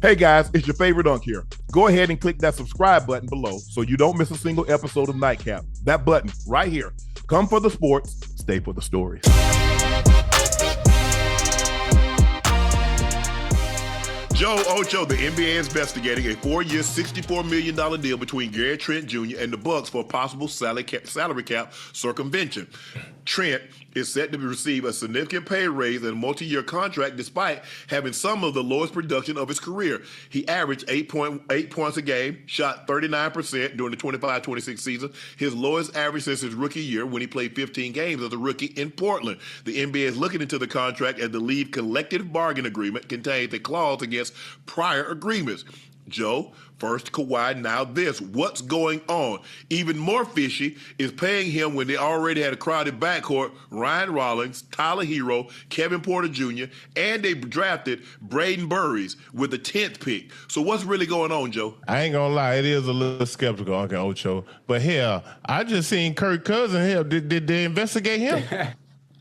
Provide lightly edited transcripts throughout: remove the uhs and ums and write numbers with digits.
Hey guys, it's your favorite Unk here. Go ahead and click that subscribe button below so you don't miss a single episode of Nightcap. That button right here. Come for the sports, stay for the stories. Joe Ocho, the NBA is investigating a 4-year, $64 million deal between Gary Trent Jr. and the Bucks for a possible salary cap circumvention. Trent is set to receive a significant pay raise and a multi-year contract despite having some of the lowest production of his career. He averaged 8 points a game, shot 39% during the 25-26 season, his lowest average since his rookie year when he played 15 games as a rookie in Portland. The NBA is looking into the contract as the league collective bargain agreement contains a clause against prior agreements. Joe, first Kawhi, now this. What's going on? Even more fishy is paying him when they already had a crowded backcourt, Ryan Rollins, Tyler Hero, Kevin Porter Jr., and they drafted Braden Burries with the 10th pick. So what's really going on, Joe? I ain't gonna lie, it is a little skeptical, Uncle Ocho. But hell, I just seen Kirk Cousins. Hell, did they investigate him?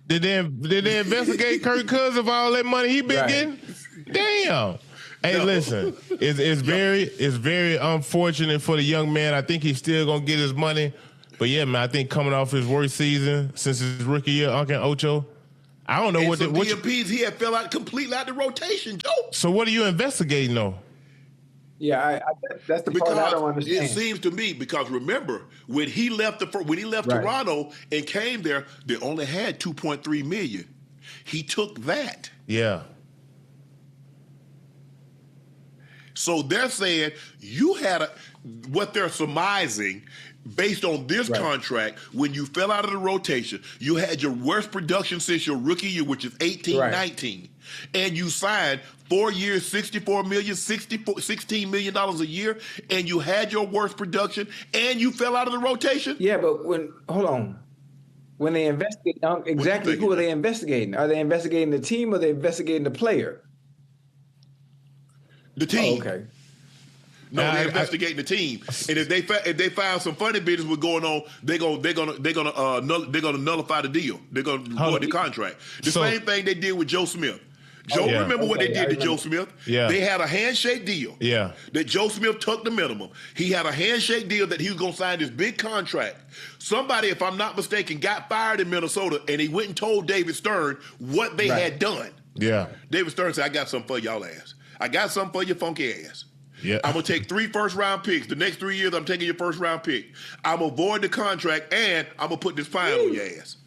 Did they investigate Kirk Cousins for all that money he been getting? Damn. Hey, listen, it's very unfortunate for the young man. I think he's still gonna get his money, but yeah, man, I think coming off his worst season since his rookie year, Uncle Ocho, I don't know what DMPs he had fell out completely out the rotation, Joe. So what are you investigating though? Yeah, that's the part I don't understand. It seems to me because remember when he left Toronto and came there, they only had $2.3 million. He took that. Yeah. So they're saying you had what they're surmising based on this contract, when you fell out of the rotation, you had your worst production since your rookie year, which is 18-19. And you signed 4 years, $64 million, $16 million a year, and you had your worst production, and you fell out of the rotation? Yeah, but hold on. When they investigate, exactly who are they investigating? Are they investigating the team or are they investigating the player? The team. Oh, okay. No, they're investigating the team, and if they find some funny business was going on, they're gonna nullify the deal. They're gonna void the contract. The same thing they did with Joe Smith. Remember what they did to Joe Smith? Yeah. They had a handshake deal. Yeah. That Joe Smith took the minimum. He had a handshake deal that he was gonna sign this big contract. Somebody, if I'm not mistaken, got fired in Minnesota, and he went and told David Stern what they had done. Yeah. David Stern said, "I got something for y'all ass. I got something for your funky ass. Yeah. I'm going to take 3 first-round picks. The next 3 years, I'm taking your first-round pick. I'm going to void the contract, and I'm going to put this fine on your ass."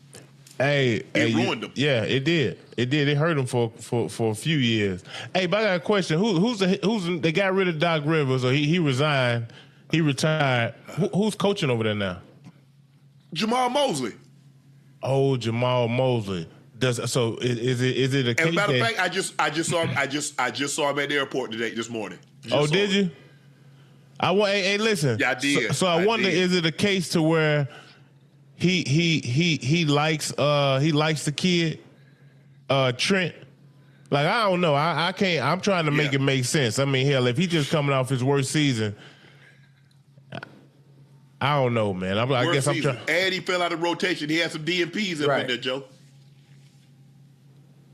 It ruined them. Yeah, it did. It did. It hurt him for a few years. Hey, but I got a question. They got rid of Doc Rivers, or he resigned. He retired. Who's coaching over there now? Jamal Mosley. Oh, Jamal Mosley. Is it a case? As a matter of fact, I just saw him at the airport this morning. Did you? Hey, listen. Yeah, I did. So I wonder, is it a case to where he likes the kid, Trent? Like, I don't know. I can't. I'm trying to make it make sense. I mean, hell, if he's just coming off his worst season, I don't know, man. I guess I'm trying. And he fell out of rotation. He had some DMPs in there, Joe.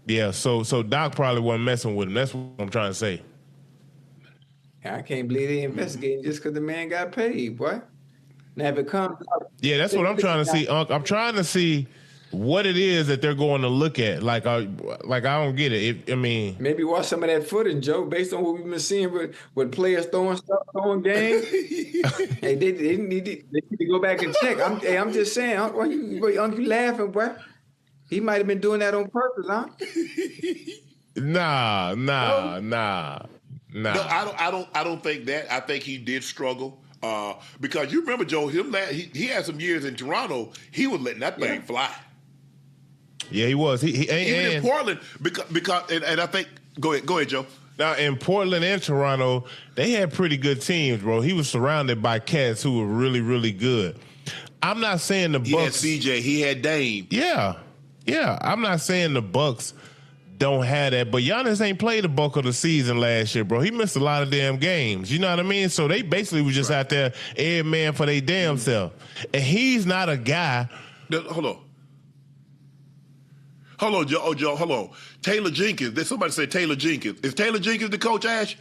Yeah, so Doc probably wasn't messing with him. That's what I'm trying to say. I can't believe they investigating just because the man got paid, boy. Now if it comes out, that's what I'm trying to see, Unc. I'm trying to see what it is that they're going to look at. Like I don't get it. Maybe watch some of that footage, Joe, based on what we've been seeing with players throwing games. Hey, they need to go back and check. I'm just saying, Unc, you laughing, boy? He might have been doing that on purpose, huh? Nah. No, I don't think that. I think he did struggle because you remember, Joe, he had some years in Toronto. He was letting that thing fly. Yeah, he was. Even in Portland because I think go ahead, Joe. Now in Portland and Toronto, they had pretty good teams, bro. He was surrounded by cats who were really, really good. I'm not saying the Bucks. He had CJ. He had Dame. Yeah, I'm not saying the Bucks don't have that, but Giannis ain't played the bulk of the season last year, bro. He missed a lot of damn games. You know what I mean? So they basically was just out there every man for their damn self. And he's not a guy. Hold on, Joe. Hold on. Taylor Jenkins. Somebody said Taylor Jenkins. Is Taylor Jenkins the coach, Ash?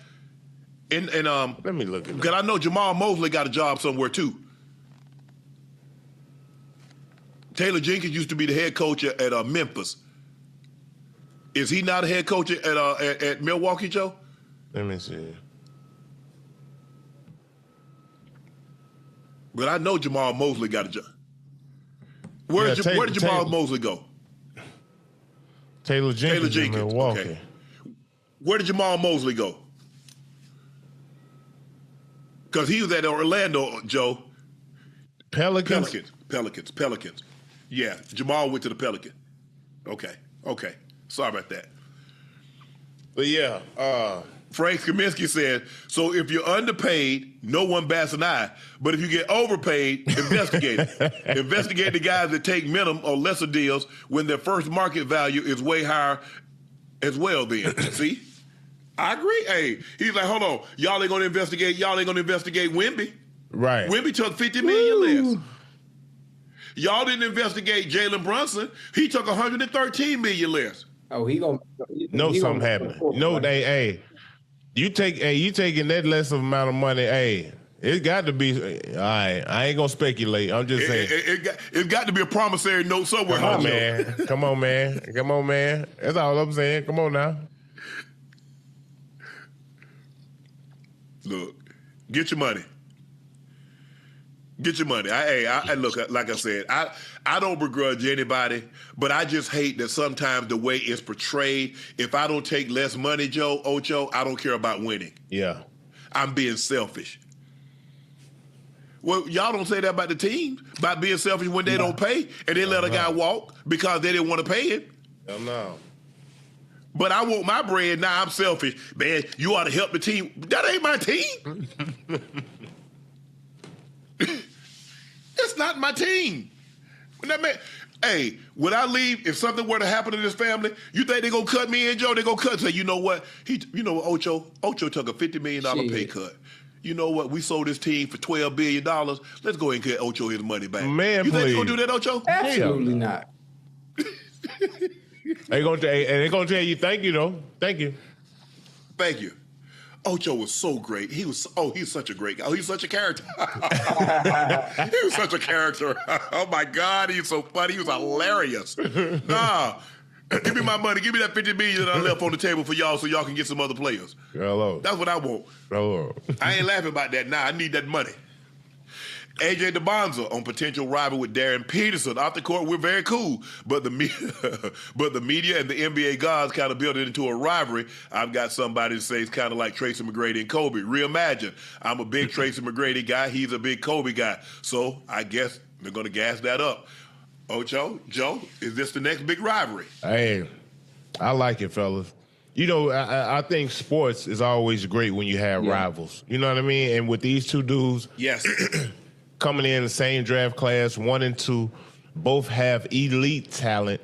And let me look at because I know Jamal Mosley got a job somewhere too. Taylor Jenkins used to be the head coach at Memphis. Is he not a head coach at Milwaukee, Joe? Let me see. But I know Jamal Mosley got a job. Where did Jamal Mosley go? Taylor Jenkins in Milwaukee. Okay. Where did Jamal Mosley go? Because he was at Orlando, Joe. Pelicans. Yeah, Jamal went to the Pelicans. Okay. Sorry about that. But yeah, Frank Kaminsky said, so if you're underpaid, no one bats an eye. But if you get overpaid, investigate it. Investigate the guys that take minimum or lesser deals when their first market value is way higher as well then. See? I agree. Hey, he's like, hold on. Y'all ain't going to investigate Wemby. Right. Wemby took $50 million less. Y'all didn't investigate Jalen Brunson. He took $113 million less. Oh, he gonna something happening. No, you taking that less of amount of money. Hey, it got to be. All right, I ain't gonna speculate. I'm just saying it got to be a promissory note somewhere. Come on, man. That's all I'm saying. Come on now. Look, get your money. Get your money. I look, like I said, I don't begrudge anybody, but I just hate that sometimes the way it's portrayed, if I don't take less money, Ocho, I don't care about winning. Yeah. I'm being selfish. Well, y'all don't say that about the team, about being selfish when they don't pay and they let a guy walk because they didn't want to pay him. Hell no. But I want my bread, now I'm selfish. Man, you ought to help the team. That ain't my team. That's not my team. Hey, when I leave, if something were to happen to this family, you think they're going to cut me in, Joe? They're going to cut and say, you know what? Ocho took a $50 million pay cut. You know what? We sold this team for $12 billion. Let's go ahead and get Ocho his money back. Man, you think they're going to do that, Ocho? Absolutely not. They're going to tell you thank you, though. Thank you. Thank you. Ocho was so great. He's such a great guy. Oh, he's such a character. He was such a character. Oh, my God, he's so funny. He was hilarious. Nah, give me my money. Give me that $50 million that I left on the table for y'all so y'all can get some other players. Hello. That's what I want. Hello. I ain't laughing about that now. I need that money. AJ DeBonza on potential rival with Darren Peterson. Off the court, we're very cool. But the media and the NBA gods kind of built it into a rivalry. I've got somebody to say it's kind of like Tracy McGrady and Kobe. Reimagine. I'm a big Tracy McGrady guy. He's a big Kobe guy. So I guess they're going to gas that up. Ocho, Joe, is this the next big rivalry? Hey, I like it, fellas. You know, I think sports is always great when you have rivals. You know what I mean? And with these two dudes. Yes. Coming in the same draft class, 1 and 2, both have elite talent,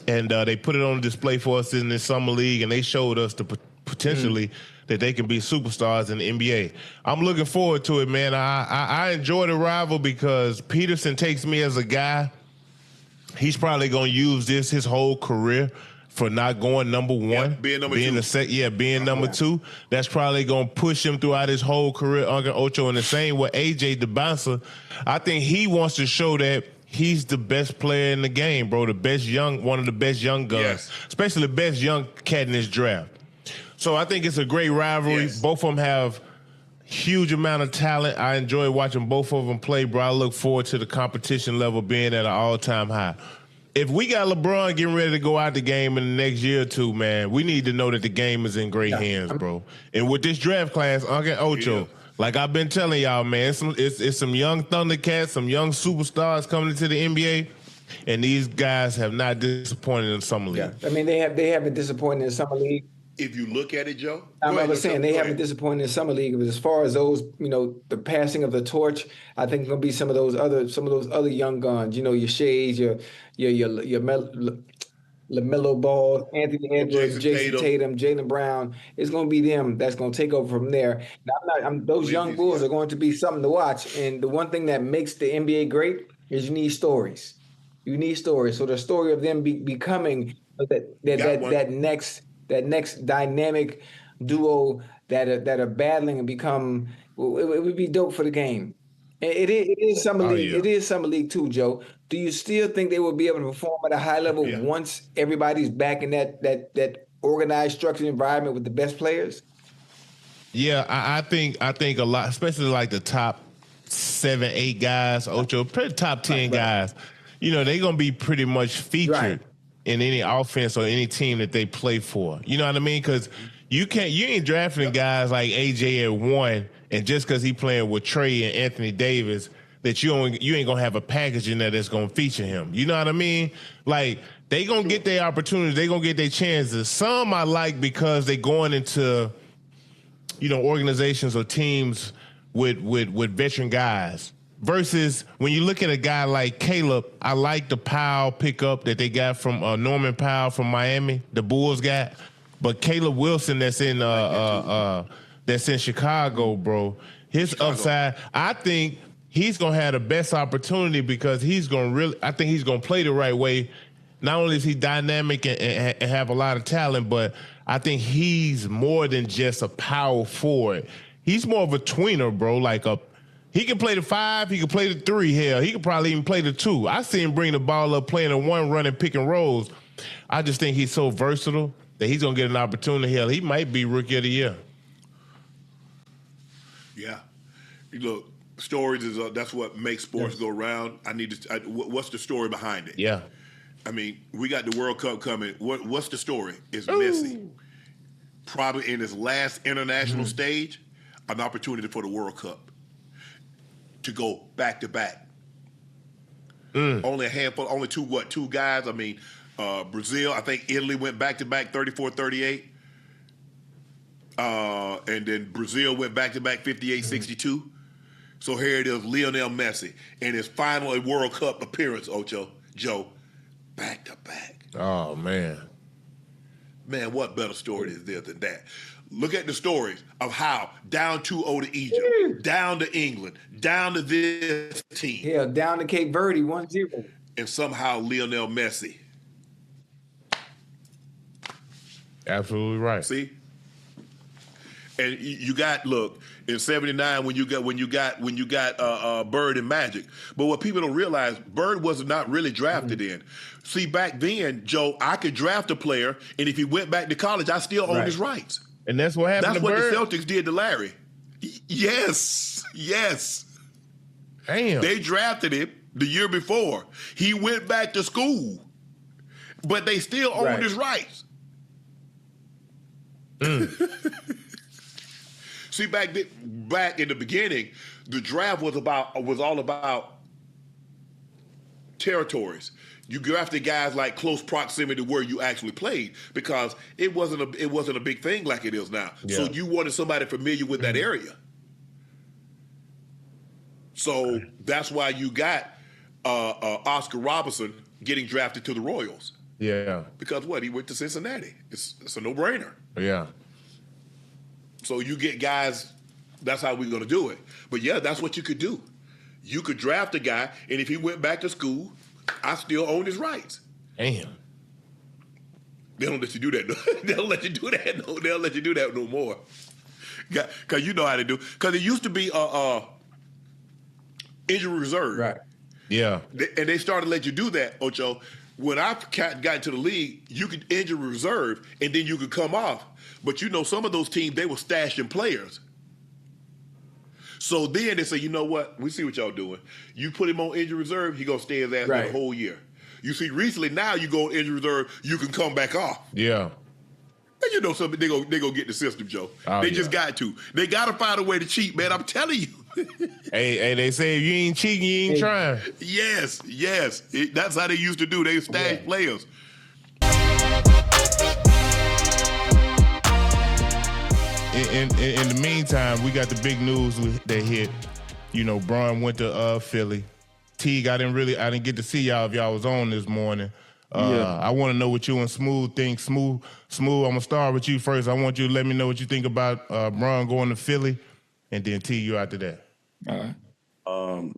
and they put it on display for us in the summer league, and they showed us the potentially that they can be superstars in the NBA. I'm looking forward to it, man. I enjoy the rival because Peterson takes me as a guy. He's probably going to use this his whole career for not going number one, being number two. Being number two. That's probably going to push him throughout his whole career, Uncle Ocho. In the same way, AJ DeBonza, I think he wants to show that he's the best player in the game, bro. One of the best young guns, especially the best young cat in this draft. So I think it's a great rivalry. Yes. Both of them have huge amount of talent. I enjoy watching both of them play, bro. I look forward to the competition level being at an all-time high. If we got LeBron getting ready to go out the game in the next year or two, man, we need to know that the game is in great hands, bro. And with this draft class, Uncle Ocho, like I've been telling y'all, man, it's some young Thundercats, some young superstars coming into the NBA, and these guys have not disappointed in the summer league. Yeah. I mean, they haven't disappointed in the summer league. If you look at it, Joe, I was saying they haven't disappointed in the summer league, but as far as those, the passing of the torch, I think it's gonna be some of those other young guns. Your Shays, your LaMelo Ball, Anthony Edwards, Jason Tatum, Jaylen Brown. It's gonna be them that's gonna take over from there. Now, those young bulls are going to be something to watch. And the one thing that makes the NBA great is you need stories. You need stories. So the story of them becoming that next dynamic duo that are battling and become. It would be dope for the game. It is summer league. yeah. It is summer league too, Joe. Do you still think they will be able to perform at a high level Yeah. once everybody's back in that organized, structured environment with the best players? Yeah, I think a lot, especially like the top 7, 8 guys, Ocho, pretty top 10 guys. You know, they're gonna be pretty much featured in any offense or any team that they play for. You know what I mean? Because you ain't drafting guys like AJ at 1, and just because he playing with Trey and Anthony Davis, that you ain't gonna have a package in there that's gonna feature him. You know what I mean? Like, they gonna get their opportunities, they gonna get their chances. Some I like because they going into, you know, organizations or teams with veteran guys. Versus when you look at a guy like Caleb, I like the Powell pickup that they got from Norman Powell from Miami, the Bulls got. But Caleb Wilson that's in Chicago, bro. His upside, I think he's gonna have the best opportunity because I think he's gonna play the right way. Not only is he dynamic and have a lot of talent, but I think he's more than just a power forward. He's more of a tweener, bro. He can play the 5, he can play the 3. Hell, he could probably even play the 2. I see him bring the ball up, playing a 1, running pick and rolls. I just think he's so versatile that he's gonna get an opportunity. Hell, he might be Rookie of the Year. Yeah, look, stories is that's what makes sports go round. What's the story behind it? Yeah. I mean, we got the World Cup coming. What's the story? It's Messi, probably in his last international stage, an opportunity for the World Cup to go back to back. Only a handful, only two guys. I mean, Brazil, I think Italy went back to back 34-38. And then Brazil went back to back 58-62. So here it is, Lionel Messi in his final World Cup appearance, Joe, back to back. Oh, man. Man, what better story is there than that? Look at the stories of how down 2-0 to Egypt, down to England, down to this team. Yeah, down to Cape Verde, 1-0. And somehow Lionel Messi. Absolutely right. See? And you got, look, in '79 when you got Bird and Magic. But what people don't realize, Bird was not really drafted in. See, back then, Joe, I could draft a player, and if he went back to college, I still owned his rights. And that's what happened. That's to what Bird? the Celtics did to Larry. Yes. Damn. They drafted him the year before. He went back to school, but they still owned his rights. See, back in the beginning, the draft was all about territories. You drafted guys like close proximity to where you actually played because it wasn't a big thing like it is now. Yeah. So you wanted somebody familiar with that area. So that's why you got Oscar Robertson getting drafted to the Royals. Yeah. Because what? He went to Cincinnati. It's a no-brainer. Yeah. So you get guys, that's how we're going to do it. But, yeah, that's what you could do. You could draft a guy, and if he went back to school, I still own his rights. Damn. They don't let you do that. They don't let you do that. No, they don't let you do that no more. Because you know how to do. Because it used to be injury reserve. Right. Yeah. And they started to let you do that, Ocho. When I got into the league, you could injury reserve, and then you could come off. But you know, some of those teams, they were stashing players. So then they say, you know what? We see what y'all doing. You put him on injury reserve, he going to stay his ass there the whole year. You see, recently, now you go on injury reserve, you can come back off. Yeah. And you know something, they go get the system, Joe. Oh, they just got to. They got to find a way to cheat, man. I'm telling you. Hey, they say if you ain't cheating, you ain't trying. Yes. That's how they used to do. They stash players. In the meantime, we got the big news that hit. You know, Bron went to Philly. Teague, I didn't get to see y'all if y'all was on this morning. I want to know what you and Smooth think. Smooth, I'm going to start with you first. I want you to let me know what you think about Bron going to Philly, and then T, you after that. All right.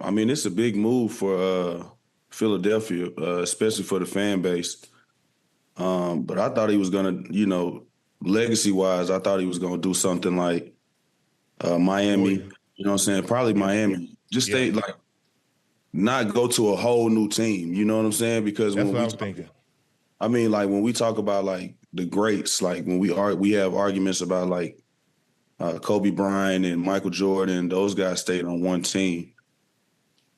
I mean, it's a big move for Philadelphia, especially for the fan base. But I thought he was going to, legacy-wise, I thought he was going to do something like Miami. You know what I'm saying? Probably Miami. Just stay like not go to a whole new team. You know what I'm saying? Because that's what I'm thinking. I mean, like when we talk about like the greats, like when we have arguments about like Kobe Bryant and Michael Jordan, those guys stayed on one team.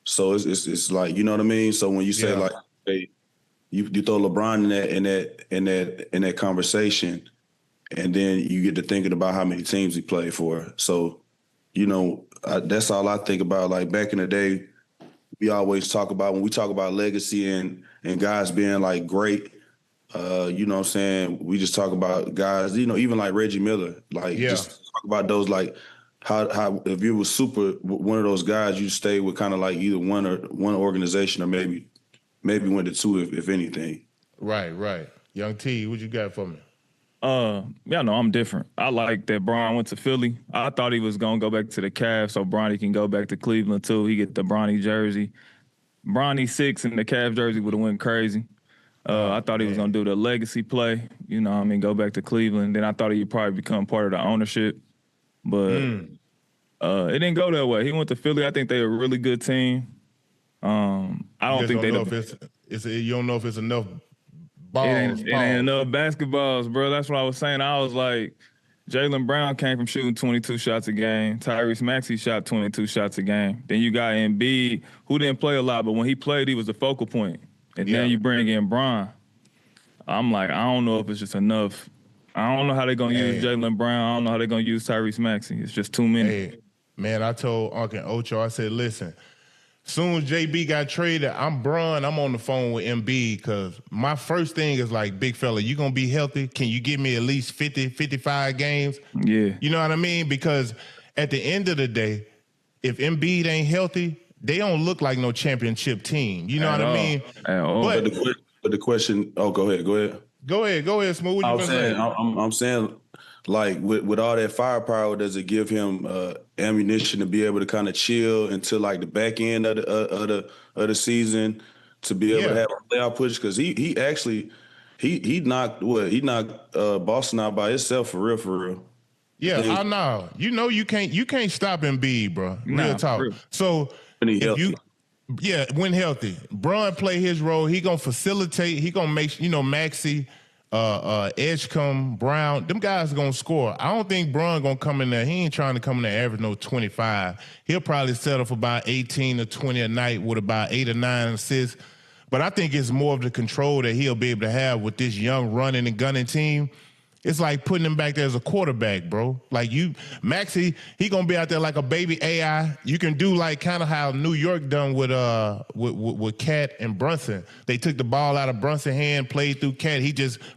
So it's like, you know what I mean? So when you say like, hey, you throw LeBron in that conversation, and then you get to thinking about how many teams he played for. So, you know, that's all I think about. Like back in the day, we always talk about when we talk about legacy and guys being like great. You know what I'm saying? We just talk about guys, you know, even like Reggie Miller, like just talk about those, like how if you was one of those guys, you stay with kind of like either one organization or maybe went to two if anything. Right. Young T, what you got for me? Yeah, no, I'm different. I like that Bron went to Philly. I thought he was gonna go back to the Cavs, so Bronny can go back to Cleveland too. He get the Bronny jersey. Bronny 6 and the Cavs jersey would have went crazy. I thought he was gonna do the legacy play, you know what I mean, go back to Cleveland. Then I thought he'd probably become part of the ownership. But it didn't go that way. He went to Philly. I think they're a really good team. I don't think they you don't know if it's enough balls. It ain't enough basketballs, bro. That's what I was saying. I was like, Jaylen Brown came from shooting 22 shots a game. Tyrese Maxey shot 22 shots a game. Then you got Embiid, who didn't play a lot, but when he played, he was the focal point. And then you bring in Bron. I'm like, I don't know if it's just enough. I don't know how they're going to use Jaylen Brown. I don't know how they're going to use Tyrese Maxey. It's just too many. Hey, man, I told Uncle Ocho, I said, listen, soon as JB got traded, I'm on the phone with Embiid because my first thing is like, big fella, you going to be healthy? Can you give me at least 50, 55 games? Yeah. You know what I mean? Because at the end of the day, if Embiid ain't healthy, they don't look like no championship team. You know what I mean? But the question, go ahead. Go ahead, Smooth. What you saying, I'm saying, like, with all that firepower, does it give him ammunition to be able to kind of chill until like the back end of the season to be able to have a playoff push? Because he actually knocked Boston out by itself for real. Yeah, I know. You know you can't stop Embiid, bro. Real talk. So when healthy, Bron play his role. He gonna facilitate. He gonna make Maxey, Edgecombe, Brown. Them guys gonna score. I don't think Bron gonna come in there. He ain't trying to come in there average no 25. He'll probably settle for about 18 or 20 a night with about 8 or 9 assists. But I think it's more of the control that he'll be able to have with this young running and gunning team. It's like putting him back there as a quarterback, bro. Like Maxey, he gonna be out there like a baby AI. You can do like kind of how New York done with Cat and Brunson. They took the ball out of Brunson's hand, played through Cat.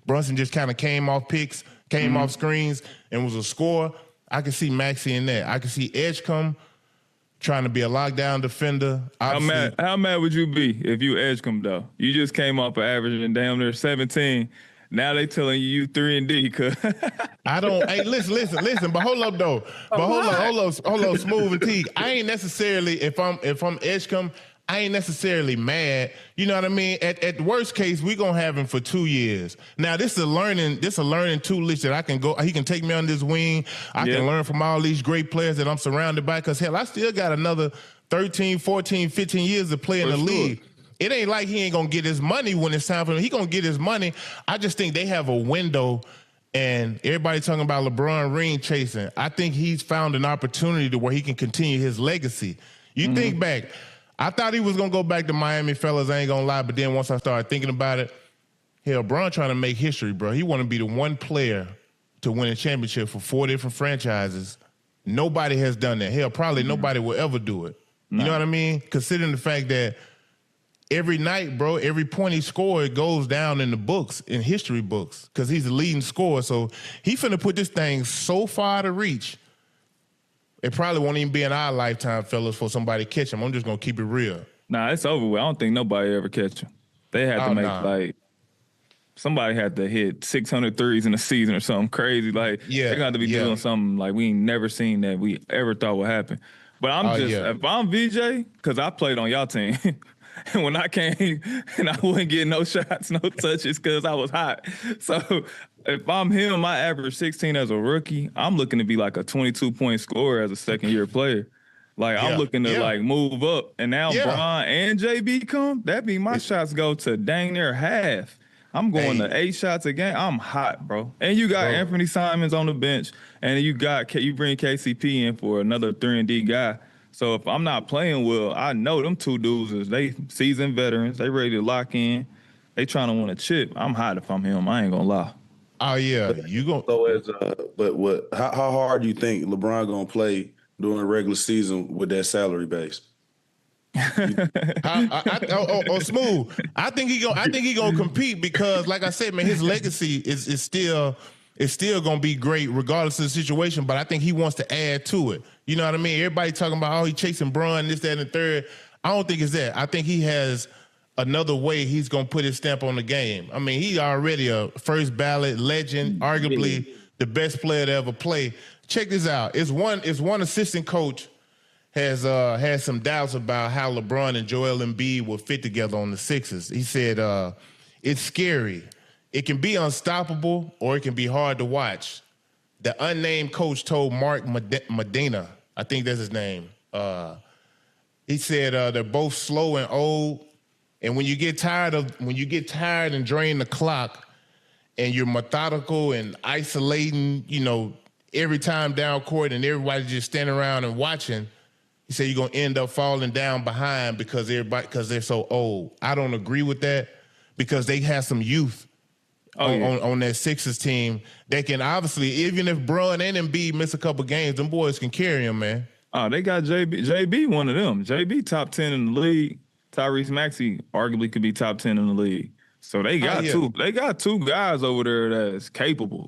Brunson just kind of came off picks, off screens, and was a scorer. I can see Maxey in that. I can see Edgecombe trying to be a lockdown defender. How mad would you be if you Edgecombe though? You just came off an average and damn near 17. Now they telling you 3-and-D, cause I don't. Hey, listen. But hold up though. But hold up, Smooth and T. I ain't necessarily if I'm Edgecombe, I ain't necessarily mad. You know what I mean? At worst case, we gonna have him for 2 years. Now this is a learning tool list that I can go. He can take me on this wing. I can learn from all these great players that I'm surrounded by. Cause hell, I still got another 13, 14, 15 years to play in the league. It ain't like he ain't gonna get his money when it's time for him. He gonna get his money. I just think they have a window, and everybody talking about LeBron ring chasing. I think he's found an opportunity to where he can continue his legacy. You think back, I thought he was gonna go back to Miami, fellas. I ain't gonna lie, but then once I started thinking about it, hell, Bron trying to make history, bro. He want to be the one player to win a championship for 4 different franchises. Nobody has done that. Hell, probably nobody will ever do it. You know what I mean? Considering the fact that every night, bro, every point he scored goes down in the books, in history books, because he's the leading scorer. So he finna put this thing so far to reach. It probably won't even be in our lifetime, fellas, for somebody to catch him. I'm just gonna keep it real. Nah, it's over with. I don't think nobody ever catch him. They had to make like somebody had to hit 600 threes in a season or something crazy. Like they got to be doing something like we ain't never seen that we ever thought would happen. But I'm if I'm VJ, because I played on y'all team. And when I came and I wouldn't get no shots, no touches because I was hot. So if I'm him, I average 16 as a rookie. I'm looking to be like a 22-point scorer as a second-year player. Like, I'm looking to, like, move up. And now Bron and JB come, that mean my shots go to dang near half. I'm going to 8 shots a game. I'm hot, bro. And you got Anthony Simons on the bench, and you bring KCP in for another 3-and-D guy. So if I'm not playing well, I know them two dudes they seasoned veterans. They ready to lock in. They trying to win a chip. I'm hot if I'm him. I ain't gonna lie. Oh yeah, you gonna. So how hard do you think LeBron gonna play during the regular season with that salary base? Smooth. I think he gonna compete because, like I said, man, his legacy is still gonna be great regardless of the situation. But I think he wants to add to it. You know what I mean? Everybody talking about he chasing Bron, this, that, and the third. I don't think it's that. I think he has another way he's gonna put his stamp on the game. I mean, he already a first ballot legend, arguably the best player to ever play. Check this out. It's one assistant coach has had some doubts about how LeBron and Joel Embiid will fit together on the Sixers. He said it's scary. It can be unstoppable or it can be hard to watch. The unnamed coach told Mark Medina, I think that's his name. He said they're both slow and old, and when you get tired and drain the clock, and you're methodical and isolating, every time down court, and everybody just standing around and watching. He said you're gonna end up falling down behind because they're so old. I don't agree with that because they have some youth on that Sixers team. They can obviously, even if Bron and Embiid miss a couple games, them boys can carry them, man. Oh, they got JB. JB one of them. JB top 10 in the league. Tyrese Maxey arguably could be top 10 in the league. So they got two. They got two guys over there that's capable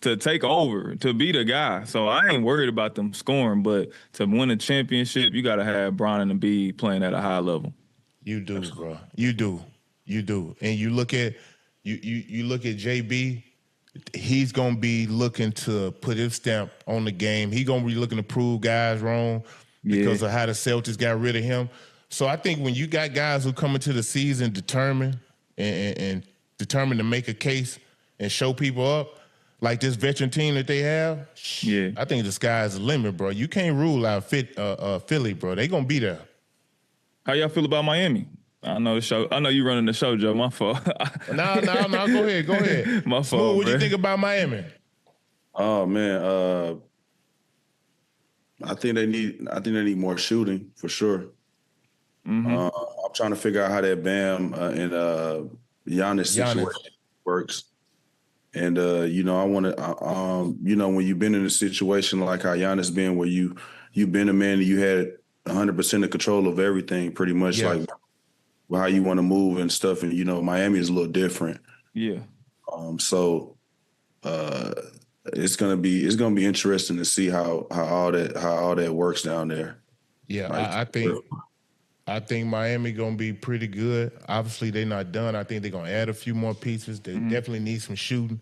to take over, to be the guy. So I ain't worried about them scoring, but to win a championship, you got to have Bron and Embiid playing at a high level. You do, bro. You do. And you look at JB. He's gonna be looking to put his stamp on the game. He's gonna be looking to prove guys wrong because of how the Celtics got rid of him. So I think when you got guys who come into the season determined and determined to make a case and show people up, like this veteran team that they have, I think the sky's the limit, bro. You can't rule out Philly, bro. They gonna be there. How y'all feel about Miami? I know the show. I know you running the show, Joe. My fault. No. Go ahead. My fault. Smooth, what do you think about Miami? Oh man, I think they need more shooting for sure. Mm-hmm. I'm trying to figure out how that Bam and Giannis situation works. And I want to, when you've been in a situation like how Giannis been, where you've been a man and you had 100% of control of everything, pretty much like how you want to move and stuff. And Miami is a little different. Yeah. So it's gonna be interesting to see how all that works down there. Yeah, I think Miami gonna be pretty good. Obviously, they're not done. I think they're gonna add a few more pieces. They definitely need some shooting.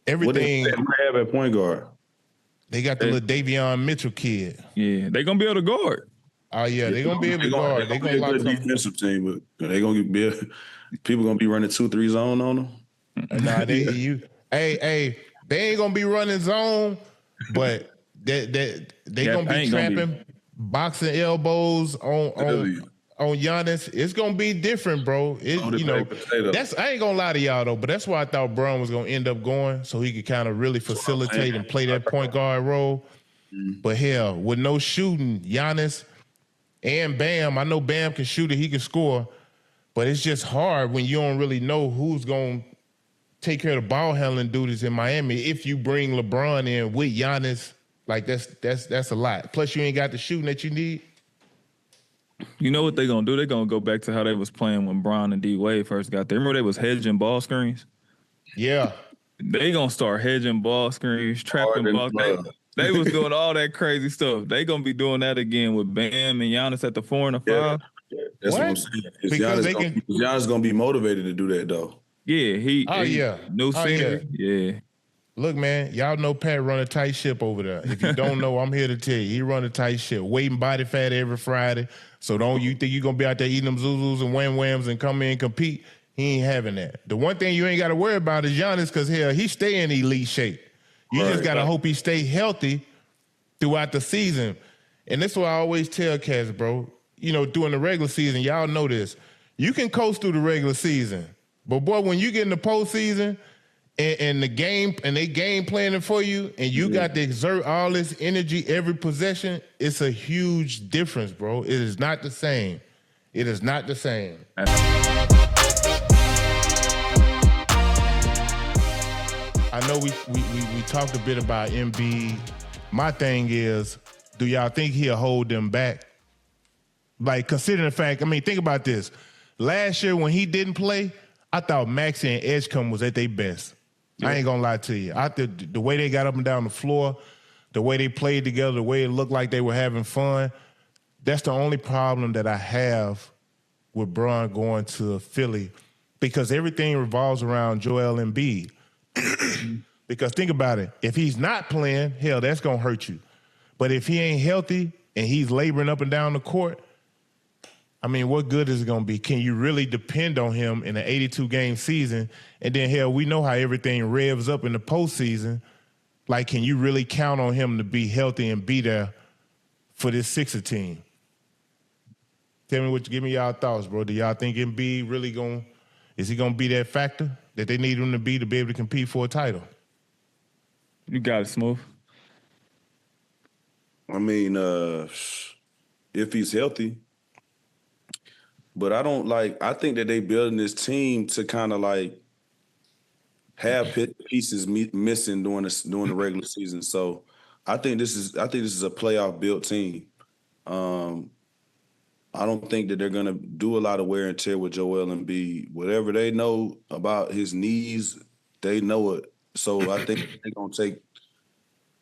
Everything. What do they have at point guard? They got the little Davion Mitchell kid. Yeah, they gonna be able to guard. Oh yeah, they're gonna be able to guard. They're gonna be a good defensive team, but they're gonna be people gonna be running 2-3 zone on them. Nah, they ain't gonna be running zone, but they gonna be trapping, boxing elbows on Giannis. It's gonna be different, bro. I ain't gonna lie to y'all though, but that's why I thought Bron was gonna end up going, so he could kind of really facilitate and play that point guard role. But hell, with no shooting, Giannis and Bam, I know Bam can shoot it, he can score, but it's just hard when you don't really know who's gonna take care of the ball handling duties in Miami. If you bring LeBron in with Giannis, like that's a lot. Plus, you ain't got the shooting that you need. You know what they gonna do? They gonna go back to how they was playing when Bron and D Wade first got there. Remember they was hedging ball screens? Yeah. They gonna start hedging ball screens, trapping ball. They was doing all that crazy stuff. They gonna be doing that again with Bam and Giannis at the 4 and the 5. That's what I'm saying. Giannis gonna be motivated to do that though. Yeah, new scenery. Yeah. Look, man, y'all know Pat run a tight ship over there. If you don't know, I'm here to tell you. He run a tight ship. Weight and body fat every Friday. So don't you think you're going to be out there eating them Zuzus and Wham-Whams and come in and compete? He ain't having that. The one thing you ain't got to worry about is Giannis because, hell, he stay in elite shape. You just got to hope he stay healthy throughout the season. And that's what I always tell cats, bro. You know, during the regular season, y'all know this. You can coast through the regular season. But, boy, when you get in the postseason – and the game and they game planning for you, and you got to exert all this energy every possession, it's a huge difference, bro. It is not the same. It is not the same. I know we talked a bit about Embiid. My thing is, do y'all think he'll hold them back? Like, considering the fact, I mean, think about this. Last year when he didn't play, I thought Maxey and Edgecombe was at their best. Yeah. I ain't gonna lie to you. The way they got up and down the floor, the way they played together, the way it looked like they were having fun, that's the only problem that I have with Bron going to Philly, because everything revolves around Joel Embiid. Because think about it. If he's not playing, hell, that's gonna hurt you. But if he ain't healthy and he's laboring up and down the court, I mean, what good is it going to be? Can you really depend on him in an 82-game season? And then, hell, we know how everything revs up in the postseason. Like, can you really count on him to be healthy and be there for this Sixer team? Give me y'all thoughts, bro. Do y'all think Embiid really is he going to be that factor that they need him to be able to compete for a title? You got it, Smooth. I mean, if he's healthy. But I think that they building this team to kind of like have pieces missing during the regular season. So I think this is a playoff built team. I don't think that they're gonna do a lot of wear and tear with Joel Embiid. Whatever they know about his knees, they know it. So I think they're gonna take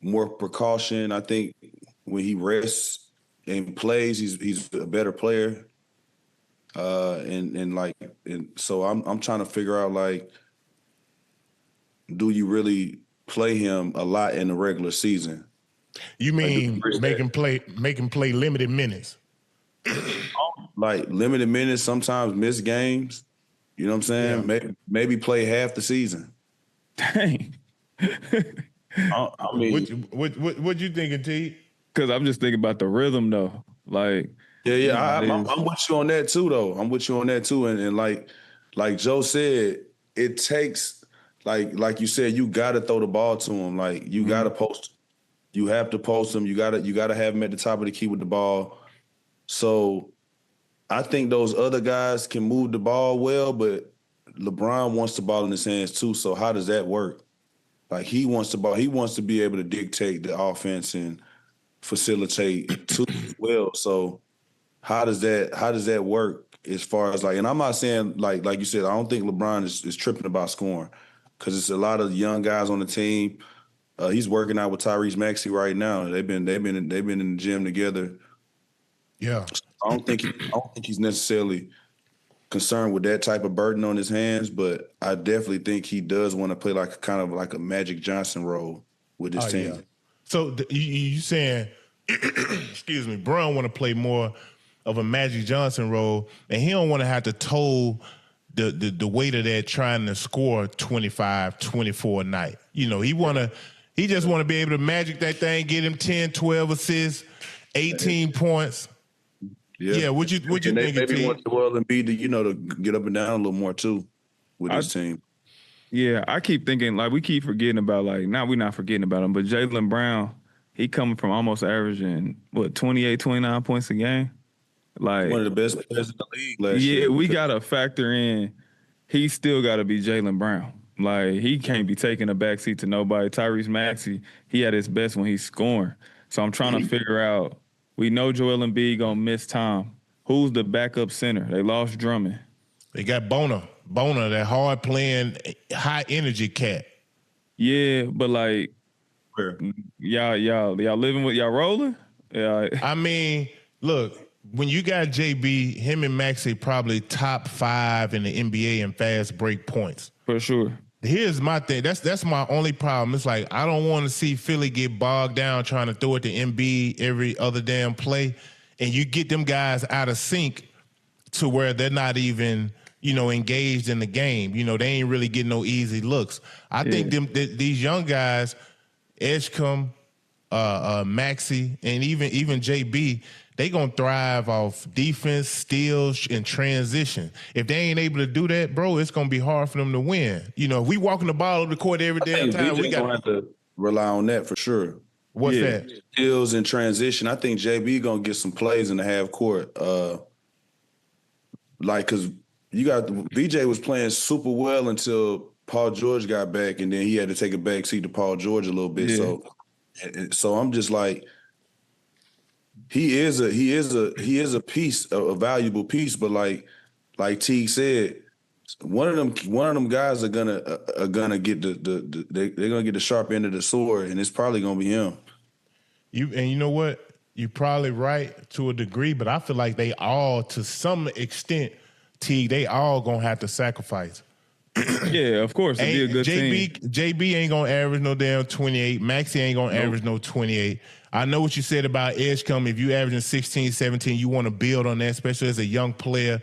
more precaution. I think when he rests and plays, he's a better player. So I'm trying to figure out, like, do you really play him a lot in the regular season? You mean make him play limited minutes? Like limited minutes, sometimes miss games. You know what I'm saying? Yeah. Maybe play half the season. Dang. I mean, what you thinking, T? Because I'm just thinking about the rhythm, though. Like. Yeah, I'm with you on that too, though. I'm with you on that too, and like Joe said, it takes like you said, you got to throw the ball to him. Like you got to post. You have to post him. You got to have him at the top of the key with the ball. So I think those other guys can move the ball well, but LeBron wants the ball in his hands too. So how does that work? Like he wants the ball. He wants to be able to dictate the offense and facilitate too as well. So. How does that work as far as like, and I'm not saying like you said, I don't think LeBron is tripping about scoring because it's a lot of young guys on the team. He's working out with Tyrese Maxey right now. They've been in the gym together. Yeah. So I don't think he's necessarily concerned with that type of burden on his hands, but I definitely think he does want to play like kind of like a Magic Johnson role with his team. Yeah. So you saying, excuse me, Bron want to play more of a Magic Johnson role, and he don't want to have to toll the weight of that trying to score 25, 24 a night. You know, he just want to be able to magic that thing, get him 10, 12 assists, 18 points. Yeah, what you think? Maybe want Joel Embiid to get up and down a little more too with his team. Yeah, I keep thinking like we keep forgetting about we're not forgetting about him, but Jaylen Brown, he coming from almost averaging 28, 29 points a game. Like one of the best players in the league last year. Yeah, we gotta factor in. He still got to be Jaylen Brown. Like he can't be taking a backseat to nobody. Tyrese Maxey, he at his best when he's scoring. So I'm trying to figure out. We know Joel Embiid gonna miss time. Who's the backup center? They lost Drummond. They got Bona, that hard playing, high energy cat. Yeah, but like, y'all living with y'all rolling. Yeah. I mean, look. When you got JB, him and Maxey probably top 5 in the NBA in fast break points. For sure. Here's my thing. That's my only problem. It's like I don't want to see Philly get bogged down trying to throw it to Embiid every other damn play, and you get them guys out of sync to where they're not even, engaged in the game. They ain't really getting no easy looks. I think these young guys, Edgecombe, Maxey, and even JB, they gonna thrive off defense, steals, and transition. If they ain't able to do that, bro, it's gonna be hard for them to win. If we walking the ball up the court every damn time, we got to have to rely on that for sure. What's that? Steals and transition. I think JB gonna get some plays in the half court. Because you got VJ was playing super well until Paul George got back, and then he had to take a back seat to Paul George a little bit. Yeah. So I'm just like, he is a piece, a valuable piece, but like Teague said, one of them guys are gonna get they're gonna get the sharp end of the sword, and it's probably gonna be him. You know what? You're probably right to a degree, but I feel like they all, to some extent, they all gonna have to sacrifice. Yeah, of course. It'd be a good team. JB ain't gonna average no damn 28. Maxey ain't gonna average no 28. I know what you said about Edgecombe. If you averaging 16, 17, you want to build on that, especially as a young player.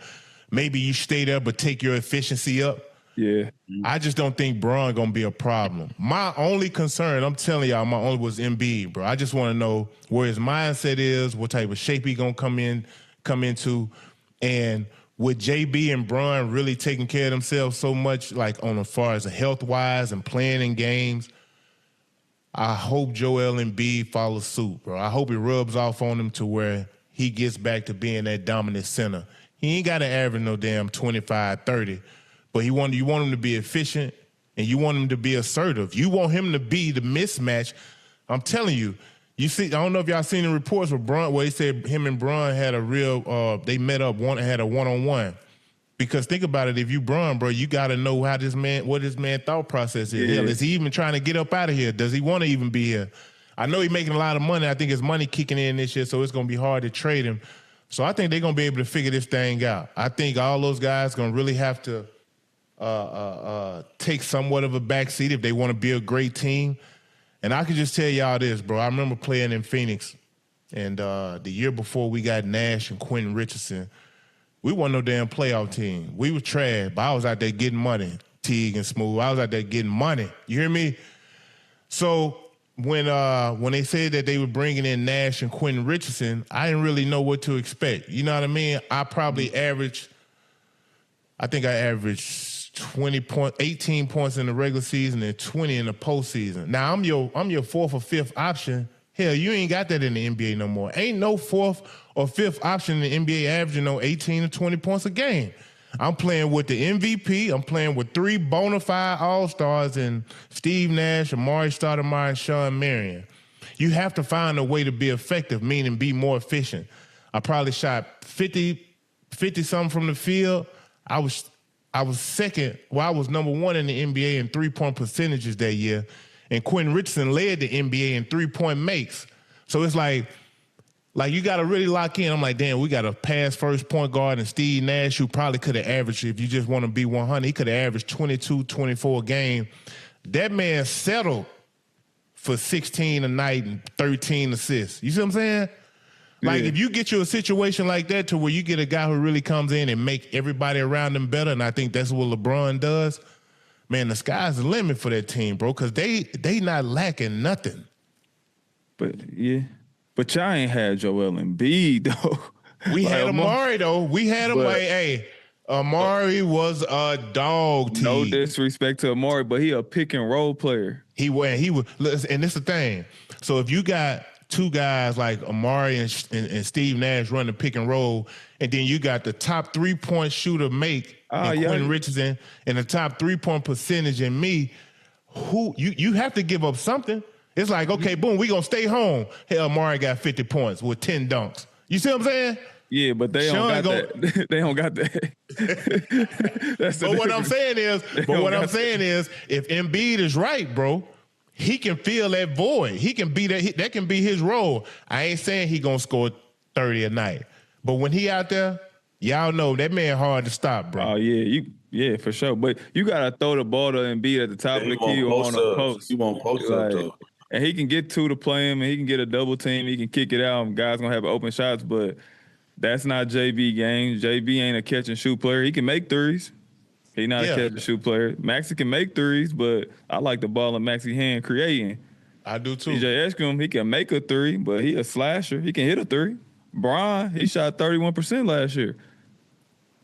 Maybe you stay there, but take your efficiency up. Yeah. I just don't think Bron gonna be a problem. My only concern, I'm telling y'all, was Embiid, bro. I just want to know where his mindset is, what type of shape he gonna come into, and with JB and Bron really taking care of themselves so much, like on as far as health wise and playing in games. I hope Joel Embiid follows suit, bro. I hope it rubs off on him to where he gets back to being that dominant center. He ain't got to average no damn 25, 30, but you want him to be efficient and you want him to be assertive. You want him to be the mismatch. I'm telling you, I don't know if y'all seen the reports with Bron where he said him and Bron had a real, they met up, had a one-on-one. Because think about it, if you Bron, bro, you got to know what this man thought process is. Yeah. Hell, is he even trying to get up out of here? Does he want to even be here? I know he's making a lot of money. I think his money kicking in this year, so it's going to be hard to trade him. So I think they're going to be able to figure this thing out. I think all those guys going to really have to take somewhat of a backseat if they want to be a great team. And I can just tell y'all this, bro. I remember playing in Phoenix, and the year before we got Nash and Quentin Richardson, we wasn't no damn playoff team. We were trash, but I was out there getting money, Teague and Smooth. I was out there getting money. You hear me? So when they said that they were bringing in Nash and Quentin Richardson, I didn't really know what to expect. You know what I mean? I think I averaged 18 points in the regular season and 20 in the postseason. Now I'm your fourth or fifth option. Hell, you ain't got that in the NBA no more. Ain't no fourth or fifth option in the NBA averaging no 18 or 20 points a game. I'm playing with the MVP. I'm playing with three bona fide all-stars in Steve Nash, Amari Stoudemire, and Sean Marion. You have to find a way to be effective, meaning be more efficient. I probably shot 50-something from the field. I was second. Well, I was number one in the NBA in three-point percentages that year. And Quentin Richardson led the NBA in three-point makes. So it's like you got to really lock in. I'm like, damn, we got a pass-first point guard and Steve Nash, who probably could have averaged, if you just want to be 100, he could have averaged 22, 24 a game. That man settled for 16 a night and 13 assists. You see what I'm saying? Like, if you get you a situation like that to where you get a guy who really comes in and make everybody around him better, and I think that's what LeBron does, man, the sky's the limit for that team, bro, because they not lacking nothing. But y'all ain't had Joel Embiid, though. We had Amari, though. We had him Amari was a dog team. No disrespect to Amari, but he a pick and roll player. He was, and this is the thing. So if you got two guys like Amari and Steve Nash running pick and roll, and then you got the top 3-point shooter Quentin Richardson, and the top 3-point percentage in me, who you have to give up something. It's like, okay, boom, we gonna stay home. Hell, Amari got 50 points with 10 dunks. You see what I'm saying? Yeah, but they don't got that. They don't got that. That's the But what I'm saying is, if Embiid is right, bro, he can fill that void. He can be that can be his role. I ain't saying he gonna score 30 a night, but when he out there, Y'all know that man hard to stop, bro. Oh yeah, for sure. But you gotta throw the ball to Embiid at the top of the key or on the post. He won't post up though. And he can get 2 to play him, and he can get a double team. He can kick it out. And guys gonna have open shots, but that's not JB game. JB ain't a catch and shoot player. He can make threes. He's not a catch and shoot player. Maxey can make threes, but I like the ball in Maxey's hand creating. I do too. DJ Eshcom, he can make a 3, but he a slasher. He can hit a 3. Brian, he shot 31% last year.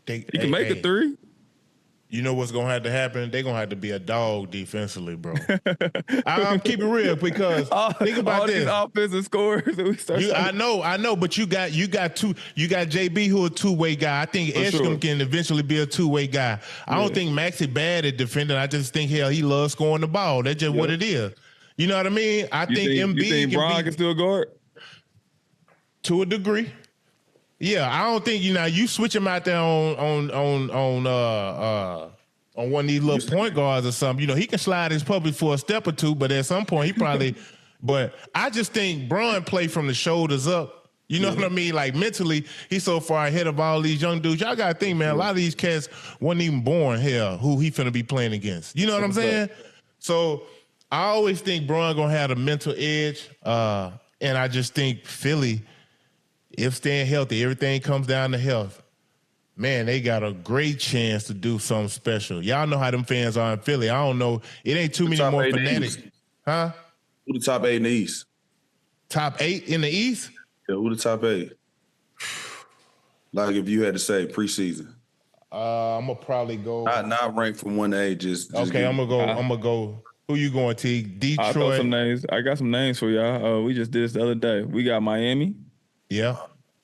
He can make a 3. You know what's going to have to happen? They're going to have to be a dog defensively, bro. I'm keeping it real because think about all this. These offensive scores that we start. I know, but you got JB who a two-way guy. I think Eshcom can eventually be a two-way guy. I don't think Maxey bad at defending. I just think he loves scoring the ball. That's just what it is. You know what I mean? I think Embiid you think Brian can still guard to a degree. Yeah, I don't think you switch him out there on one of these little point guards or something. He can slide his puppet for a step or two, but at some point he probably. But I just think Bron play from the shoulders up. You know what I mean? Like mentally, he's so far ahead of all these young dudes. Y'all gotta think, man. A lot of these cats wasn't even born here. Who he finna be playing against? You know what I'm saying? So I always think Bron gonna have a mental edge, and I just think Philly. If staying healthy, everything comes down to health. Man, they got a great chance to do something special. Y'all know how them fans are in Philly. I don't know. It ain't too many more fanatics. Huh? Who the top 8 in the East? Top 8 in the East? Yeah, who the top 8? Like if you had to say preseason. I'm gonna probably go. Not ranked from 1 to 8. Just okay. I'm gonna go. Who you going, T? Detroit. I got some names. I got some names for y'all. We just did this the other day. We got Miami. Yeah.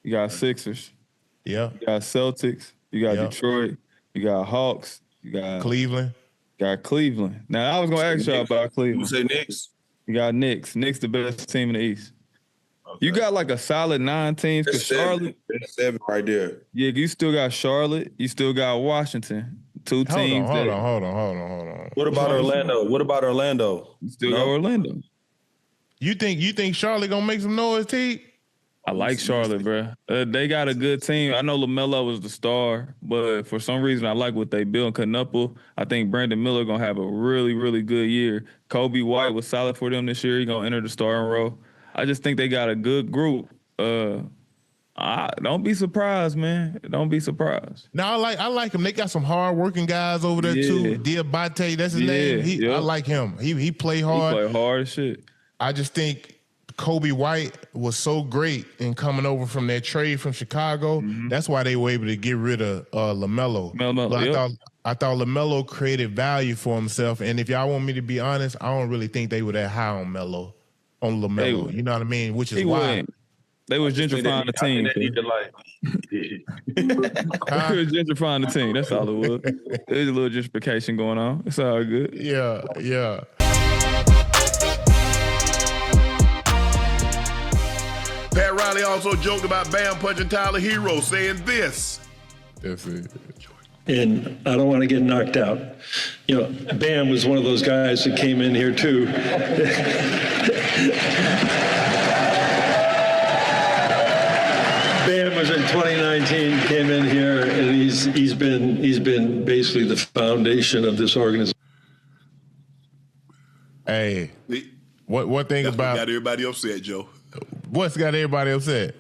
You got Sixers. Yeah. You got Celtics. You got Detroit. You got Hawks. You got Cleveland. Got Cleveland. Now I was gonna ask y'all about Cleveland. You say Knicks? You got Knicks. Knicks the best team in the East. Okay. You got like a solid 9 teams. Cause Charlotte. That's 7 right there. Yeah, you still got Charlotte. You still got Washington. 2 teams. Hold on. What about Orlando? You still got Orlando. You think Charlotte gonna make some noise, T? I like Charlotte, bro. They got a good team. I know LaMelo was the star, but for some reason I like what they built. Knuckle. I think Brandon Miller gonna have a really, really good year. Kobe White was solid for them this year. He gonna enter the starting role. I just think they got a good group. Don't be surprised, man. Don't be surprised. No, I like him. They got some hard-working guys over there too. Diabate, that's his name. I like him. He play hard. He play hard as shit. I just think Kobe White was so great in coming over from that trade from Chicago. Mm-hmm. That's why they were able to get rid of LaMelo. I thought LaMelo created value for himself. And if y'all want me to be honest, I don't really think they were that high on LaMelo. You know what I mean? Which is why. They was gentrifying the team. They was gentrifying the team. That's all it was. There's a little gentrification going on. It's all good. Yeah. Pat Riley also joked about Bam punching Tyler Hero, saying this. That's it. And I don't want to get knocked out. Bam was one of those guys that came in here too. Bam was in 2019, came in here, and he's been basically the foundation of this organization. Hey, one thing about got everybody upset, Joe. What's got everybody upset?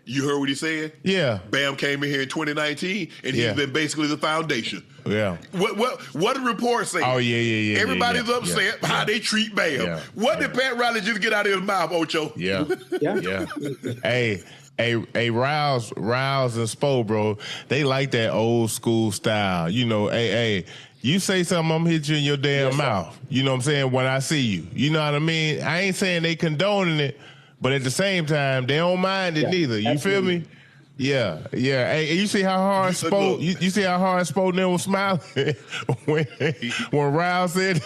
You heard what he said? Yeah. Bam came in here in 2019, and he's been basically the foundation. Yeah. What did reports say? Oh, yeah. Everybody's upset how they treat Bam. Yeah. What did Pat Riley just get out of his mouth, Ocho? Yeah. Hey, Rouse and Spo, bro, they like that old school style. Hey, you say something, I'm hit you in your damn mouth. You know what I'm saying? When I see you. You know what I mean? I ain't saying they condoning it, but at the same time, they don't mind it neither. You feel me? Yeah. Hey, you see how hard Spo? You see how hard Spo then was smiling when Rouse said?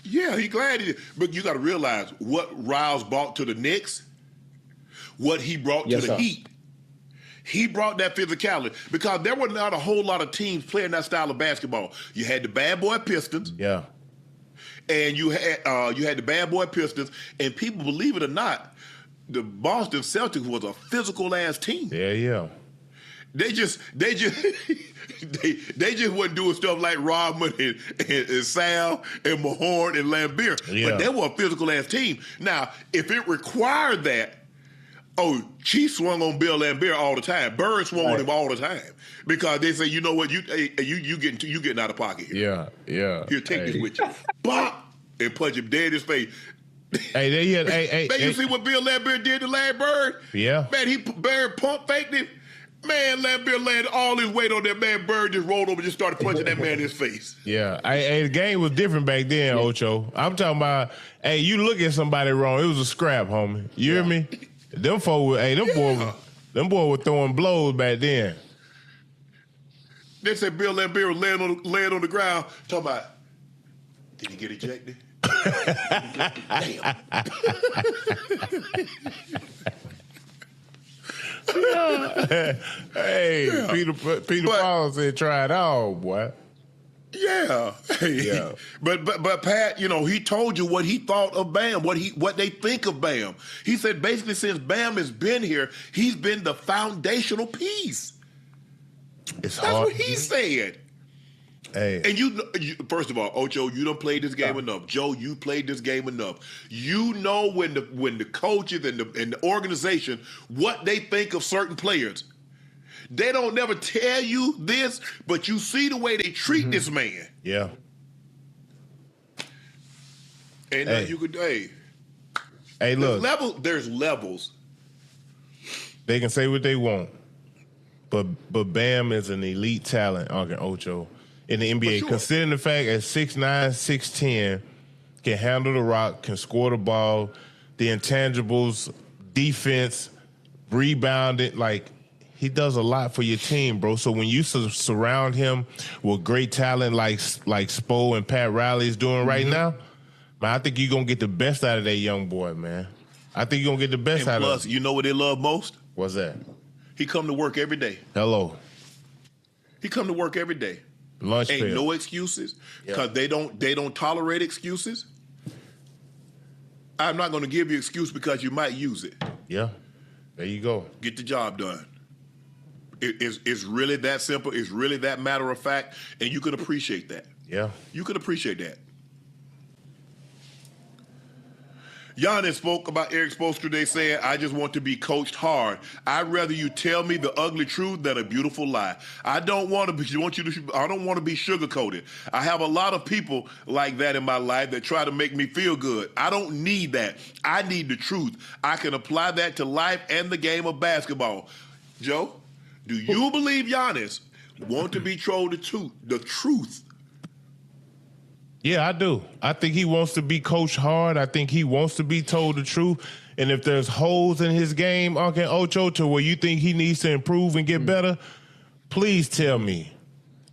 Yeah, he glad he did. But you got to realize what Rouse brought to the Knicks, what he brought to the Heat. He brought that physicality because there were not a whole lot of teams playing that style of basketball. You had the bad boy Pistons. Yeah. And you had the bad boy Pistons, and people, believe it or not, the Boston Celtics was a physical ass team. Yeah. They just wasn't doing stuff like Rodman and Sal and Mahorn and Lambeer. Yeah. But they were a physical ass team. Now, if it required that, Chief swung on Bill Lambeer all the time. Bird swung on him all the time because they say, you know what, you getting out of pocket here. Yeah. Here, take this with you. Bop! And punch him dead in his face. Hey, you see what Bill Lambeer did to Larry Bird? Yeah. Man, Bird pump faked him. Man, Lambeer landed all his weight on that man. Bird just rolled over and just started punching that man in his face. Yeah. The game was different back then, Ocho. I'm talking about, you look at somebody wrong, it was a scrap, homie. You hear me? Them boys were throwing blows back then. They said Bill Lambeer was laying on the ground talking about, did he get ejected? Damn. Peter Paul said, try it all, boy. Yeah. But Pat, he told you what he thought of Bam, what they think of Bam. He said basically since Bam has been here, he's been the foundational piece. That's what he said. Hey. And you first of all, Ocho, you done played this game enough. Joe, you played this game enough. You know when the coaches and the organization, what they think of certain players. They don't never tell you this, but you see the way they treat this man. Yeah. And now you could, Hey, look. There's levels. They can say what they want, but Bam is an elite talent, Uncle Ocho, in the NBA. Sure. Considering the fact at 6'9", 6'10", can handle the rock, can score the ball, the intangibles, defense, rebounding, he does a lot for your team, bro. So when you surround him with great talent like Spo and Pat Riley is doing right now, man, I think you're going to get the best out of that young boy, man. I think you're going to get the best out of him. Plus, you know what they love most? What's that? He come to work every day. Hello. He come to work every day. Lunch Ain't pail. no excuses because they don't tolerate excuses. I'm not going to give you an excuse because you might use it. Yeah. There you go. Get the job done. It's really that simple. It's really that matter of fact, and you can appreciate that. Yeah. You can appreciate that. Giannis spoke about Erik Spoelstra today saying, I just want to be coached hard. I'd rather you tell me the ugly truth than a beautiful lie. I don't want to be sugarcoated. I have a lot of people like that in my life that try to make me feel good. I don't need that. I need the truth. I can apply that to life and the game of basketball. Joe, do you believe Giannis want to be told the truth? Yeah, I do. I think he wants to be coached hard. I think he wants to be told the truth. And if there's holes in his game, Uncle Ocho, to where you think he needs to improve and get better, please tell me.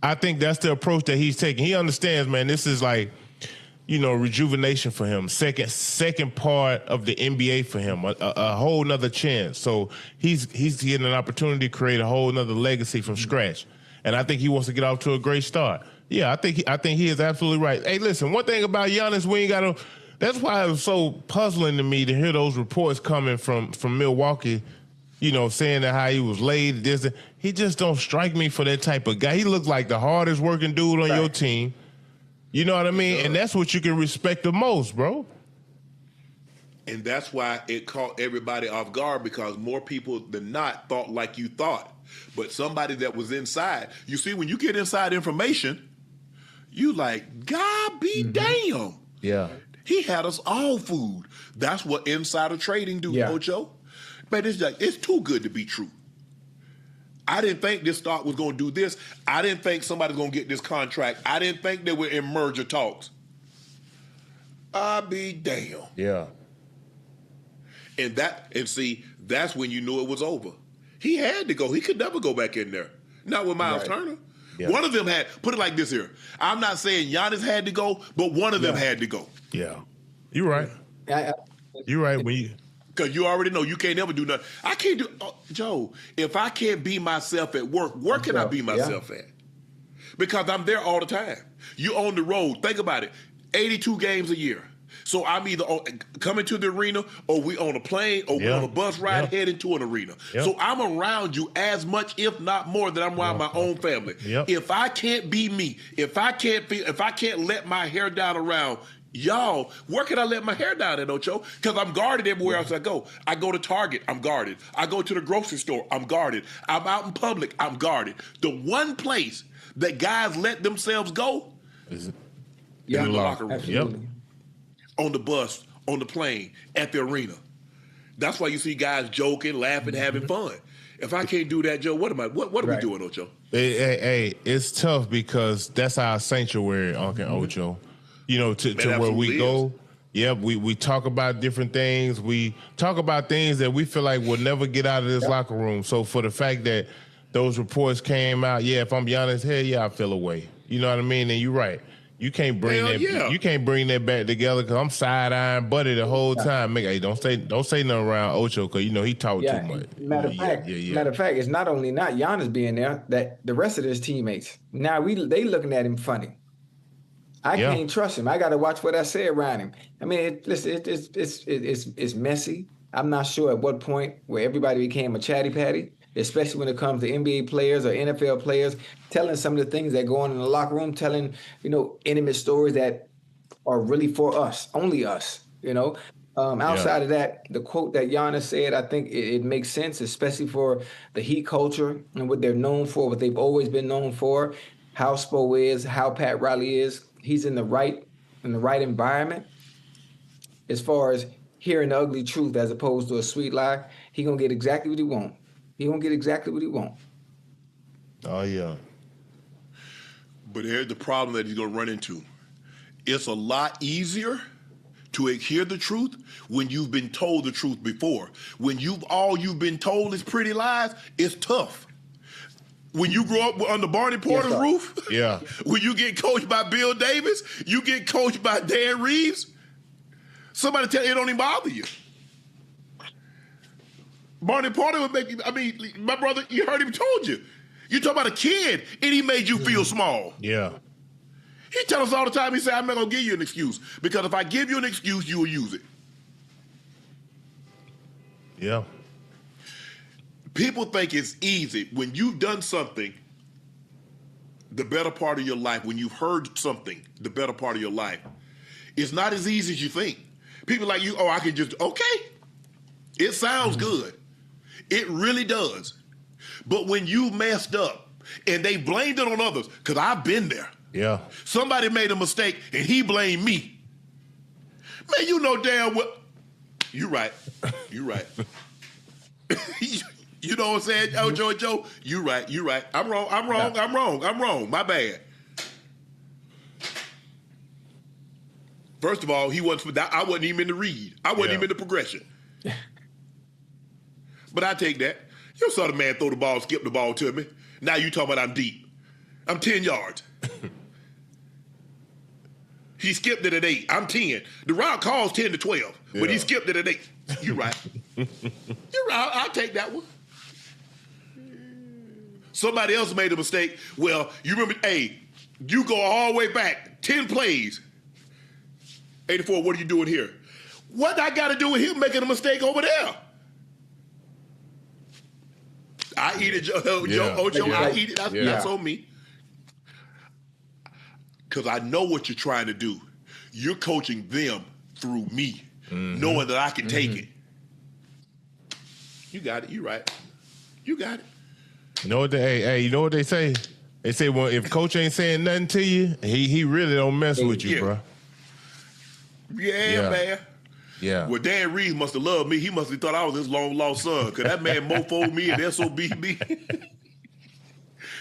I think that's the approach that he's taking. He understands, man, this is rejuvenation for him. Second part of the NBA for him, a whole nother chance. So he's getting an opportunity to create a whole nother legacy from scratch. And I think he wants to get off to a great start. Yeah, I think he is absolutely right. Hey, listen, one thing about Giannis, we ain't got to. That's why it was so puzzling to me to hear those reports coming from Milwaukee, saying that how he was laid. He just don't strike me for that type of guy. He looks like the hardest working dude on your team. You know what I mean? And that's what you can respect the most, bro. And that's why it caught everybody off guard because more people than not thought like you thought. But somebody that was inside, you see, when you get inside information, you like, God be damn. Yeah. He had us all fooled. That's what insider trading do, Ocho. But it's too good to be true. I didn't think this stock was going to do this. I didn't think somebody's going to get this contract. I didn't think they were in merger talks. I be damn. Yeah. And see, that's when you knew it was over. He had to go. He could never go back in there. Not with Miles Turner. Yeah. One of them had, put it like this here. I'm not saying Giannis had to go, but one of them had to go. Yeah. You're right. You're right. Because you already know you can't ever do nothing. I can't do, Joe, if I can't be myself at work, where can I be myself at? Because I'm there all the time. You on the road. Think about it. 82 games a year. So I'm either coming to the arena, or we on a plane, or we on a bus ride heading to an arena. So I'm around you as much, if not more, than I'm around my own family. If I can't be me, if I can't let my hair down around y'all, where can I let my hair down at, Ocho? Because I'm guarded everywhere else I go. I go to Target, I'm guarded. I go to the grocery store, I'm guarded. I'm out in public, I'm guarded. The one place that guys let themselves go is in the locker room. Absolutely. On the bus, on the plane, at the arena. That's why you see guys joking, laughing, having fun. If I can't do that, Joe, what are we doing, Ocho? Hey, it's tough because that's our sanctuary, Uncle Ocho. You know, to where we go. Yeah, we talk about different things. We talk about things that we feel like will never get out of this locker room. So for the fact that those reports came out, if I'm Giannis, I feel away. You know what I mean? And you're right. You can't bring You can't bring that back together because I'm side-eyeing Buddy the whole time. Hey, don't say nothing around Ocho because he talk too much. Matter of fact, it's not only not Giannis being there, that the rest of his teammates now they looking at him funny. I can't trust him. I got to watch what I say around him. I mean, it's messy. I'm not sure at what point where everybody became a chatty patty, especially when it comes to NBA players or NFL players, telling some of the things that go on in the locker room, telling, intimate stories that are really for us, only us, Outside of that, the quote that Giannis said, I think it makes sense, especially for the Heat culture and what they're known for, what they've always been known for, how Spo is, how Pat Riley is. He's in the right environment as far as hearing the ugly truth as opposed to a sweet lie. He gonna get exactly what he want. Oh yeah. But here's the problem that he's gonna run into. It's a lot easier to hear the truth when you've been told the truth before. When all you've been told is pretty lies, it's tough. When you grow up on the Barney Porter's roof, when you get coached by Bill Davis, you get coached by Dan Reeves, somebody tell you it don't even bother you. Barney Porter would make you, my brother, you heard him told you. You talk about a kid, and he made you feel small. Yeah. He tells us all the time, he said, I'm not going to give you an excuse, because if I give you an excuse, you will use it. Yeah. People think it's easy when you've done something the better part of your life, when you've heard something the better part of your life. It's not as easy as you think. People like you, I can just, it sounds good. It really does. But when you messed up and they blamed it on others, because I've been there. Yeah. Somebody made a mistake and he blamed me. Man, you know damn well. You're right. You know what I'm saying, Joe? You right. I'm wrong. My bad. First of all, I wasn't even in the read. I wasn't even in the progression. But I take that. You saw the man throw the ball, skip the ball to me. Now you talking about I'm deep. I'm 10 yards. He skipped it at 8. I'm 10. The route calls 10 to 12, but he skipped it at 8. You're right. I'll take that one. Somebody else made a mistake. Well, you remember, you go all the way back 10 plays. 84, what are you doing here? What I got to do with him making a mistake over there? I eat it, Ocho. I eat it. That's on me. Because I know what you're trying to do. You're coaching them through me, knowing that I can take it. You got it. You're right. You got it. You know what you know what they say? They say, well, if coach ain't saying nothing to you, he really don't mess with you, bro. Yeah, man. Yeah. Well, Dan Reeves must have loved me. He must have thought I was his long-lost son, because that man mofoed me and SOB'd me.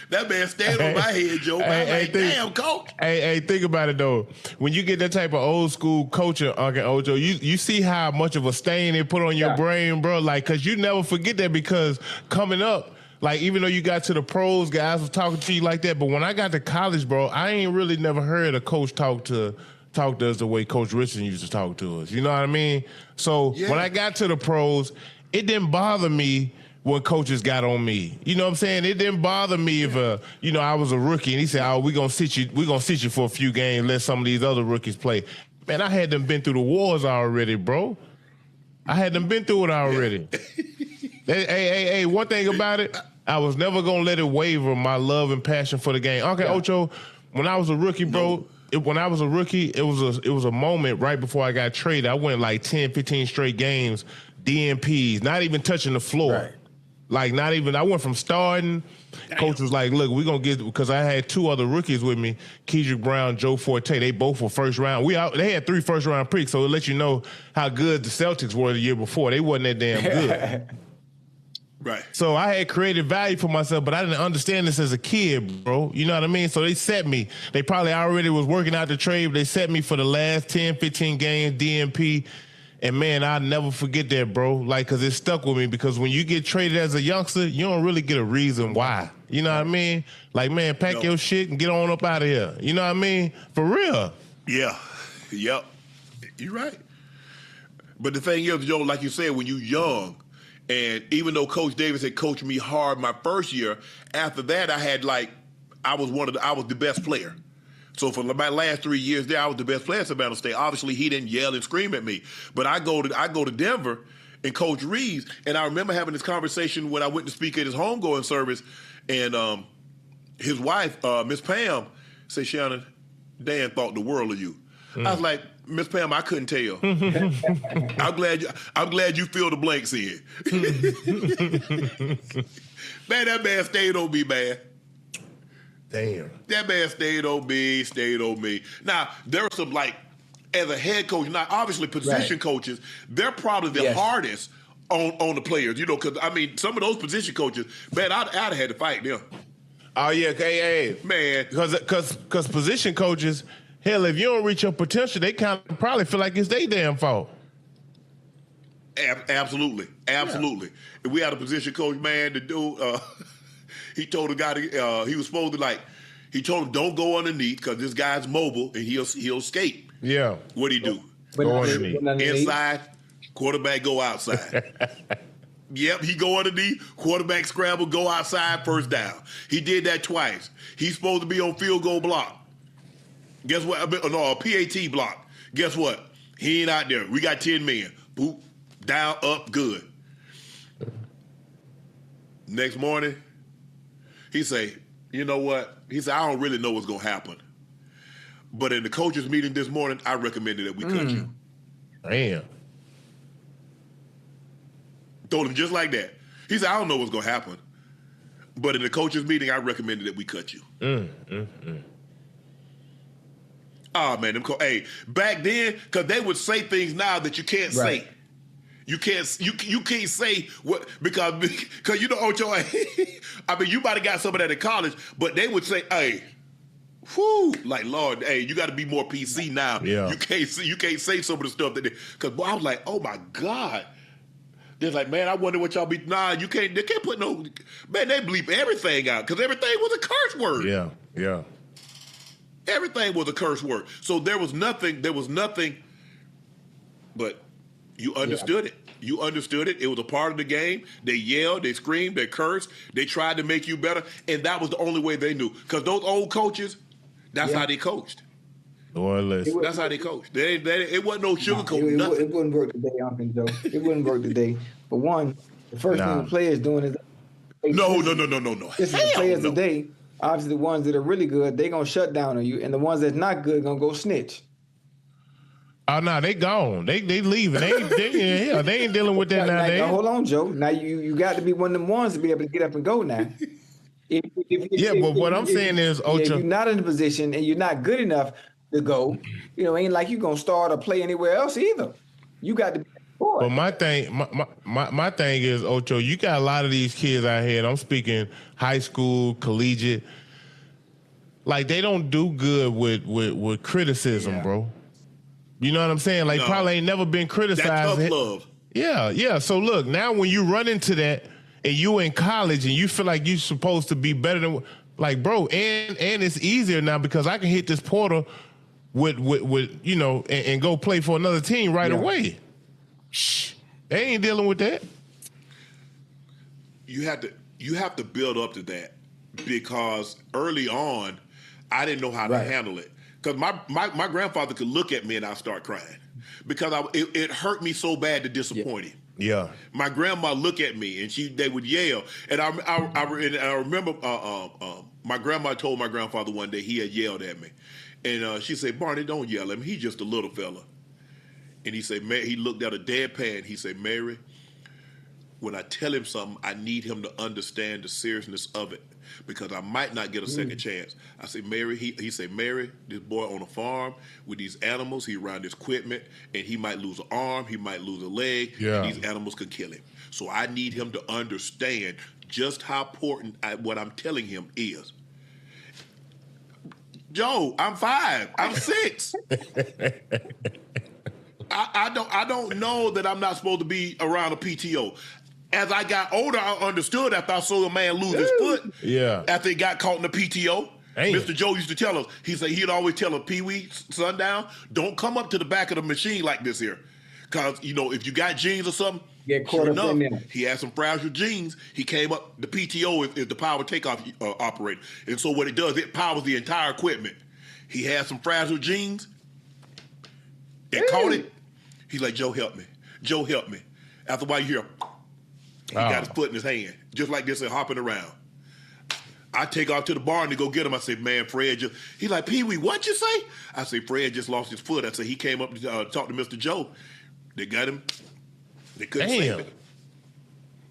That man stand on my head, Joe. Damn, coach. Hey, think about it, though. When you get that type of old school coaching, Uncle Ocho, you see how much of a stain it put on your brain, bro. Like, because you never forget that, because coming up, like, even though you got to the pros, guys was talking to you like that. But when I got to college, bro, I ain't really never heard a coach talk to us the way Coach Richardson used to talk to us. You know what I mean? So when I got to the pros, it didn't bother me when coaches got on me. You know what I'm saying? It didn't bother me if I was a rookie and he said, we're gonna sit you for a few games, let some of these other rookies play. Man, I had them been through the wars already, bro. I had them been through it already. Hey, one thing about it, I was never going to let it waver my love and passion for the game. Okay, Ocho, when I was a rookie, bro, it was a moment right before I got traded. I went like 10, 15 straight games, DNPs, not even touching the floor. Right. Like, not even, I went from starting. Damn. Coach was like, look, we're going to get, because I had 2 other rookies with me, Kedrick Brown, Joe Forte. They both were first round. They had 3 first round picks, so it lets you know how good the Celtics were the year before. They wasn't that damn good. Right. So I had created value for myself, but I didn't understand this as a kid, bro. You know what I mean? So they set me. They probably already was working out the trade, but they set me for the last 10, 15 games, DNP. And, man, I'll never forget that, bro. Like, because it stuck with me. Because when you get traded as a youngster, you don't really get a reason why. You know what I mean? Like, man, pack your shit and get on up out of here. You know what I mean? For real. Yeah. Yep. You're right. But the thing is, Joe, like you said, when you're young, and even though Coach Davis had coached me hard my first year, after that I was the best player. So for my last 3 years there, I was the best player at Savannah State. Obviously, he didn't yell and scream at me. But I go to Denver and Coach Reeves, and I remember having this conversation when I went to speak at his homegoing service, and his wife, Miss Pam, said, Shannon, Dan thought the world of you. I was like, Miss Pam, I couldn't tell. I'm glad you filled the blanks in. Man, that man stayed on me, man. Damn. That man stayed on me. Now, there are some, like, as a head coach, now, obviously position coaches, they're probably the hardest on the players, you know, because, I mean, some of those position coaches, man, I'd have had to fight them. Oh, yeah, hey. Man. Because position coaches, hell, if you don't reach your potential, they kind of probably feel like it's their damn fault. Absolutely. If we had a position coach, man, the dude, he told the guy he was supposed to he told him don't go underneath because this guy's mobile and he'll skate. Yeah. What'd he do? Go underneath. Inside, quarterback go outside. Yep, he go underneath, quarterback scramble, go outside, first down. He did that twice. He's supposed to be on field goal block. Guess what? No, a PAT block. Guess what? He ain't out there. We got 10 men. Boop, down, up, good. Next morning, he say, you know what? He said, I don't really know what's going to happen. But in the coaches meeting this morning, I recommended that we cut you. Damn. Told him just like that. He said, I don't know what's going to happen. But in the coaches meeting, I recommended that we cut you. Oh, man. Hey, back then, because they would say things now that you can't say. You can't say what because you know Ocho. I mean, you might have got some of that in college, but they would say, "Hey, whoo, like Lord, hey, you got to be more PC now. Yeah. You can't say some of the stuff that because I was like, oh my God." They're like, man, I wonder what y'all be. Nah, you can't. They can't put no. Man, they bleep everything out because everything was a curse word. Yeah. Everything was a curse word. So there was nothing. But you understood it. You understood it. It was a part of the game. They yelled, they screamed, they cursed. They tried to make you better, and that was the only way they knew. Because those old coaches, that's how they coached. That's how they coached. It wasn't no sugarcoat. It wouldn't work today, Uncle Joe. It wouldn't work today. For one, the first thing the players doing is No. This is the players today. Obviously, the ones that are really good, they gonna shut down on you, and the ones that's not good gonna go snitch. Oh no, they gone. They leaving. They ain't dealing with that nowadays. Now, hold on, Joe. Now you got to be one of them ones to be able to get up and go now. But what I'm saying is, Ocho, if you're not in a position and you're not good enough to go, ain't like you gonna start or play anywhere else either. You got to be. But my thing is, Ocho, you got a lot of these kids out here, and I'm speaking high school, collegiate, like they don't do good with criticism, bro. You know what I'm saying? Like probably ain't never been criticized. That tough love. Yeah. So look, now when you run into that and you in college and you feel like you're supposed to be better than, like, bro, and it's easier now because I can hit this portal with and go play for another team right away. Shh, they ain't dealing with that. You have to build up to that because early on, I didn't know how to handle it. Because my grandfather could look at me and I'd start crying because it hurt me so bad to disappoint him. Yeah. My grandma look at me and they would yell. And I remember my grandma told my grandfather one day he had yelled at me. And she said, Barney, don't yell at him. He's just a little fella. And he said, he looked at a deadpan. He said, Mary, when I tell him something, I need him to understand the seriousness of it because I might not get a second chance. I said, Mary, he said, Mary, this boy on a farm with these animals, he around his equipment, and he might lose an arm, he might lose a leg, and these animals could kill him. So I need him to understand just how important what I'm telling him is. Joe, I'm 5. I'm 6. I don't know that I'm not supposed to be around a PTO. As I got older, I understood after I saw a man lose his foot. Yeah. After he got caught in the PTO. Damn. Mr. Joe used to tell us, he'd always tell us, Pee-wee, sundown, don't come up to the back of the machine like this here. Because, if you got jeans or something, get caught up in there. He had some fragile jeans. He came up, the PTO is the power takeoff operator. And so what it does, it powers the entire equipment. He had some fragile jeans. It caught it. He's like, Joe, help me. Joe, help me. After a while, you hear, he got his foot in his hand, just like this and hopping around. I take off to the barn to go get him. I say, man, Fred he's like, Pee-wee, what'd you say? I say, Fred just lost his foot. I say, he came up to talk to Mr. Joe. They got him. They couldn't save him.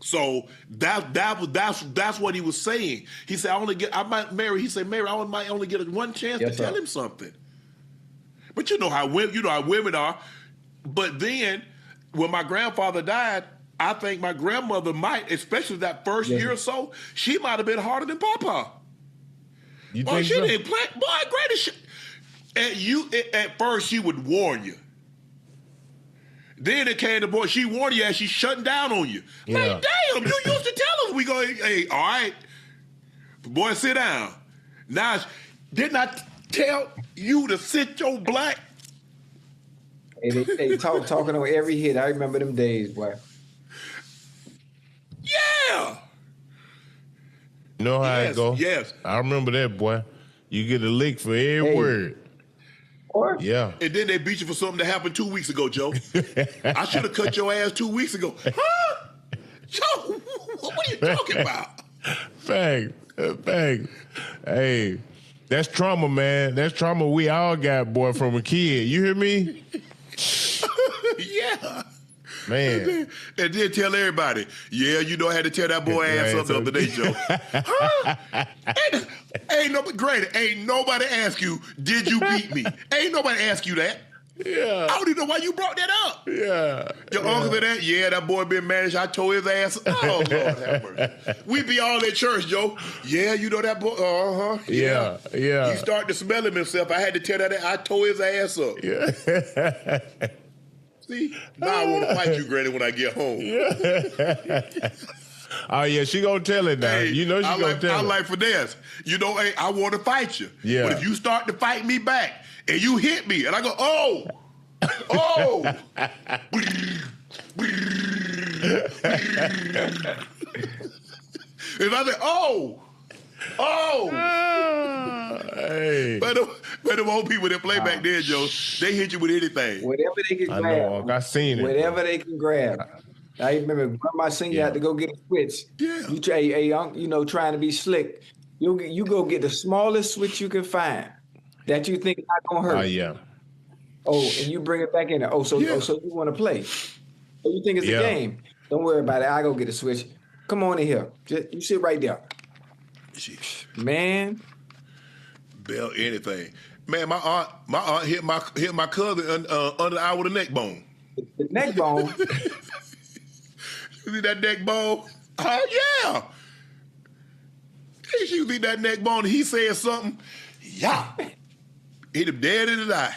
So that's what he was saying. He said, Mary, I might only get one chance to tell him something. But you know how women are. But then when my grandfather died, I think my grandmother might, especially that first year or so, she might have been harder than Papa. You think she so? didn't play. Boy, greatest. At first, she would warn you. Then it came to boy, she warned you as she's shutting down on you. Yeah. Like, damn, you used to tell us we go, hey, all right, boy, sit down. Now, didn't I tell you to sit your black? Hey, they talking on every hit. I remember them days, boy. Yeah. You know how it go? Yes. I remember that, boy. You get a lick for every word. Yeah. And then they beat you for something that happened 2 weeks ago, Joe. I should have cut your ass 2 weeks ago. Huh? Joe, what are you talking about? Fact. Hey, that's trauma, man. That's trauma we all got, boy, from a kid. You hear me? Yeah. Man. And then tell everybody, I had to tell that boy ass up the other day, Joe. Huh? Ain't nobody ask you, did you beat me? Ain't nobody ask you that. Yeah. I don't even know why you brought that up. Yeah. Your uncle said that? That boy been managed. I tore his ass. Oh, Lord have mercy. We be all at church, Joe. Yeah, you know that boy? Uh-huh. Yeah. He started to smell him himself. I had to tell that I tore his ass up. Yeah. See? Now I want to fight you, Granny, when I get home. Yeah. Oh, yeah, she gonna tell it now. Hey, she gonna tell it. I like finesse. Hey, I want to fight you. Yeah. But if you start to fight me back and you hit me and I go, oh. If I say, hey. But them old people that play back there, Joe, they hit you with anything. Whatever they can grab. I know, I seen it. Whatever they can grab. I remember Grandma sent you out to go get a switch. Yeah. You trying to be slick. You go get the smallest switch you can find that you think not gonna hurt. Oh, yeah. Oh, and you bring it back in there. So you want to play. So you think it's a game. Don't worry about it. I go get a switch. Come on in here. You sit right there. Man. Bell anything. Man, my aunt hit my cousin under the eye with a neck bone. The neck bone? You see that neck bone? Oh, yeah. You see that neck bone? He said something. Yeah. Hit him dead in the eye.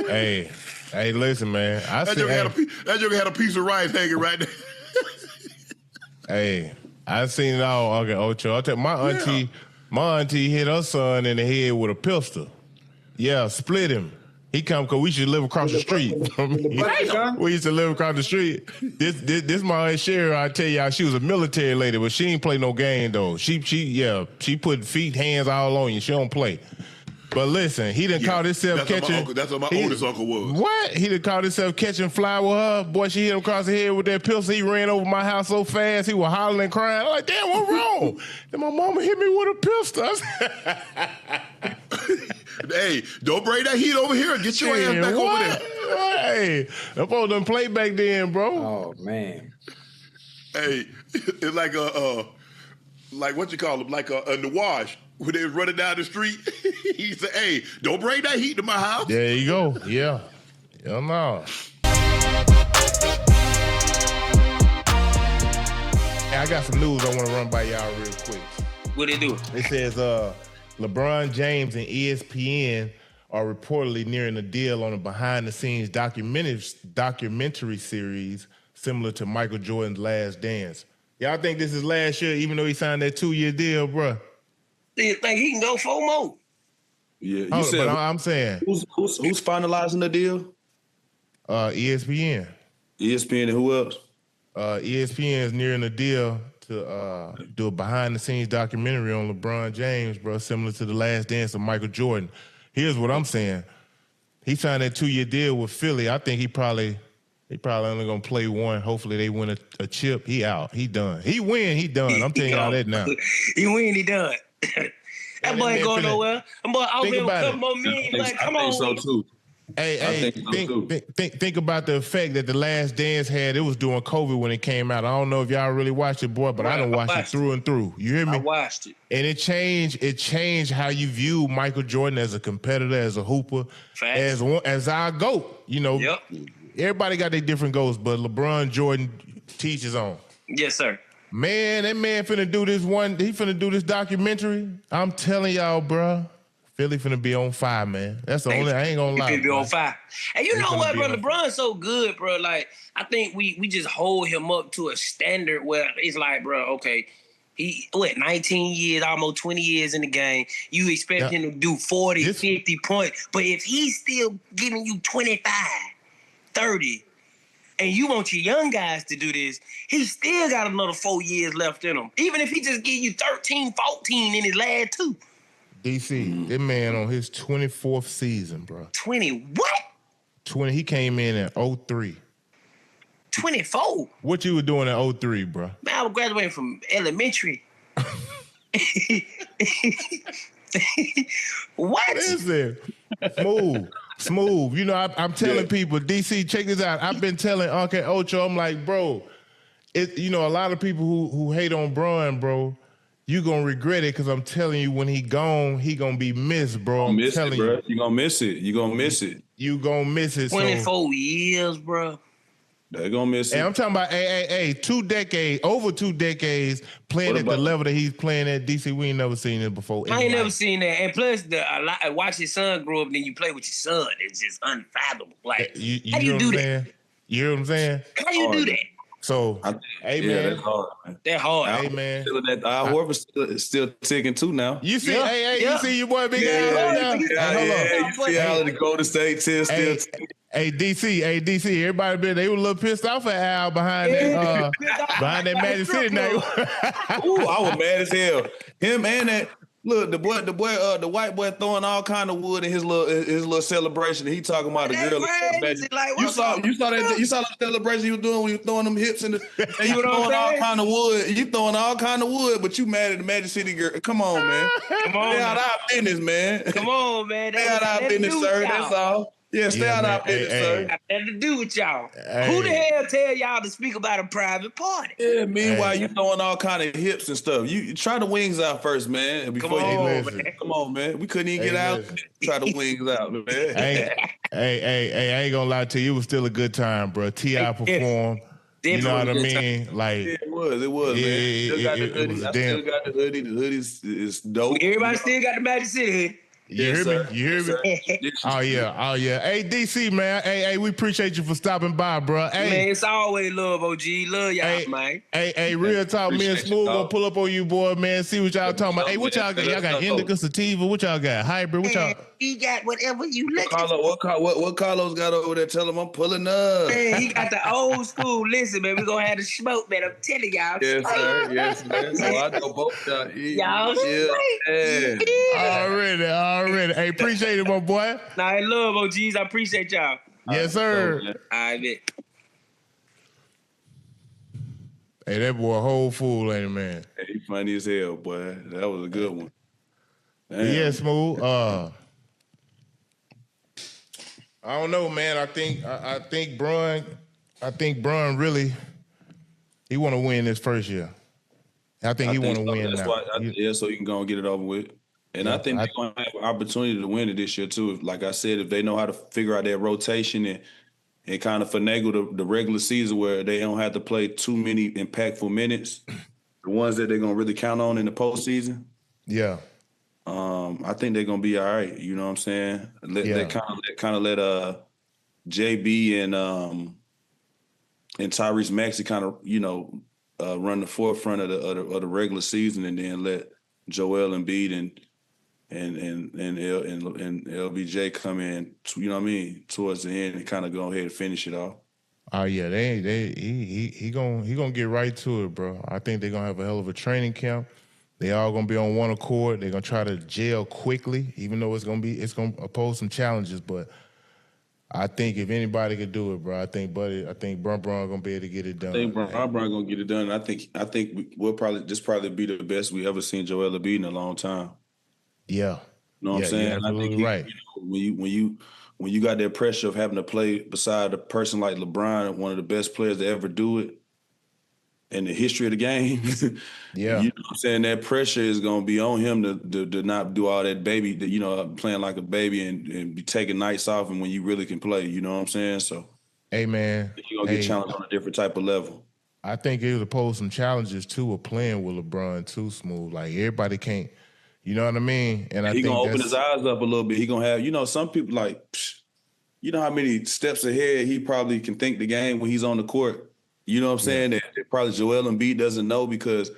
Hey, listen, man. That joker had a piece of rice hanging right there. Hey, I seen it all, Uncle Ocho. I tell you, my auntie hit her son in the head with a pistol. Yeah, split him. He come because we used to live across the street. We used to live across the street. This my aunt Sherry. I tell y'all, she was a military lady, but she ain't play no game though. She put feet, hands all on you. She don't play. But listen, he done caught himself catching. That's what my oldest uncle was. What? He done caught himself catching fly with her. Boy, she hit him across the head with that pistol. He ran over my house so fast, he was hollering and crying. I'm like, damn, what wrong? Then my mama hit me with a pistol. Hey, don't bring that heat over here. Get your ass back over there. Hey, them folks done play back then, bro. Oh man. Hey, it's like like what you call them, like a Nawash. When they was running down the street, he said, hey, don't bring that heat to my house. There you go. Yeah. Hell no. Hey, I got some news I want to run by y'all real quick. What they do? It says LeBron James and ESPN are reportedly nearing a deal on a behind-the-scenes documentary series similar to Michael Jordan's Last Dance. Y'all think this is last year, even though he signed that 2-year deal, bruh? Do you think he can go 4 more? Yeah, you said. But I'm saying who's finalizing the deal? ESPN. ESPN and who else? ESPN is nearing a deal to do a behind-the-scenes documentary on LeBron James, bro, similar to the Last Dance of Michael Jordan. Here's what I'm saying: he signed that 2-year deal with Philly. I think he probably only gonna play one. Hopefully they win a chip. He out. He done. He win. He done. I'm telling y'all that now. He win. He done. That boy ain't going nowhere. That boy out here with a couple more million. Like, come on. So too. Hey, think about the effect that the Last Dance had. It was during COVID when it came out. I don't know if y'all really watched it, boy, but I done watched it through and through. You hear me? I watched it. And it changed how you view Michael Jordan as a competitor, as a hooper, as our GOAT. You know, everybody got their different goals, but LeBron Jordan teaches on. Yes, sir. Man, that man finna do this this documentary. I'm telling y'all, bro. Philly finna be on fire, man. That's the only, I ain't gonna lie. He finna be on fire. And you know what, bro? LeBron's so good, bro. Like, I think we just hold him up to a standard where it's like, bro, okay, he, 19 years, almost 20 years in the game. You expect him to do 40, 50 points. But if he's still giving you 25, 30, and you want your young guys to do this, he still got another 4 years left in him. Even if he just give you 13, 14 in his last 2. DC, that man on his 24th season, bro. 20 what? 20. He came in at 03. 24? What you were doing at 03, bro? Man, I was graduating from elementary. What? Listen, smooth. You know, I'm telling people, DC, check this out. I've been telling Uncle Ocho, I'm like, bro, you know, a lot of people who hate on Bron, bro, you gonna regret it because I'm telling you, when he gone, he gonna be missed, bro. I'm telling you. You gonna miss it. You gonna miss it. You gonna miss it. 24 years, bro. They're gonna miss it. And I'm talking about over 2 decades playing at the level that he's playing at. DC, we ain't never seen it before. I ain't never seen that. And plus, I watch your son grow up, and then you play with your son. It's just unfathomable. Like, how do you do that? You hear what I'm saying? How you do that? So, hey, man. That's hard, man. That hard. Hey, man. Horford's still ticking too now. You see, you see your boy Big Al now? You see how the Golden State still ticking. Hey, DC, everybody they were a little pissed off at Al behind that Magic City night. Ooh, I was mad as hell. Him and that. Look, the white boy throwing all kind of wood in his little celebration. He talking about the girl. Like, you saw that celebration he was doing when he was throwing them hips and you throwing all kind of wood. You throwing all kind of wood, but you mad at the Magic City girl. Come on, man. Come on, stay out our business, man. Come on, man. Stay out our business, sir. That's all. Yeah, stay out our business, sir. Got nothing to do with y'all. Who the hell tell y'all to speak about a private party? Yeah, meanwhile, you throwing all kind of hips and stuff. You try the wings out first, man. Come on, man. We couldn't even get out. Try the wings out, man. I ain't gonna lie to you. It was still a good time, bro. T.I. performed. You know what I mean? Like, yeah, it was, man. I still got the hoodie. The hoodie is dope. Everybody still got the Magic City hoodie. You hear me? Oh yeah. Hey, DC, man. Hey, we appreciate you for stopping by, bro. Hey, man, it's always love, OG. Love y'all, man. Hey, real talk. Me and Smooth gonna pull up on you, boy, man. See what y'all talking about. Hey, what y'all got? Y'all got indica, sativa? What y'all got? Hybrid? What y'all? He got whatever you look at. What Carlos got over there? Tell him I'm pulling up. Man, he got the old school. Listen, man, we gonna have the smoke, man. I'm telling y'all. Yes, sir. Yes, man. So I know both y'all. Y'all straight. Already. Hey, appreciate it, my boy. Nah, I love OGs. I appreciate y'all. Yes, sir. I bet. Hey, that boy a whole fool, ain't it, man? Hey, he funny as hell, boy. That was a good one. Damn. Yeah, Smooth. I don't know, man. I think Bron really he want to win this first year. I think he want to win now. So he can go and get it over with. And I think they're going to have an opportunity to win it this year too. Like I said, if they know how to figure out their rotation and kind of finagle the regular season where they don't have to play too many impactful minutes, the ones that they're going to really count on in the postseason. Yeah. I think they're gonna be all right. You know what I'm saying? Let JB and Tyrese Maxey kind of run the forefront of the regular season, and then let Joel Embiid and LBJ come in. You know what I mean? Towards the end and kind of go ahead and finish it off. Oh yeah, he gonna get right to it, bro. I think they're gonna have a hell of a training camp. They all gonna be on one accord. They're gonna try to gel quickly, even though it's gonna pose some challenges. But I think if anybody could do it, bro, I think Bron gonna be able to get it done. I think Bron gonna get it done. I think we'll probably be the best we ever seen Joel Embiid in a long time. Yeah, you know what I'm saying. You're absolutely right. When you got that pressure of having to play beside a person like LeBron, one of the best players to ever do it in the history of the game, yeah, you know what I'm saying, that pressure is going to be on him to not do all that baby, playing like a baby and be taking nights off, and when you really can play, you know what I'm saying? So, hey man, you're going to get challenged on a different type of level. I think it would pose some challenges too of playing with LeBron too, Smooth. Like everybody can't, you know what I mean? And I think he's going to open his eyes up a little bit. He going to have, some people like, you know how many steps ahead he probably can think the game when he's on the court. You know what I'm saying? That probably Joel Embiid doesn't know because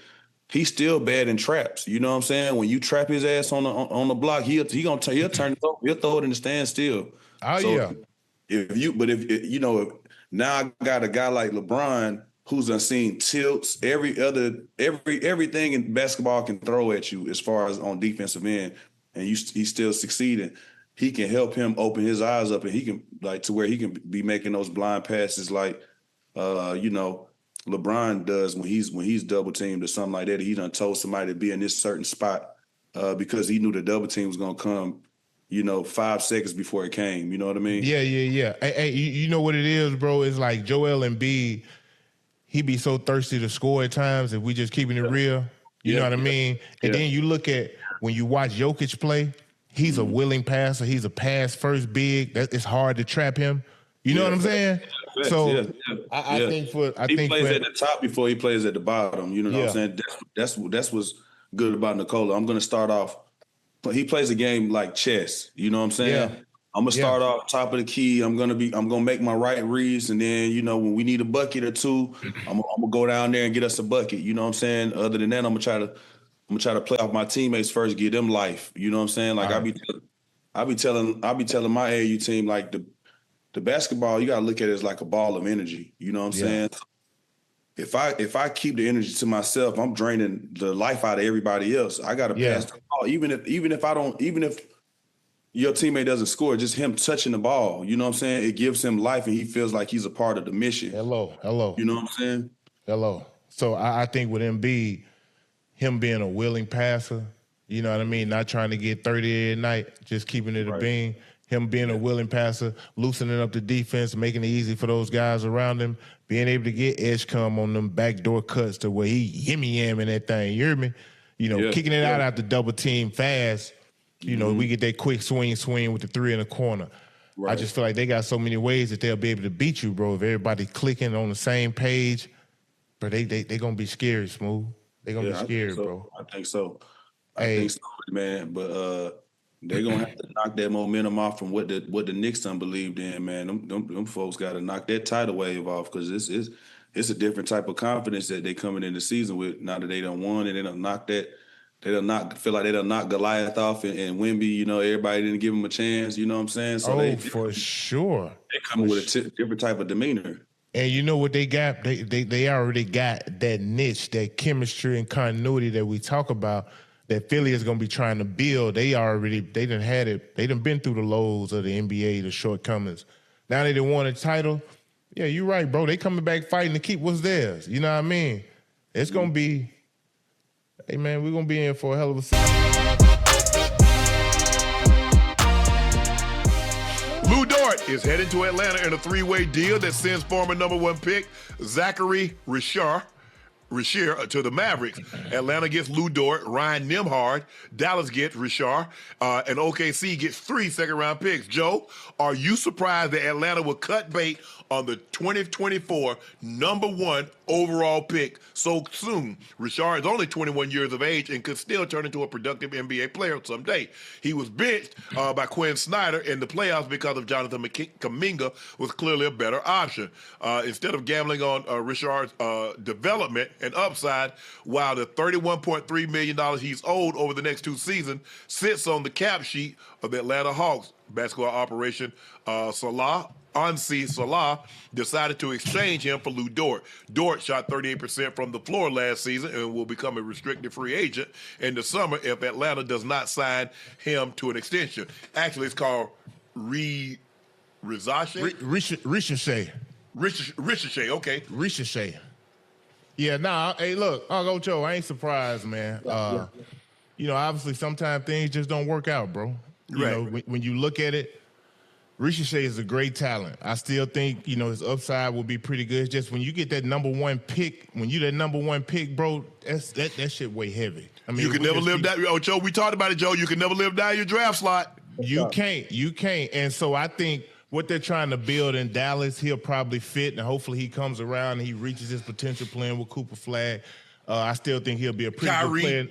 he's still bad in traps. You know what I'm saying? When you trap his ass on the block, he'll turn it over. He'll throw it in the stand still. Oh yeah. If now I got a guy like LeBron who's done seen tilts, everything in basketball can throw at you as far as on defensive end, and he's still succeeding. He can help him open his eyes up, and he can to where he can be making those blind passes like. LeBron does when he's double teamed or something like that. He done told somebody to be in this certain spot because he knew the double team was gonna come, 5 seconds before it came. You know what I mean? Yeah. Hey, you know what it is, bro? It's like Joel Embiid. He be so thirsty to score at times. If we just keeping it real, you know what I mean. And then you look at when you watch Jokic play. He's a willing passer. He's a pass first big. It's hard to trap him. You know what I'm saying? So I think he plays at the top before he plays at the bottom. You know what I'm saying? That's what's good about Nikola. I'm gonna start off. He plays a game like chess. You know what I'm saying? Yeah. I'm gonna start off top of the key. I'm gonna make my right reads, and then when we need a bucket or two, I'm gonna go down there and get us a bucket. You know what I'm saying? Other than that, I'm gonna try to play off my teammates first, give them life. You know what I'm saying? Like I be telling my AAU team like the basketball, you gotta look at it as like a ball of energy. You know what I'm saying? If I keep the energy to myself, I'm draining the life out of everybody else. I gotta pass the ball. Even if your teammate doesn't score, just him touching the ball, you know what I'm saying? It gives him life and he feels like he's a part of the mission. Hello. You know what I'm saying? Hello. So I think with Embiid, him being a willing passer, you know what I mean? Not trying to get 30 a night, just keeping it a bean. Him being a willing passer, loosening up the defense, making it easy for those guys around him, being able to get edge come on them backdoor cuts to where he yimmy-yamming that thing, you hear me? Kicking it out after double team fast. We get that quick swing with the three in the corner. Right. I just feel like they got so many ways that they'll be able to beat you, bro. If everybody clicking on the same page, bro, they going to be scary, Smooth. They going to be scary, bro. I think so. I think so, man. But they're going to have to knock that momentum off from what the Knicks done believed in, man. Them folks got to knock that tidal wave off because it's a different type of confidence that they coming in the season with now that they done won and they done knocked They don't feel like they done knock Goliath off, and Wemby, everybody didn't give him a chance. You know what I'm saying? So for sure. They come with a different type of demeanor. And you know what they got? They already got that niche, that chemistry and continuity that we talk about that Philly is going to be trying to build. They done had it. They done been through the lows of the NBA, the shortcomings. Now they done won a title. Yeah, you're right, bro. They coming back fighting to keep what's theirs. You know what I mean? It's going to be, hey, man, we're going to be in for a hell of a season. Lou Dort is headed to Atlanta in a three-way deal that sends former number 1 pick Zachary Richard to the Mavericks. Atlanta gets Lou Dort, Ryan Nembhard. Dallas gets Richard, and OKC gets 3 second-round picks. Joe, are you surprised that Atlanta will cut bait on the 2024 number 1 overall pick so soon? Richard is only 21 years of age and could still turn into a productive NBA player someday. He was benched by Quinn Snyder in the playoffs because of Jonathan Kuminga was clearly a better option. Instead of gambling on Richard's development and upside, while the $31.3 million he's owed over the next 2 seasons sits on the cap sheet of the Atlanta Hawks. Basketball operation Ansi Salah decided to exchange him for Lou Dort. Dort shot 38% from the floor last season and will become a restricted free agent in the summer if Atlanta does not sign him to an extension. Actually, it's called Ricochet. Ricochet, okay. Ricochet. Yeah, hey, look, Ocho, I ain't surprised, man. Obviously sometimes things just don't work out, bro. You know, when you look at it, Ricochet is a great talent. I still think, his upside will be pretty good. It's just when you get that number 1 pick, bro, that shit way heavy. I mean, you can never live down. Oh, Joe, we talked about it, Joe. You can never live down your draft slot. You can't. And so I think what they're trying to build in Dallas, he'll probably fit, and hopefully he comes around and he reaches his potential playing with Cooper Flag. I still think he'll be a pretty good player.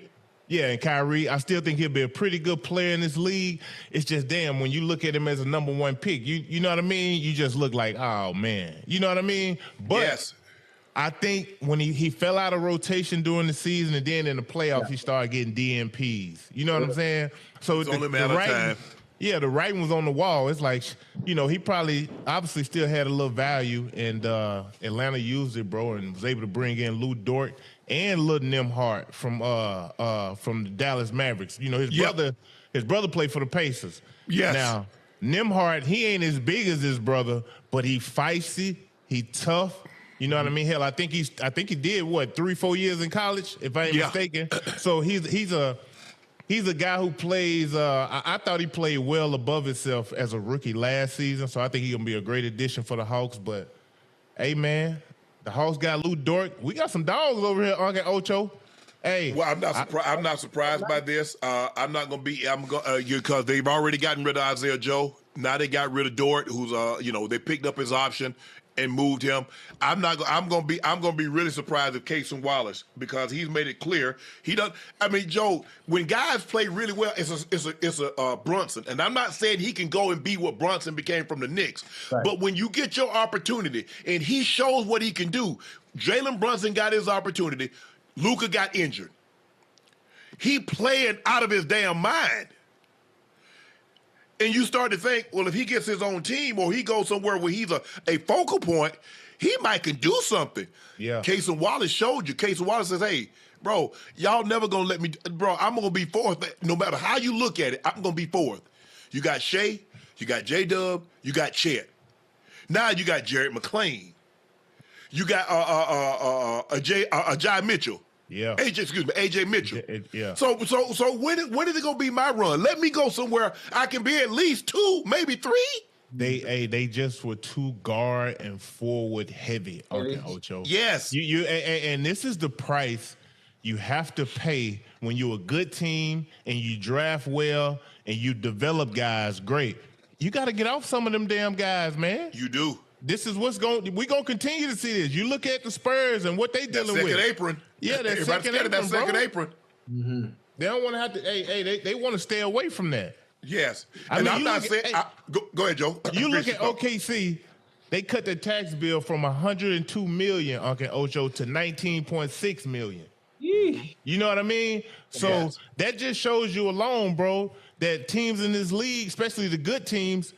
Yeah, and Kyrie, I still think he'll be a pretty good player in this league. It's just, damn, when you look at him as a number 1 pick, you know what I mean? You just look like, oh, man. You know what I mean? But yes. I think when he fell out of rotation during the season and then in the playoffs, he started getting DNPs. You know what I'm saying? So it's only a matter of time. Yeah, the writing was on the wall. It's like, he probably obviously still had a little value, and Atlanta used it, bro, and was able to bring in Lou Dort and Lil Nembhard from the Dallas Mavericks. His brother played for the Pacers. Yes. Now, Nembhard, he ain't as big as his brother, but he feisty, he tough. You know what I mean? Hell, I think he did 3-4 years in college, if I ain't mistaken. So he's a guy who plays. I thought he played well above himself as a rookie last season, so I think he's gonna be a great addition for the Hawks. But hey, man, the Hawks got Lou Dort. We got some dogs over here, Uncle Ocho. Hey, well, I'm not surprised by this. I'm not gonna be. I'm gonna because they've already gotten rid of Isaiah Joe. Now they got rid of Dort, who's they picked up his option and moved him. I'm gonna be really surprised if Casey Wallace, because he's made it clear he doesn't. I mean, Joe, when guys play really well, it's a Brunson, and I'm not saying he can go and be what Brunson became from the Knicks, but when you get your opportunity and he shows what he can do, Jalen Brunson got his opportunity. Luka got injured. He playing out of his damn mind. And you start to think, well, if he gets his own team or he goes somewhere where he's a focal point, he might can do something. Yeah. Casey Wallace showed you. Casey Wallace says, hey, bro, y'all never going to let me – bro, I'm going to be fourth. No matter how you look at it, I'm going to be fourth. You got Shea, you got J-Dub, you got Chet. Now you got Jarrett McClain. You got Jai Mitchell. Yeah. AJ Mitchell. Yeah. So when is it gonna be my run? Let me go somewhere I can be at least 2, maybe 3. They just were too guard and forward heavy, Ocho. Yes. And this is the price you have to pay when you're a good team and you draft well and you develop guys great. You got to get off some of them damn guys, man. You do. This is we're going to continue to see this. You look at the Spurs and what they dealing with. Second apron. Yeah, that second apron, that second apron. Mm-hmm. They don't want to have to. They want to stay away from that. Yes, I'm not saying. Go ahead, Joe. You look at OKC. They cut the tax bill from $102 million, Uncle Ocho, to $19.6 million. You know what I mean? So that just shows you alone, bro, that teams in this league, especially the good teams,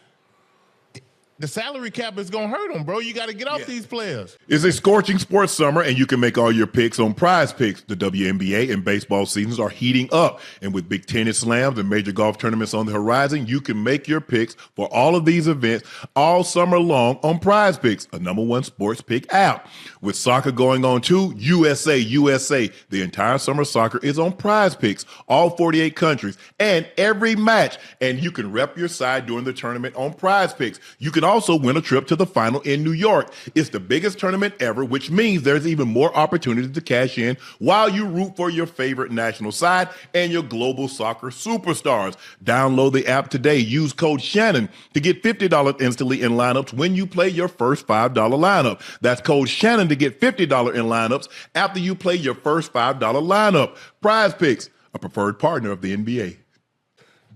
the salary cap is going to hurt them, bro. You got to get off these players. It's a scorching sports summer, and you can make all your picks on Prize Picks. The WNBA and baseball seasons are heating up, and with big tennis slams and major golf tournaments on the horizon, you can make your picks for all of these events all summer long on Prize Picks, a #1 sports pick app. With soccer going on too, USA. The entire summer soccer is on Prize Picks, all 48 countries, and every match. And you can rep your side during the tournament on Prize Picks. You can also win a trip to the final in New York. It's the biggest tournament ever, which means there's even more opportunity to cash in while you root for your favorite national side and your global soccer superstars. Download the app today. Use code Shannon to get $50 instantly in lineups when you play your first $5 lineup. That's code Shannon to get $50 in lineups after you play your first $5 lineup. Prize Picks, a preferred partner of the NBA.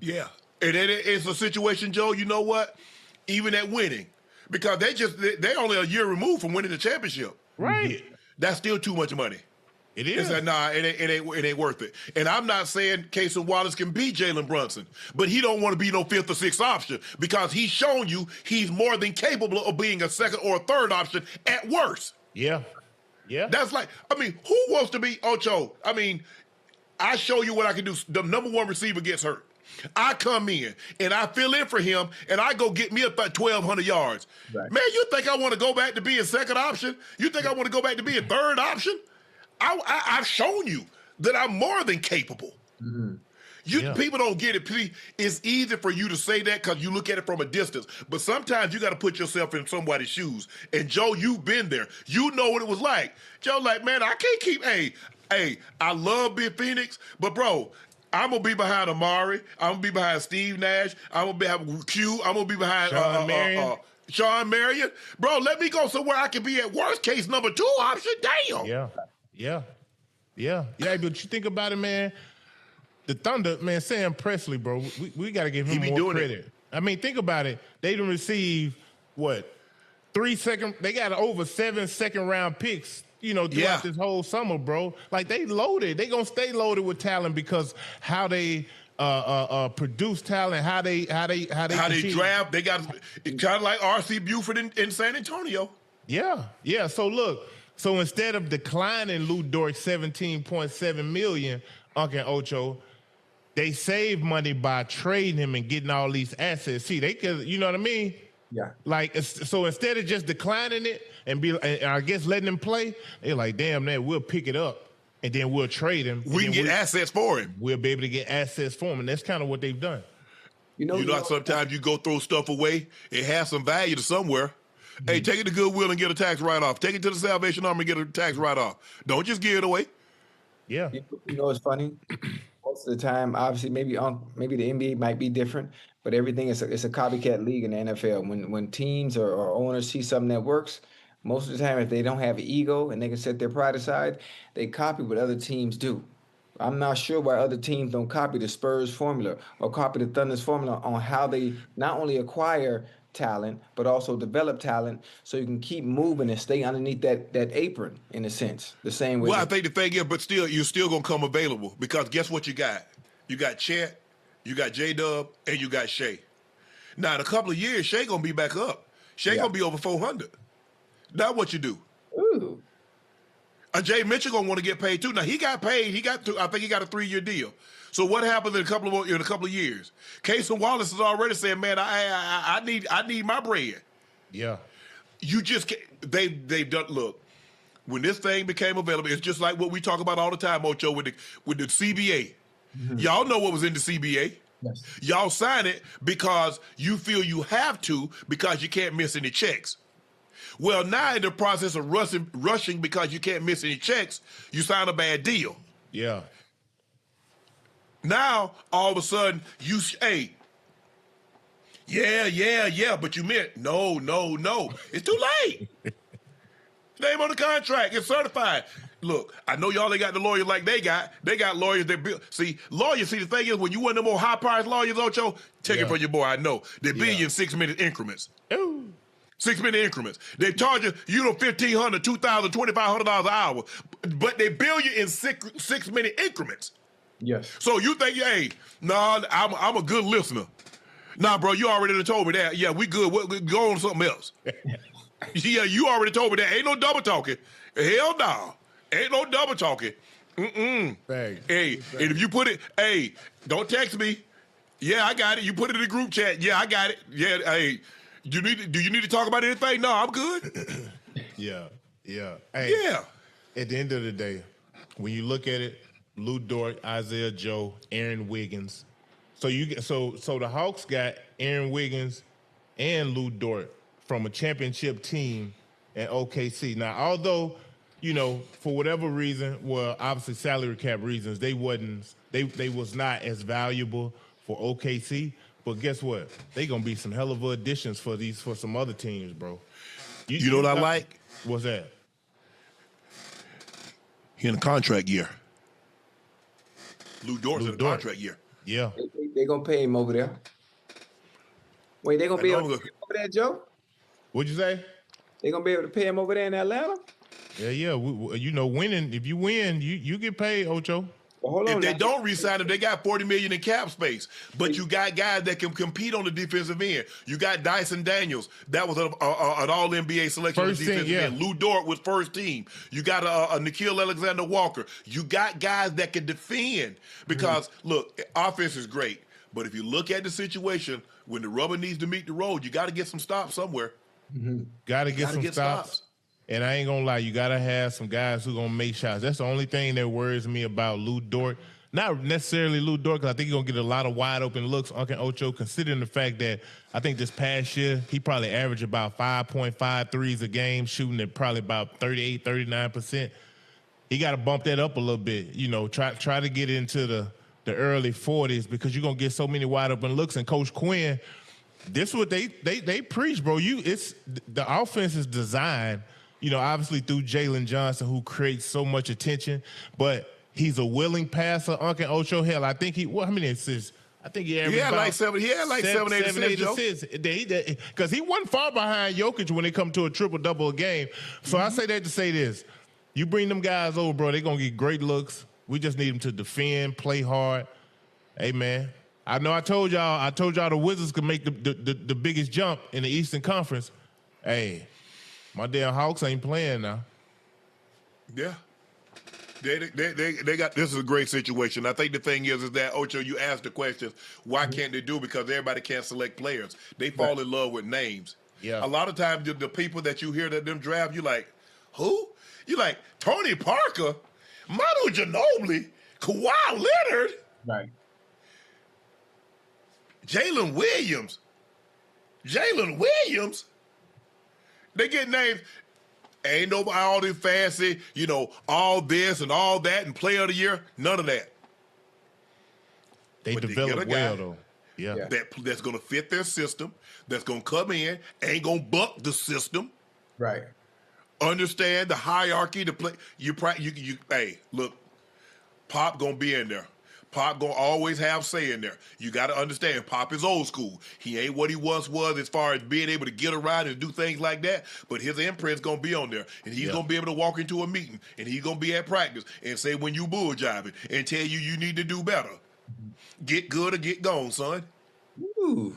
Yeah. And it's a situation, Joe, you know what? Even at winning, because they're only a year removed from winning the championship. Right. That's still too much money. It is. It's like, nah, it ain't worth it. And I'm not saying Casey Wallace can beat Jalen Brunson, but he don't want to be no 5th or 6th option because he's shown you he's more than capable of being a 2nd or a 3rd option at worst. Yeah. That's like, I mean, who wants to be Ocho? I mean, I show you what I can do. The #1 receiver gets hurt. I come in and I fill in for him and I go get me about 1,200 yards. Right. Man, you think I want to go back to being 2nd option? You think I want to go back to being 3rd option? I've shown you that I'm more than capable. Mm-hmm. People don't get it. It's easy for you to say that because you look at it from a distance. But sometimes you got to put yourself in somebody's shoes. And Joe, you've been there. You know what it was like. Joe, like, man, I can't keep, I love Big Phoenix, but bro, I'm going to be behind Amari. I'm going to be behind Steve Nash. I'm going to be behind Q. I'm going to be behind Sean Marion. Bro, let me go somewhere I can be at worst case #2 option. Damn. Yeah, but you think about it, man. The Thunder, man, Sam Presley, bro, we got to give him more credit. I mean, think about it. They didn't receive, 3 second, they got over 7 second-round picks, throughout this whole summer, bro. Like, they loaded. They going to stay loaded with talent because how they produce talent, how they draft. They got kind of like R.C. Buford in San Antonio. Yeah. So, look. So instead of declining Lou Dort's $17.7 million, Uncle Ocho, they saved money by trading him and getting all these assets. See, they could, you know what I mean? Yeah. Like, so instead of just declining it and I guess letting him play, they're like, damn, man, we'll pick it up and then we'll trade him. We can get assets for him. We'll be able to get assets for him, and that's kind of what they've done. You know, sometimes you go throw stuff away, it has some value to somewhere. Hey, take it to Goodwill and get a tax write-off. Take it to the Salvation Army and get a tax write-off. Don't just give it away. Yeah. You know what's funny? Most of the time, obviously, maybe the NBA might be different, but everything is it's a copycat league in the NFL. When teams or owners see something that works, most of the time, if they don't have an ego and they can set their pride aside, they copy what other teams do. I'm not sure why other teams don't copy the Spurs formula or copy the Thunder's formula on how they not only acquire talent, but also develop talent so you can keep moving and stay underneath that apron in a sense, the same way. Well, I think the thing is, but still, you're still going to come available because guess what you got? You got Chet, you got J-Dub, and you got Shea. Now, in a couple of years, Shea going to be back up. Shea going to be over 400. Now what you do? Ooh. Jay Mitchell going to want to get paid too. Now, he got paid. I think he got a 3-year deal. So what happens in a couple of years? Casey Wallace is already saying, "Man, I need my bread." Yeah. You just can't, they've done. Look, when this thing became available, it's just like what we talk about all the time, Ocho, with the CBA. Mm-hmm. Y'all know what was in the CBA. Yes. Y'all sign it because you feel you have to because you can't miss any checks. Well, now in the process of rushing because you can't miss any checks, you sign a bad deal. Yeah. Now, all of a sudden, but you meant, no. It's too late. Name on the contract. It's certified. Look, I know y'all ain't got the lawyers like they got. They got lawyers that build. See, the thing is, when you want them more high-priced lawyers, Ocho, take it from your boy, I know. They bill you in 6-minute increments. Ooh. 6-minute increments. They charge you, $1,500, $2,000, $2,500 an hour, but they bill you in 6-minute increments. Yes. So you think, hey, nah, I'm a good listener. Nah, bro, you already done told me that. Yeah, we good. We go on to something else. Yeah, you already told me that. Ain't no double talking. Hell no. Ain't no double talking. Thanks. Hey, and if you put it, hey, don't text me. Yeah, I got it. You put it in the group chat. Yeah, I got it. Yeah, hey, do you need to talk about anything? No, I'm good. Yeah. Hey, Yeah. at the end of the day, when you look at it, Lou Dort, Isaiah Joe, Aaron Wiggins. So the Hawks got Aaron Wiggins and Lou Dort from a championship team at OKC. Now, although, for whatever reason, well, obviously salary cap reasons, they was not as valuable for OKC. But guess what? They gonna be some hell of additions for some other teams, bro. You know what I like? What's that? He in a contract year. Lou Dort's in a contract year. Yeah. They gonna pay him over there. Wait, they gonna be able to pay him over there, Joe? What'd you say? They gonna be able to pay him over there in Atlanta? Yeah. Winning. If you win, you get paid, Ocho. Well, hold on. If they don't re-sign him, they got $40 million in cap space. But you got guys that can compete on the defensive end. You got Dyson Daniels. That was an All-NBA selection on the defensive end. Lou Dort was first team. You got a Nickeil Alexander-Walker. You got guys that can defend. Because, look, offense is great. But if you look at the situation, when the rubber needs to meet the road, you got to get some stops somewhere. Got to get some stops. And I ain't going to lie, you got to have some guys who going to make shots. That's the only thing that worries me about Lou Dort. Not necessarily Lou Dort, because I think he's going to get a lot of wide open looks, Uncle Ocho, considering the fact that I think this past year, he probably averaged about 5.5 threes a game, shooting at probably about 38, 39%. He got to bump that up a little bit, try to get into the early 40s, because you're going to get so many wide open looks. And Coach Quinn, this is what they preach, bro. The offense is designed, obviously through Jalen Johnson, who creates so much attention, but he's a willing passer. Uncle Ocho, hell, I think how many assists? I think he averaged like 7, 8 assists. Because he wasn't far behind Jokic when it come to a triple-double a game. So I say that to say this. You bring them guys over, bro, they're going to get great looks. We just need them to defend, play hard. Hey, man, I know I told y'all the Wizards could make the biggest jump in the Eastern Conference. Hey, my damn Hawks ain't playing now. Yeah. They got, this is a great situation. I think the thing is that, Ocho, you asked the question, why can't they do it? Because everybody can't select players. They fall in love with names. Yeah. A lot of times the people that you hear that them draft, you like, who? You like Tony Parker, Manu Ginobili, Kawhi Leonard, right? Jalen Williams. They get names. Ain't nobody all this fancy, all this and all that and player of the year. None of that. They develop well, though. Yeah. That's going to fit their system, that's going to come in, ain't going to buck the system. Right. Understand the hierarchy, the play. Hey, look, Pop going to be in there. Pop gonna always have say in there. You got to understand, Pop is old school. He ain't what he once was as far as being able to get around and do things like that, but his imprint's gonna be on there. And he's gonna be able to walk into a meeting, and he's gonna be at practice and say when you bull jiving and tell you need to do better. Get good or get gone, son. Ooh.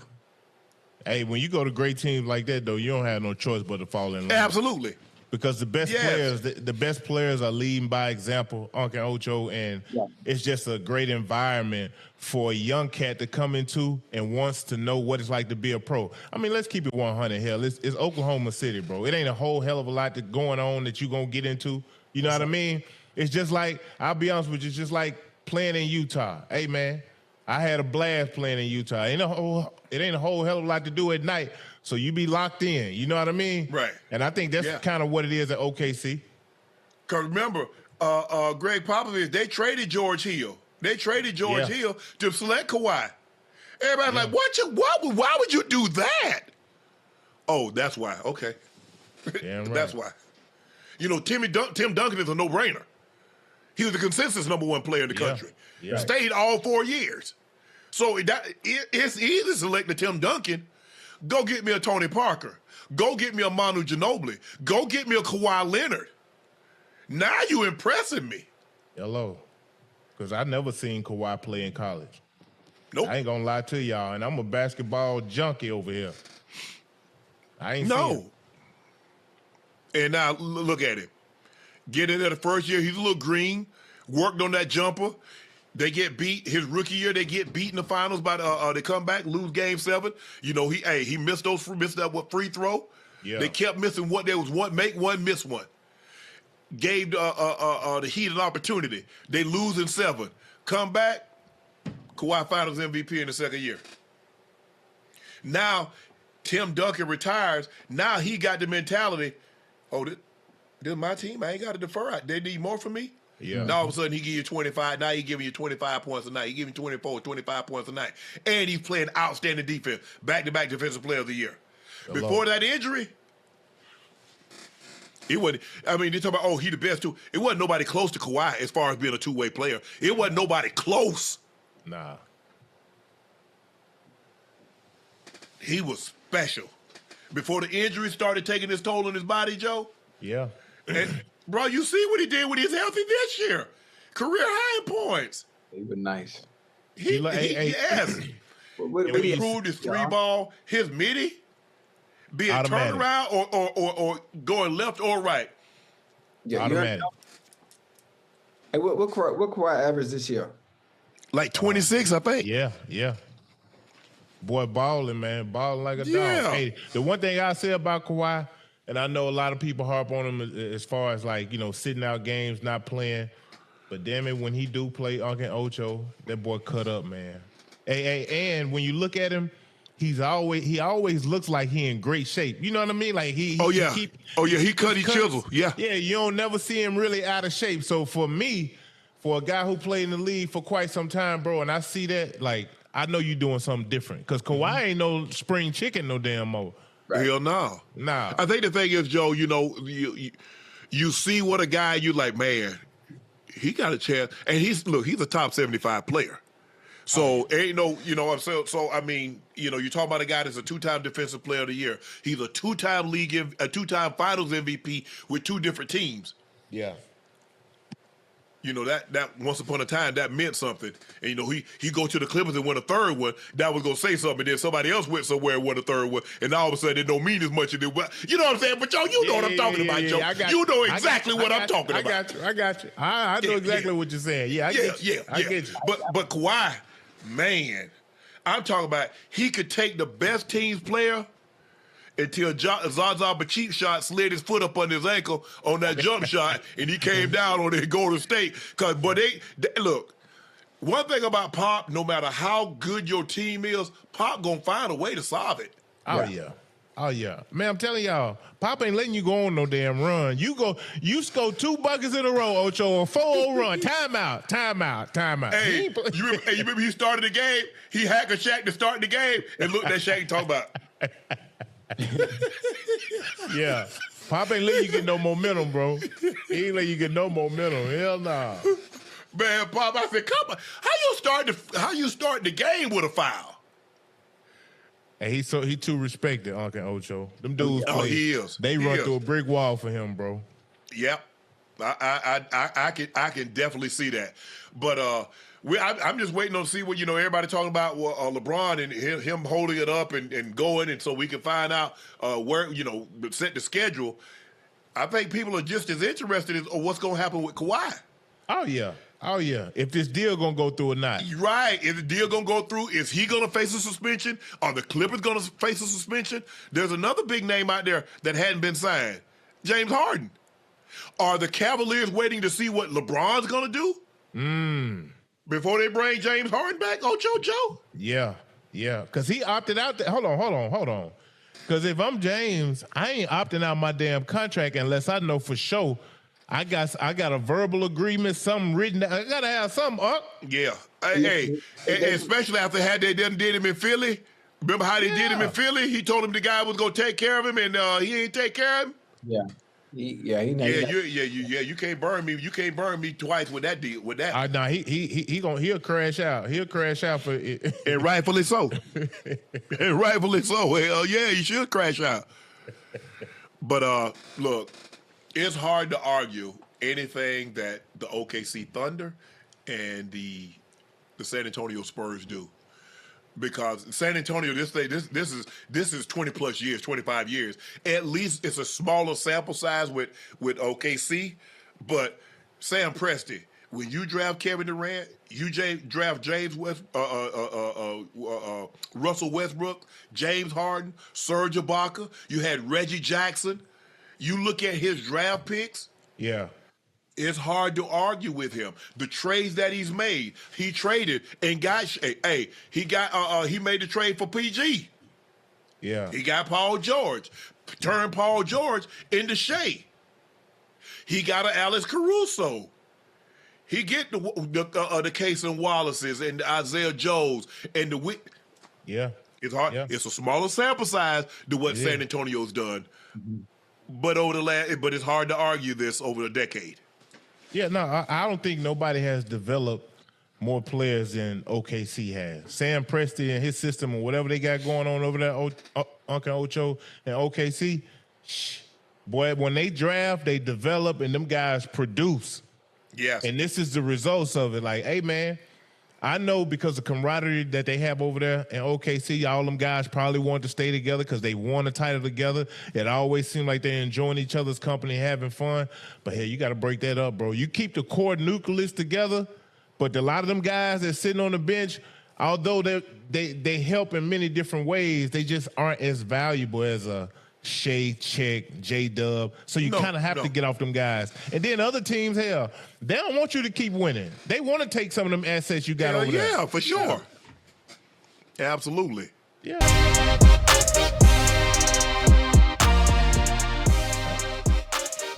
Hey, when you go to great teams like that, though, you don't have no choice but to fall in line. Absolutely. Because the best players are leading by example, Uncle Ocho, and it's just a great environment for a young cat to come into and wants to know what it's like to be a pro. I mean, let's keep it 100. Hell, it's Oklahoma City, bro. It ain't a whole hell of a lot going on that you're going to get into. You know what I mean? It's just like, I'll be honest with you, it's just like playing in Utah. Hey, man, I had a blast playing in Utah. It ain't a whole hell of a lot to do at night. So you be locked in, you know what I mean? Right. And I think that's kind of what it is at OKC. Because remember, Greg Popovich, they traded George Hill. They traded George Hill to select Kawhi. Everybody's like, why would you do that? Oh, that's why. Okay. Damn right. That's why. Tim Duncan is a no-brainer. He was the consensus #1 player in the country. Yeah. Stayed all 4 years. So it's easy to select the Tim Duncan. Go get me a Tony Parker. Go get me a Manu Ginobili. Go get me a Kawhi Leonard. Now you impressing me. Hello. Because I never seen Kawhi play in college. Nope. I ain't gonna lie to y'all, and I'm a basketball junkie over here. I ain't seen him. And now look at him. Get in there the first year, he's a little green, worked on that jumper. They get beat. His rookie year, they get beat in the finals by they come back, lose game 7. You know, he missed that free throw. Yeah. They kept missing one. There was one, make one, miss one. Gave the Heat an opportunity. They lose in 7. Come back, Kawhi Finals MVP in the second year. Now, Tim Duncan retires. Now he got the mentality, this is my team. I ain't got to defer. They need more from me. Yeah. Now all of a sudden he give you 25. Now he giving you 25 points a night. He giving you 24, 25 points a night. And he's playing outstanding defense. Back-to-back defensive player of the year. Before that injury, it wasn't, I mean, they talk about, he the best too. It wasn't nobody close to Kawhi as far as being a two-way player. It wasn't nobody close. Nah. He was special. Before the injury started taking its toll on his body, Joe. Yeah. And, bro, you see what he did when he was healthy this year. Career high in points. He was nice. Yes. He improved his 3-ball, his midi, be it turnaround or going left or right. Yeah, automatic. Hey, what Kawhi average this year? Like 26, I think. Yeah. Boy, balling, man. Balling like a dog. Hey, the one thing I say about Kawhi, and I know a lot of people harp on him as far as like, sitting out games, not playing. But damn it, when he do play Uncle Ocho, that boy cut up, man. Hey, and when you look at him, he always looks like he in great shape. You know what I mean? Like he chisel. Yeah. Yeah, you don't never see him really out of shape. So for me, for a guy who played in the league for quite some time, bro, and I see that, like, I know you doing something different. Because Kawhi ain't no spring chicken no damn more. Right. Hell no. Nah. I think the thing is, Joe, you see what a guy, you like, man, he got a chance. And he's a top 75 player. So ain't no, I'm saying. So I mean, you talk about a guy that's a 2-time defensive player of the year. He's a 2-time finals MVP with 2 different teams. Yeah. That once upon a time that meant something. And he go to the Clippers and win a 3rd one. That was gonna say something. Then somebody else went somewhere and won a 3rd one. And all of a sudden it don't mean as much as it was. You know what I'm saying? But Joe, you know what I'm talking about, Joe. You know exactly what I'm talking about. I got you. I know exactly what you're saying. Yeah, I get you. I get you. But Kawhi, man, I'm talking about he could take the best team's player until Zaza Pachulia shot slid his foot up on his ankle on that jump shot, and he came down on it Golden State. But they look, one thing about Pop, no matter how good your team is, Pop gonna find a way to solve it. Oh yeah. Man, I'm telling y'all, Pop ain't letting you go on no damn run. You score 2 buckets in a row, Ocho, a 4-0 run. Timeout. Hey, you remember he started the game? He hacked a Shaq to start the game and looked at Shaq and talked about. Yeah. Pop ain't letting you get no momentum, bro. He ain't letting you get no momentum. Hell nah. Man, Pop, I said, come on. How you start the game with a foul? And he too respected, Uncle Ocho. Them dudes play. He is. They run through a brick wall for him, bro. Yep. I can definitely see that. But I'm just waiting on to see what everybody talking about LeBron and him holding it up and going, and so we can find out where set the schedule. I think people are just as interested in what's going to happen with Kawhi. Oh yeah. If this deal gonna go through or not. Right. Is the deal gonna go through? Is he gonna face a suspension? Are the Clippers gonna face a suspension? There's another big name out there that hadn't been signed. James Harden. Are the Cavaliers waiting to see what LeBron's gonna do? Before they bring James Harden back, Ocho Joe? Yeah. Because he opted out. Hold on. Because if I'm James, I ain't opting out my damn contract unless I know for sure I got a verbal agreement, something written down. I gotta have something up. Yeah. Hey, especially after how they did him in Philly. Remember how they did him in Philly? He told him the guy was gonna take care of him, and he ain't take care of him. Yeah. You can't burn me. You can't burn me twice with that deal. With that, nah, he'll crash out. He'll crash out for it. And rightfully so. And rightfully so. Hell yeah, he should crash out. But look, it's hard to argue anything that the OKC Thunder and the San Antonio Spurs do. Because San Antonio, this is 20 plus years, 25 years. At least it's a smaller sample size with OKC. But Sam Presti, when you draft Kevin Durant, you draft Russell Westbrook, James Harden, Serge Ibaka. You had Reggie Jackson. You look at his draft picks. Yeah. It's hard to argue with him. The trades that he's made, he traded and got. He made the trade for PG. Yeah, he got Paul George, turned Paul George into Shea. He got an Alex Caruso. He get the Cason Wallaces and the Isaiah Joes and the. Yeah, it's hard. Yeah. It's a smaller sample size than what San Antonio's done, but but it's hard to argue this over a decade. Yeah, no, I don't think nobody has developed more players than OKC has. Sam Presti and his system or whatever they got going on over there, Uncle Ocho and OKC, boy, when they draft, they develop and them guys produce. Yes. And this is the results of it. Like, hey, man, I know because the camaraderie that they have over there in OKC, all them guys probably want to stay together because they won a title together. It always seemed like they're enjoying each other's company, having fun. But, hey, you got to break that up, bro. You keep the core nucleus together, but a lot of them guys that's sitting on the bench, although they help in many different ways, they just aren't as valuable as a Shea, Check, J-Dub. So you kind of have to get off them guys. And then other teams, hell, they don't want you to keep winning. They want to take some of them assets you got over there. Yeah, for sure. Yeah. Absolutely. Yeah.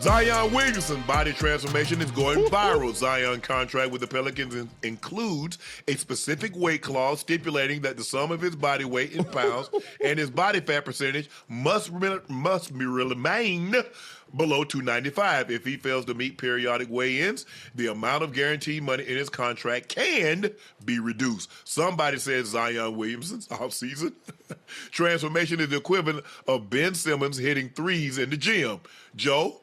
Zion Williamson body transformation is going viral. Zion contract with the Pelicans includes a specific weight clause stipulating that the sum of his body weight in pounds and his body fat percentage must remain below 295. If he fails to meet periodic weigh-ins, the amount of guaranteed money in his contract can be reduced. Somebody said Zion Williamson's offseason transformation is the equivalent of Ben Simmons hitting threes in the gym. Joe?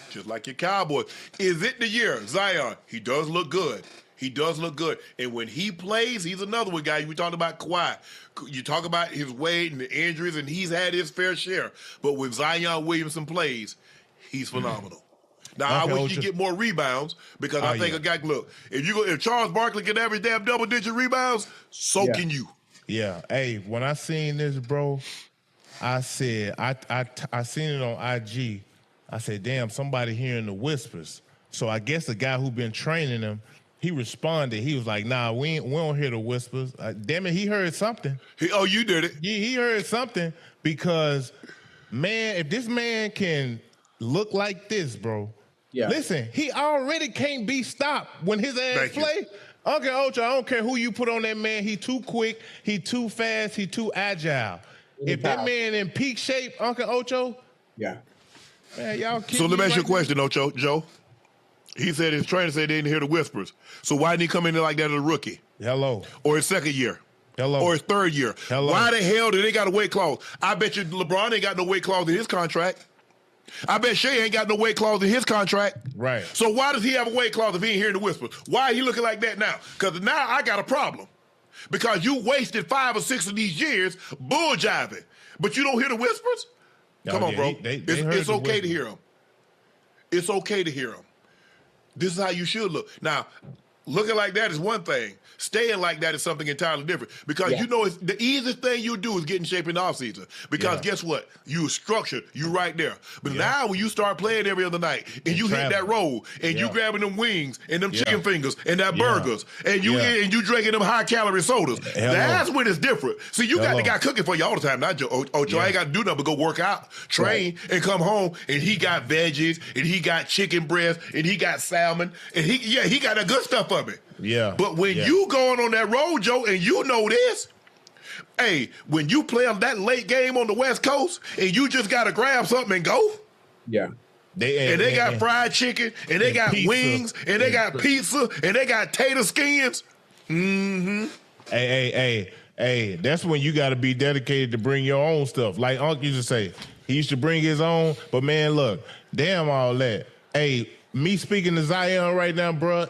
Just like your Cowboys. Is it the year? Zion, he does look good. He does look good. And when he plays, he's another one guy. We talked about Kawhi. You talk about his weight and the injuries, and he's had his fair share. But when Zion Williamson plays, he's phenomenal. Now, I wish he'd get more rebounds because I think a guy, look, if Charles Barkley can average damn double-digit rebounds, so can you. Yeah. Hey, when I seen this, bro, I said, I seen it on IG. I said, damn, somebody hearing the whispers. So I guess the guy who been training him, he responded. He was like, nah, we don't hear the whispers. Damn it, he heard something. You did it. He heard something because, man, if this man can look like this, bro, listen, he already can't be stopped when his ass play. Uncle Ocho, I don't care who you put on that man. He too quick, he too fast, he too agile. If that man in peak shape, Uncle Ocho, man, y'all so let me ask you a question, Ocho, Joe. He said his trainer said they didn't hear the whispers. So why didn't he come in there like that as a rookie? Hello. Or his second year? Hello. Or his third year? Hello. Why the hell do they got a weight clause? I bet you LeBron ain't got no weight clause in his contract. I bet Shea ain't got no weight clause in his contract. Right. So why does he have a weight clause if he ain't hearing the whispers? Why are he looking like that now? Because now I got a problem. Because you wasted 5 or 6 of these years bull jiving, but you don't hear the whispers? Come on, bro. It's okay to hear them. It's okay to hear them. This is how you should look. Now, looking like that is one thing. Staying like that is something entirely different. Because you know it's the easiest thing you do is get in shape in the offseason. Because guess what? You're structured. You're right there. But now when you start playing every other night and you hit that roll and you grabbing them wings and them chicken fingers and that burgers and you drinking them high-calorie sodas, that's when it's different. See, you got the guy cooking for you all the time. Not Ocho. I ain't got to do nothing but go work out, train, and come home, and he got veggies and he got chicken breast and he got salmon and he got that good stuff for me. Yeah. But when you going on that road, Joe, and you know this, hey, when you play on that late game on the West Coast and you just got to grab something and go, They got fried chicken, and they got pizza, wings, and they got pizza, and they got tater skins. Mm-hmm. Hey, that's when you got to be dedicated to bring your own stuff. Like Unc used to say, he used to bring his own. But man, look, damn all that. Hey, me speaking to Zion right now, bro.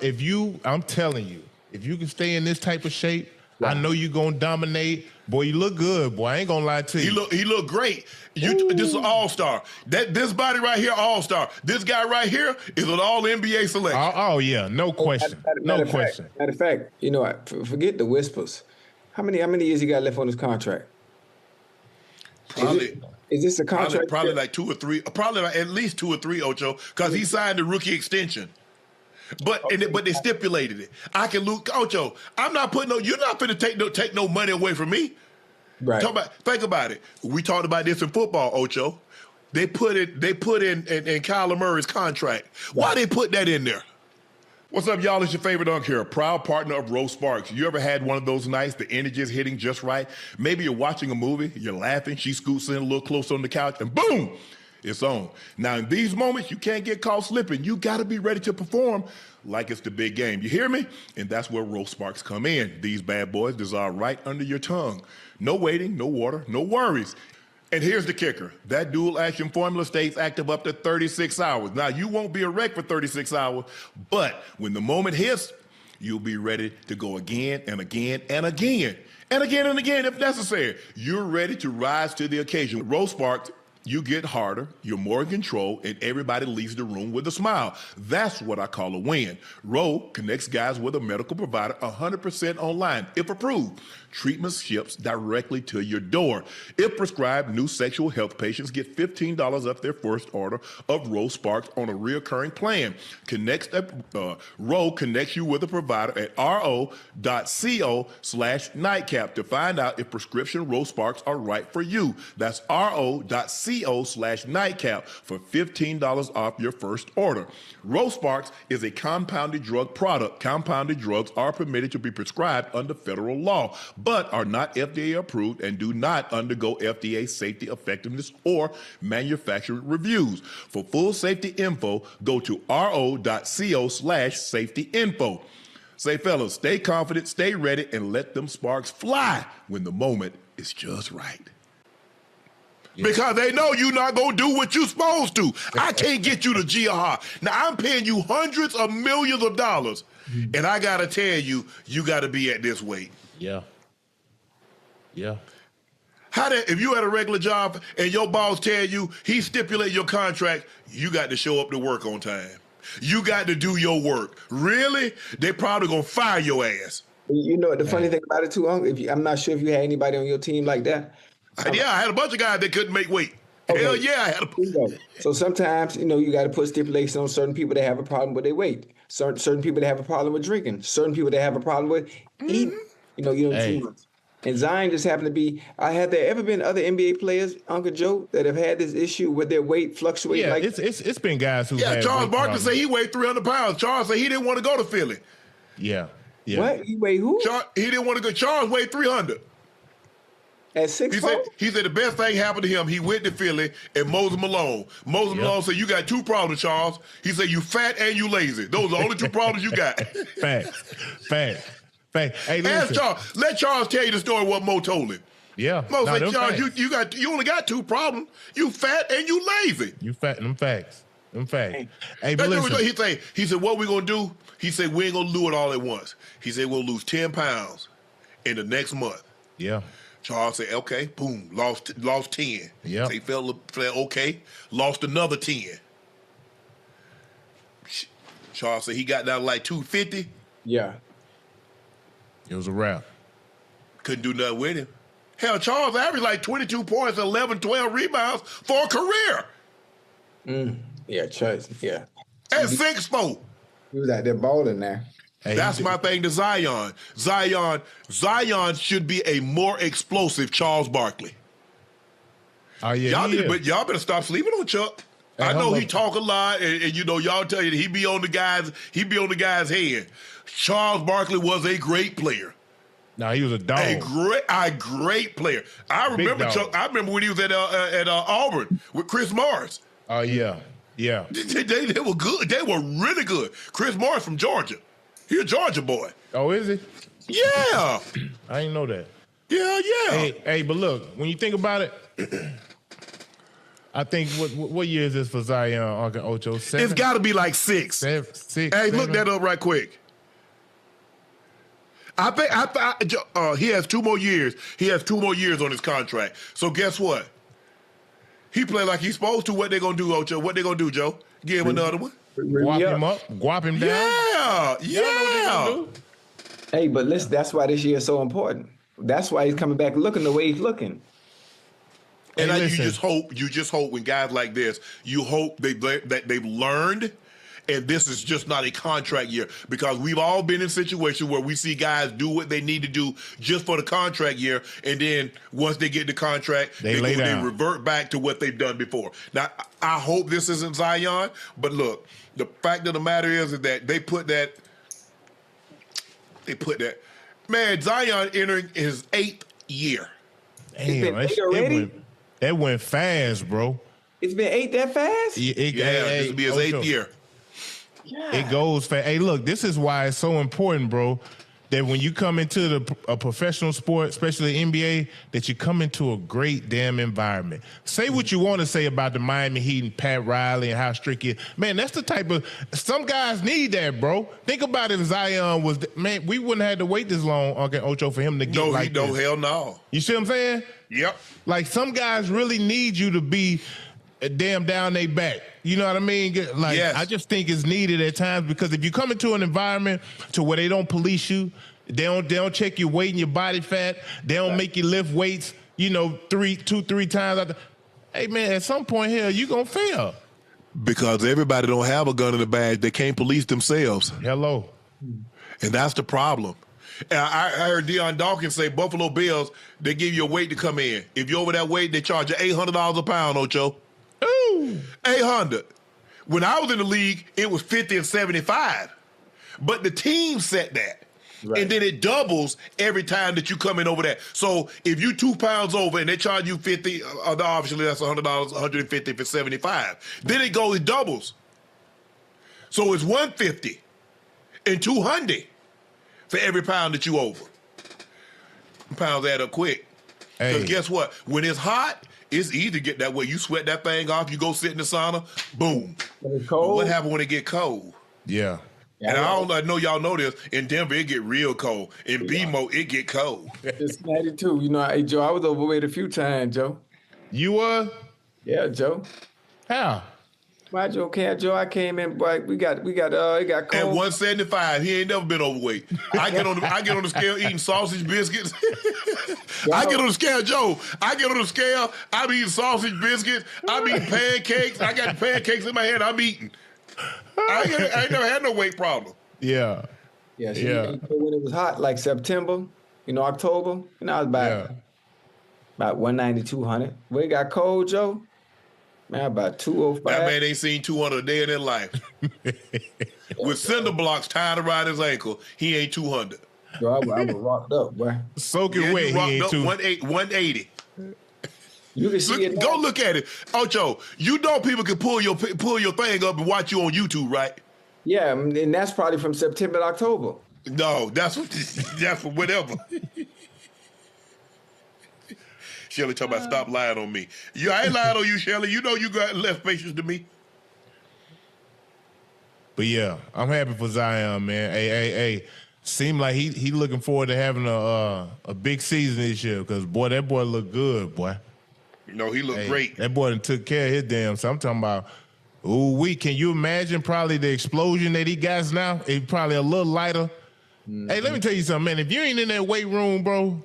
I'm telling you, if you can stay in this type of shape, I know you're gonna dominate. Boy, you look good, boy. I ain't gonna lie to you. He look great. This is an all-star. This body right here, all-star. This guy right here is an all-NBA selection. Oh yeah, no question. No question. Matter of fact, you know, forget the whispers. How many years he got left on his contract? Probably. Is this a contract? Probably like 2 or 3. Probably like at least 2 or 3, Ocho, because he signed the rookie extension. But they stipulated it. I can lose, Ocho. I'm not putting no. You're not finna take no money away from me. Right. Think about it. We talked about this in football, Ocho. They put in Kyler Murray's contract. Why they put that in there? What's up, y'all? It's your favorite Unc here, a proud partner of Rose Sparks. You ever had one of those nights, the energy is hitting just right? Maybe you're watching a movie, you're laughing, she scoots in a little closer on the couch, and boom, it's on. Now, in these moments, you can't get caught slipping. You got to be ready to perform like it's the big game. You hear me? And that's where Rose Sparks come in. These bad boys dissolve right under your tongue. No waiting, no water, no worries. And here's the kicker. That dual action formula stays active up to 36 hours. Now, you won't be a wreck for 36 hours, but when the moment hits, you'll be ready to go again and again and again. And again and again if necessary. You're ready to rise to the occasion. Rose Sparks, you get harder, you're more in control, and everybody leaves the room with a smile. That's what I call a win. Row connects guys with a medical provider 100% online, if approved. Treatment ships directly to your door. If prescribed, new sexual health patients get $15 off their first order of Row Sparks on a reoccurring plan. Row connects you with a provider at ro.co/nightcap to find out if prescription Row Sparks are right for you. That's ro.co/nightcap for $15 off your first order. Row Sparks is a compounded drug product. Compounded drugs are permitted to be prescribed under federal law, but are not FDA approved and do not undergo FDA safety, effectiveness, or manufacturer reviews. For full safety info, go to ro.co/safety info. Say, fellas, stay confident, stay ready, and let them sparks fly when the moment is just right. Yeah. Because they know you're not going to do what you're supposed to. I can't get you to GR. Now, I'm paying you hundreds of millions of dollars, and I got to tell you, you got to be at this weight. Yeah. Yeah. If you had a regular job and your boss tell you he stipulate your contract, you got to show up to work on time. You got to do your work. Really? They probably going to fire your ass. You know, the funny thing about it too, Unc, I'm not sure if you had anybody on your team like that. Yeah, I had a bunch of guys that couldn't make weight. Okay. Hell yeah, I had a So sometimes, you got to put stipulations on certain people that have a problem with their weight. Certain people that have a problem with drinking. Certain people that have a problem with eating. Too much. And Zion just happened to be. Have there ever been other NBA players, Uncle Joe, that have had this issue with their weight fluctuating? Yeah, it's been guys who. Yeah, Charles Barkley said he weighed 300 pounds. Charles said he didn't want to go to Philly. Yeah. What? He weighed who? He didn't want to go. Charles weighed 300. At 6'4"? He said the best thing happened to him. He went to Philly and Moses Malone. Malone said, "You got two problems, Charles." He said, "You fat and you lazy. Those are the only two problems you got." Facts. Hey, let Charles tell you the story what Mo told him. Yeah. Mo said, "Charles, you only got two problems. You fat and you lazy." You fat. Them facts. Hey, but listen. He said, "What we gonna do?" He said, "We ain't gonna do it all at once." He said, "We'll lose 10 pounds in the next month." Yeah. Charles said, "Okay, boom, lost 10." Yeah. So he felt okay, lost another 10. Charles said he got down to like 250. Yeah. It was a wrap. Couldn't do nothing with him. Hell, Charles averaged like 22 points, 11, 12 rebounds for a career. Yeah, Charles. Yeah. At 6'4". He was out there balling now. That's my thing to Zion. Zion should be a more explosive Charles Barkley. Oh yeah, but y'all better stop sleeping on Chuck. I know he talk a lot, and y'all tell you that he be on the guy's head. Charles Barkley was a great player. No, he was a dog. A great player. I remember Chuck. I remember when he was at Auburn with Chris Morris. Oh yeah. Yeah. They were good. They were really good. Chris Morris from Georgia. He a Georgia boy. Oh, is he? Yeah. I didn't know that. Yeah. Hey, but look, when you think about it, I think what year is this for Zion, Uncle Ocho? 7? It's got to be like 6. 6. Hey, 7? look that up right quick. I think he has 2 more years. He has 2 more years on his contract. So guess what? He played like he's supposed to. What they gonna do, Ocho? What they gonna do, Joe? Give him another one. Guap him up, guap him down. Yeah. Hey, but listen, that's why this year is so important. That's why he's coming back looking the way he's looking. And Hey, you listen. just hope when guys like this, you hope that they've learned, and this is just not a contract year, because we've all been in situations where we see guys do what they need to do just for the contract year, and then once they get the contract, They lay down. They revert back to what they've done before. Now, I hope this isn't Zion, but look, the fact of the matter is that they put that. Man, Zion entering his 8th year. Damn, that went fast, bro. It's been 8 that fast? This will be his 8th year. Yeah. It goes fast. Hey, look, this is why it's so important, bro, that when you come into a professional sport, especially NBA, that you come into a great damn environment. Say what you want to say about the Miami Heat and Pat Riley and how strict he is. Man, that's the type of – some guys need that, bro. Think about if Zion was – man, we wouldn't have had to wait this long, Uncle Ocho, for him to get like this. Hell no. You see what I'm saying? Yep. Like, some guys really need you to be damn down they back. You know what I mean? Like, yes. I just think it's needed at times, because if you come into an environment to where they don't police you, they don't check your weight and your body fat, they don't make you lift weights, 2-3 times. Hey, man, at some point here, you going to fail. Because everybody don't have a gun in the bag. They can't police themselves. Hello. And that's the problem. And I heard Deion Dawkins say Buffalo Bills, they give you a weight to come in. If you're over that weight, they charge you $800 a pound, Ocho. Ooh. 800. When I was in the league, it was 50 and 75. But the team set that. Right. And then it doubles every time that you come in over that. So if you 2 pounds over and they charge you 50, obviously that's $100, 150 for 75. Then it doubles. So it's 150 and 200 for every pound that you over. Pounds add up quick. Because guess what? When it's hot, it's easy to get that way. You sweat that thing off, you go sit in the sauna, boom. When it's cold? What happens when it get cold? Yeah. And I know y'all know this. In Denver, it get real cold. In BMO, it get cold. It's 92. Hey, Joe, I was overweight a few times, Joe. You were? Yeah, Joe. How? Why, Joe? Joe, I came in, boy. It got cold. At 175, he ain't never been overweight. I get on the scale eating sausage biscuits. I get on the scale, Joe. I get on the scale. I'm eating sausage biscuits. I'm eating pancakes. I got pancakes in my hand. I'm eating. I ain't never had no weight problem. Yeah. Yeah. When it was hot, like September, October, I was about 190, 200. When it got cold, Joe, man, about 205. That man ain't seen 200 a day in his life. With cinder blocks tied around his ankle, he ain't 200. Bro, I was rocked up, boy. Soaking wet, he ain't 180. You can see it. Go look at it. Ocho, people can pull your thing up and watch you on YouTube, right? Yeah, and that's probably from September to October. No, that's for whatever. Shelly talking about stop lying on me. I ain't lying on you, Shelly. You know you got less patience than me. But yeah, I'm happy for Zion, man. Hey. Seem like he looking forward to having a big season this year, because boy, that boy look good, boy. No, he looked great. That boy done took care of his damn. So I'm talking about, can you imagine probably the explosion that he got now? It's probably a little lighter. Mm-hmm. Hey, let me tell you something, man. If you ain't in that weight room, bro,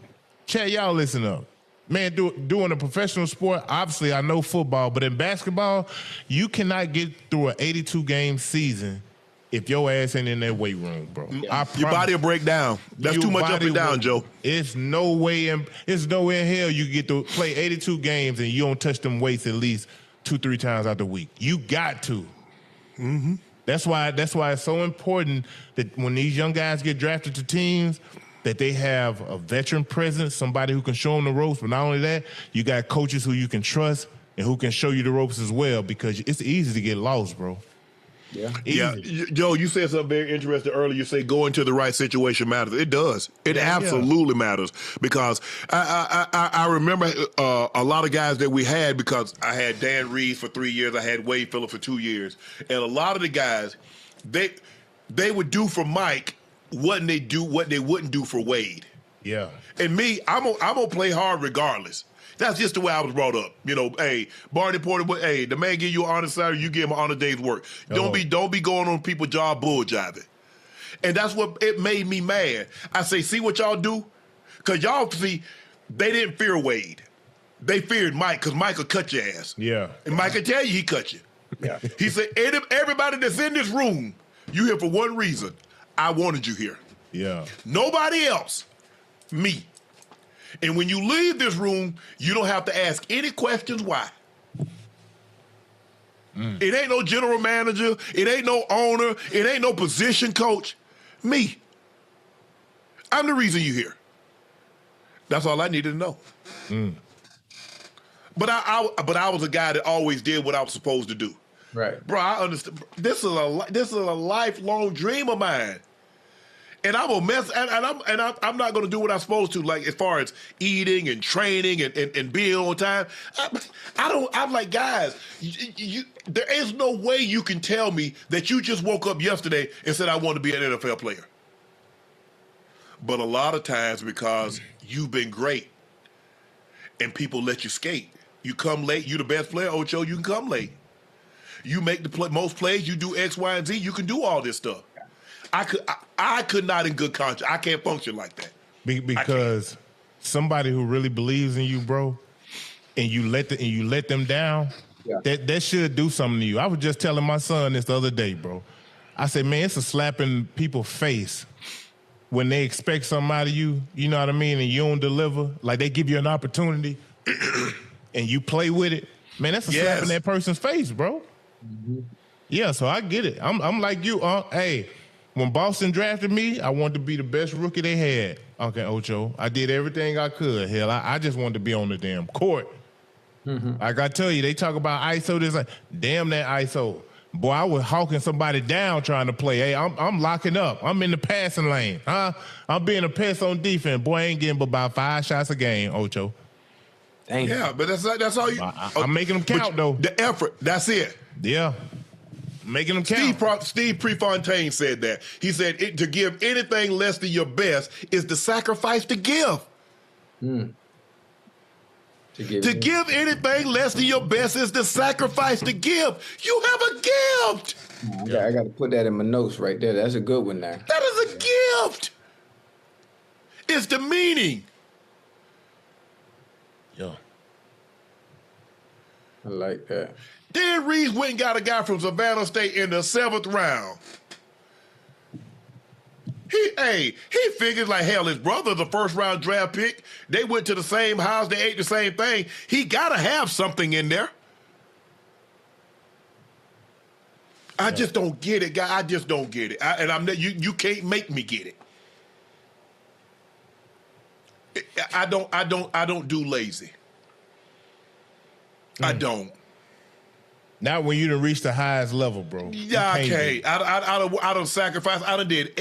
chat, y'all listen up. Man, doing a professional sport, obviously I know football, but in basketball, you cannot get through an 82-game season if your ass ain't in that weight room, bro. Yeah. Your body will break down. That's too much up and down, Joe. It's no way in hell you get to play 82 games and you don't touch them weights at least 2-3 times out the week. You got to. Mm-hmm. That's why it's so important that when these young guys get drafted to teams, that they have a veteran presence, somebody who can show them the ropes. But not only that, you got coaches who you can trust and who can show you the ropes as well, because it's easy to get lost, bro. Yeah. Easy. Joe, you said something very interesting earlier. You say going to the right situation matters. It does. It absolutely matters, because I remember a lot of guys that we had, because I had Dan Reeves for 3 years. I had Wade Phillips for 2 years. And a lot of the guys, they would do for Mike what they wouldn't do for Wade. Yeah. And me, I'm gonna play hard regardless. That's just the way I was brought up. You know, hey, Barney Porter, hey, the man give you an honest salary, you give him an honest day's work. Don't be going on people's job bull jiving. And that's what it made me mad. I say, see what y'all do? Because y'all see, they didn't fear Wade. They feared Mike, because Mike will cut your ass. Yeah. And Mike will tell you he cut you. Yeah. He said, everybody that's in this room, you here for one reason. I wanted you here. Yeah. Nobody else. Me. And when you leave this room, you don't have to ask any questions why. It ain't no general manager. It ain't no owner. It ain't no position coach. Me. I'm the reason you're here. That's all I needed to know. But I was a guy that always did what I was supposed to do. Right. Bro, I understand. This is a lifelong dream of mine. And I'm a mess, and I'm not going to do what I'm supposed to, like as far as eating and training and being on time. I'm like, guys, there is no way you can tell me that you just woke up yesterday and said I want to be an NFL player. But a lot of times, because you've been great and people let you skate, you come late. You the best player, Ocho. You can come late. You make the most plays. You do X, Y, and Z. You can do all this stuff. I could not in good conscience. I can't function like that. Because somebody who really believes in you, bro, and you let them down, that should do something to you. I was just telling my son this the other day, bro. I said, man, it's a slap in people's face when they expect something out of you, you know what I mean, and you don't deliver. Like, they give you an opportunity and you play with it. Man, that's a slap in that person's face, bro. Yeah, so I get it. I'm like you. Hey, when Boston drafted me, I wanted to be the best rookie they had. Okay, Ocho, I did everything I could. Hell, I just wanted to be on the damn court. Like I tell you, they talk about ISO. This, like, damn that ISO. Boy, I was hawking somebody down trying to play. Hey, I'm locking up. I'm in the passing lane. I'm being a pest on defense. Boy, I ain't getting but about 5 shots a game, Ocho. Dang. Yeah, but that's all you. I'm making them count, though. The effort, that's it. Yeah. Making them count. Steve Prefontaine said that. He said to give anything less than your best is the sacrifice to give. To give anything less than your best is the sacrifice to give. You have a gift. I got to put that in my notes right there. That's a good one there. That is a gift. It's the meaning. Yeah. I like that. Dan Reeves went and got a guy from Savannah State in the 7th round. He figures like, hell, his brother's a first-round draft pick. They went to the same house. They ate the same thing. He got to have something in there. I just don't get it, guy. I just don't get it. You can't make me get it. I don't do lazy. I don't. Not when you done reached the highest level, bro. Yeah, I can't. I don't sacrifice. I done did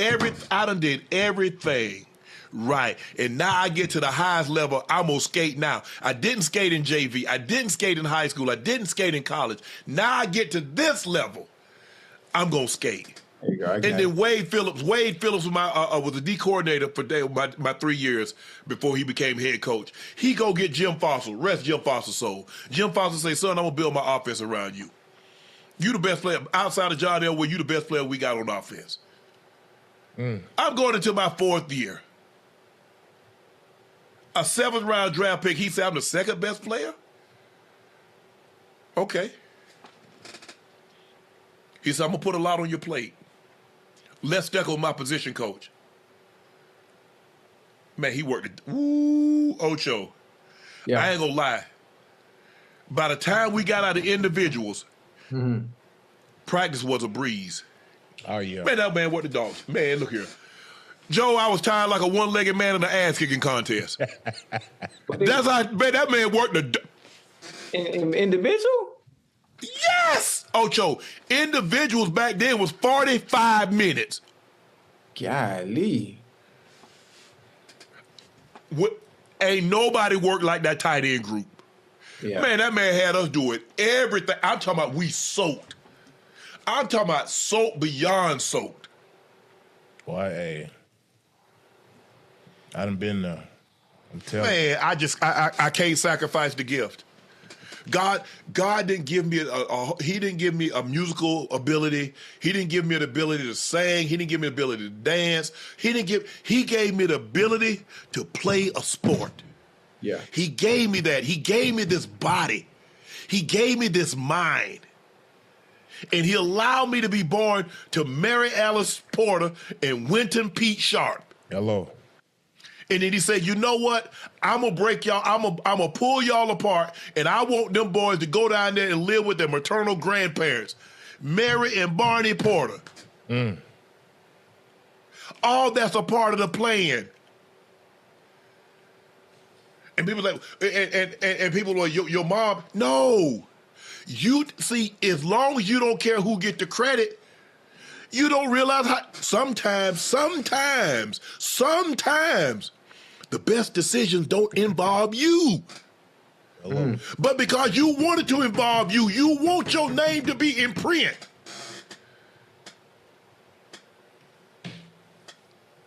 everything right. And now I get to the highest level. I'm gonna skate now. I didn't skate in JV. I didn't skate in high school. I didn't skate in college. Now I get to this level. I'm gonna skate. There you go. And then Wade Phillips was was the D coordinator for my 3 years before he became head coach. He go get Jim Fossil, rest Jim Fossil's soul. Jim Fossil say, son, I'm gonna build my offense around you. You the best player outside of John Elway. You the best player we got on offense. I'm going into my 4th year. A 7th round draft pick. He said I'm the 2nd best player. Okay. He said I'm gonna put a lot on your plate. Les Steckel, my position coach. Man, he worked. Ocho. Yeah. I ain't gonna lie. By the time we got out of individuals, practice was a breeze. Oh, yeah. Man, that man worked the dogs. Man, look here. Joe, I was tired like a one-legged man in an ass-kicking contest. That's how, man, that man worked the... In individual? Yes, Ocho. Individuals back then was 45 minutes. Golly. Ain't nobody worked like that tight end group. Yeah. Man, that man had us doing everything. I'm talking about we soaked. I'm talking about soaked beyond soaked. Boy, hey. I done been there. I'm telling you. Man, I can't sacrifice the gift. God didn't give me he didn't give me a musical ability. He didn't give me the ability to sing. He didn't give me the ability to dance. He gave me the ability to play a sport. Yeah. He gave me that. He gave me this body. He gave me this mind. And he allowed me to be born to Mary Alice Porter and Winton Pete Sharpe. Hello. And then he said, you know what? I'm going to break y'all. I'm going to pull y'all apart, and I want them boys to go down there and live with their maternal grandparents, Mary and Barney Porter. All that's a part of the plan. And people like, and people like, your mom, no. You see, as long as you don't care who get the credit, you don't realize how sometimes the best decisions don't involve you. But because you wanted to involve you, you want your name to be in print.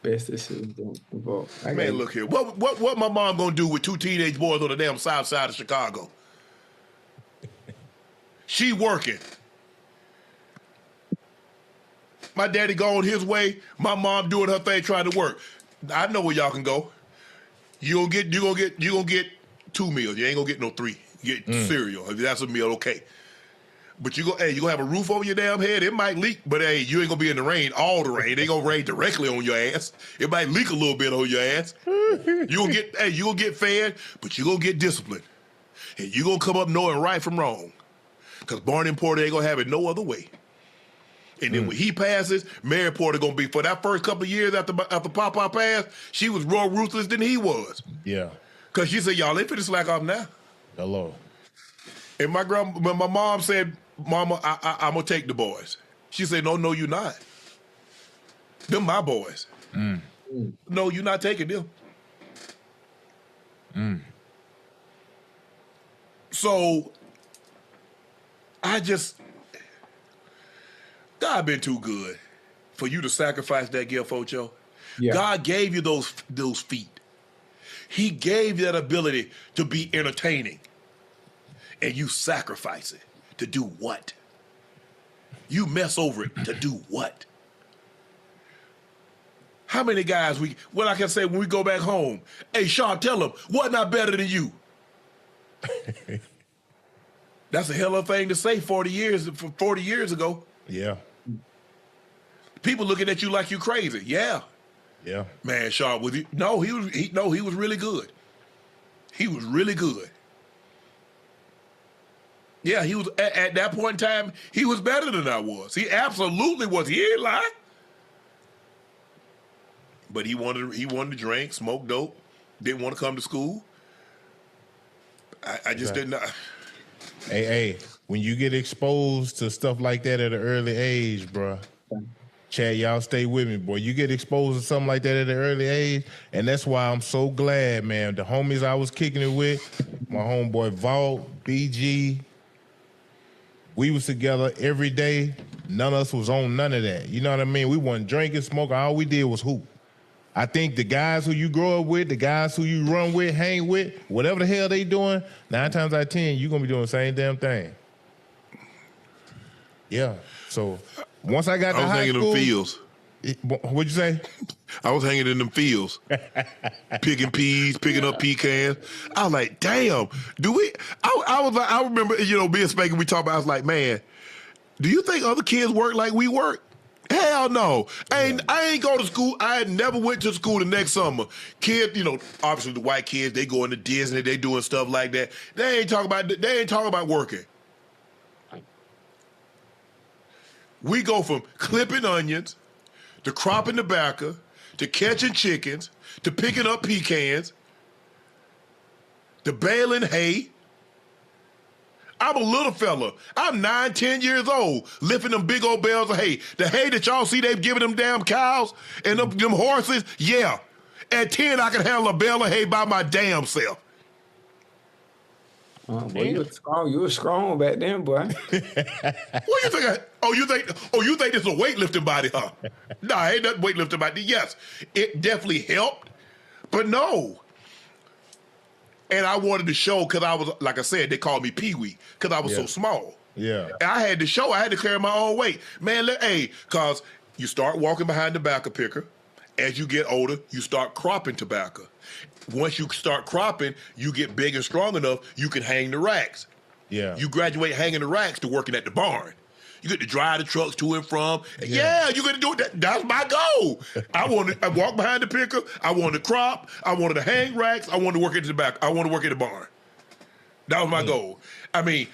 Best decisions don't involve. Man, look here. What my mom gonna do with two teenage boys on the damn south side of Chicago? She working. My daddy going his way. My mom doing her thing, trying to work. I know where y'all can go. You gonna get 2 meals. You ain't gonna get no 3. You get cereal. If that's a meal, okay. But you gonna have a roof over your damn head. It might leak, but hey, you ain't gonna be in the rain, all the rain. It ain't gonna rain directly on your ass. It might leak a little bit on your ass. You gonna get fed, but you gonna get disciplined. And you gonna come up knowing right from wrong. Because Barney Porter ain't gonna have it no other way. And then when he passes, Mary Porter gonna be, for that first couple of years after Papa passed, she was more ruthless than he was. Yeah. Because she said, y'all, they finna slack off now. Hello. And when my mom said, Mama, I'm gonna take the boys. She said, no, you're not. Them my boys. No, you're not taking them. So, God been too good for you to sacrifice that gift, Ocho. Yeah. God gave you those feet. He gave you that ability to be entertaining. And you sacrifice it. To do what? You mess over it to do what? How many guys I can say when we go back home, hey, Sean, tell them, wasn't I better than you? That's a hell of a thing to say 40 years ago. Yeah. People looking at you like you crazy. Yeah. Yeah. Man, Sharpe, was he? No, he was really good. He was really good. Yeah, he was at that point in time, he was better than I was. He absolutely was. He ain't lie. But he wanted to drink, smoke dope, didn't want to come to school. I just didn't. Hey, when you get exposed to stuff like that at an early age, bro, Chad, y'all stay with me, boy. You get exposed to something like that at an early age, and that's why I'm so glad, man. The homies I was kicking it with, my homeboy Vault, BG, we was together every day. None of us was on none of that. You know what I mean? We wasn't drinking, smoking. All we did was hoop. I think the guys who you grow up with, the guys who you run with, hang with, whatever the hell they doing, 9 times out of 10, you're going to be doing the same damn thing. Yeah. So once I got to high school. I was hanging in them fields. What'd you say? I was hanging in them fields, picking peas, picking up pecans. I was like, damn, I remember, being Spanky, we talked about, I was like, man, do you think other kids work like we work? Hell no. I ain't go to school. I had never went to school the next summer. Kids, obviously the white kids, they going to Disney, they doing stuff like that. They ain't talking about working. We go from clipping onions to cropping tobacco to catching chickens to picking up pecans to baling hay I'm a little fella. I'm 9, 10 years old, lifting them big old bales of hay. The hay that y'all see they've given them damn cows and them horses, yeah. At 10, I can handle a bale of hay by my damn self. Well, you were strong back then, boy. What you think? You think this is a weightlifting body, huh? Nah, ain't nothing weightlifting body. Yes, it definitely helped, but no. And I wanted to show because I was, like I said, they called me Pee Wee because I was so small. Yeah. And I had to show. I had to carry my own weight, man. Because you start walking behind the tobacco picker. As you get older, you start cropping tobacco. Once you start cropping, you get big and strong enough, you can hang the racks. Yeah. You graduate hanging the racks to working at the barn. You get to drive the trucks to and from. Yeah, you get to do it. That's my goal. I walk behind the picker. I wanted to crop. I wanted to hang racks. I wanted to work at the back. I wanted to work at the barn. That was my goal. I mean,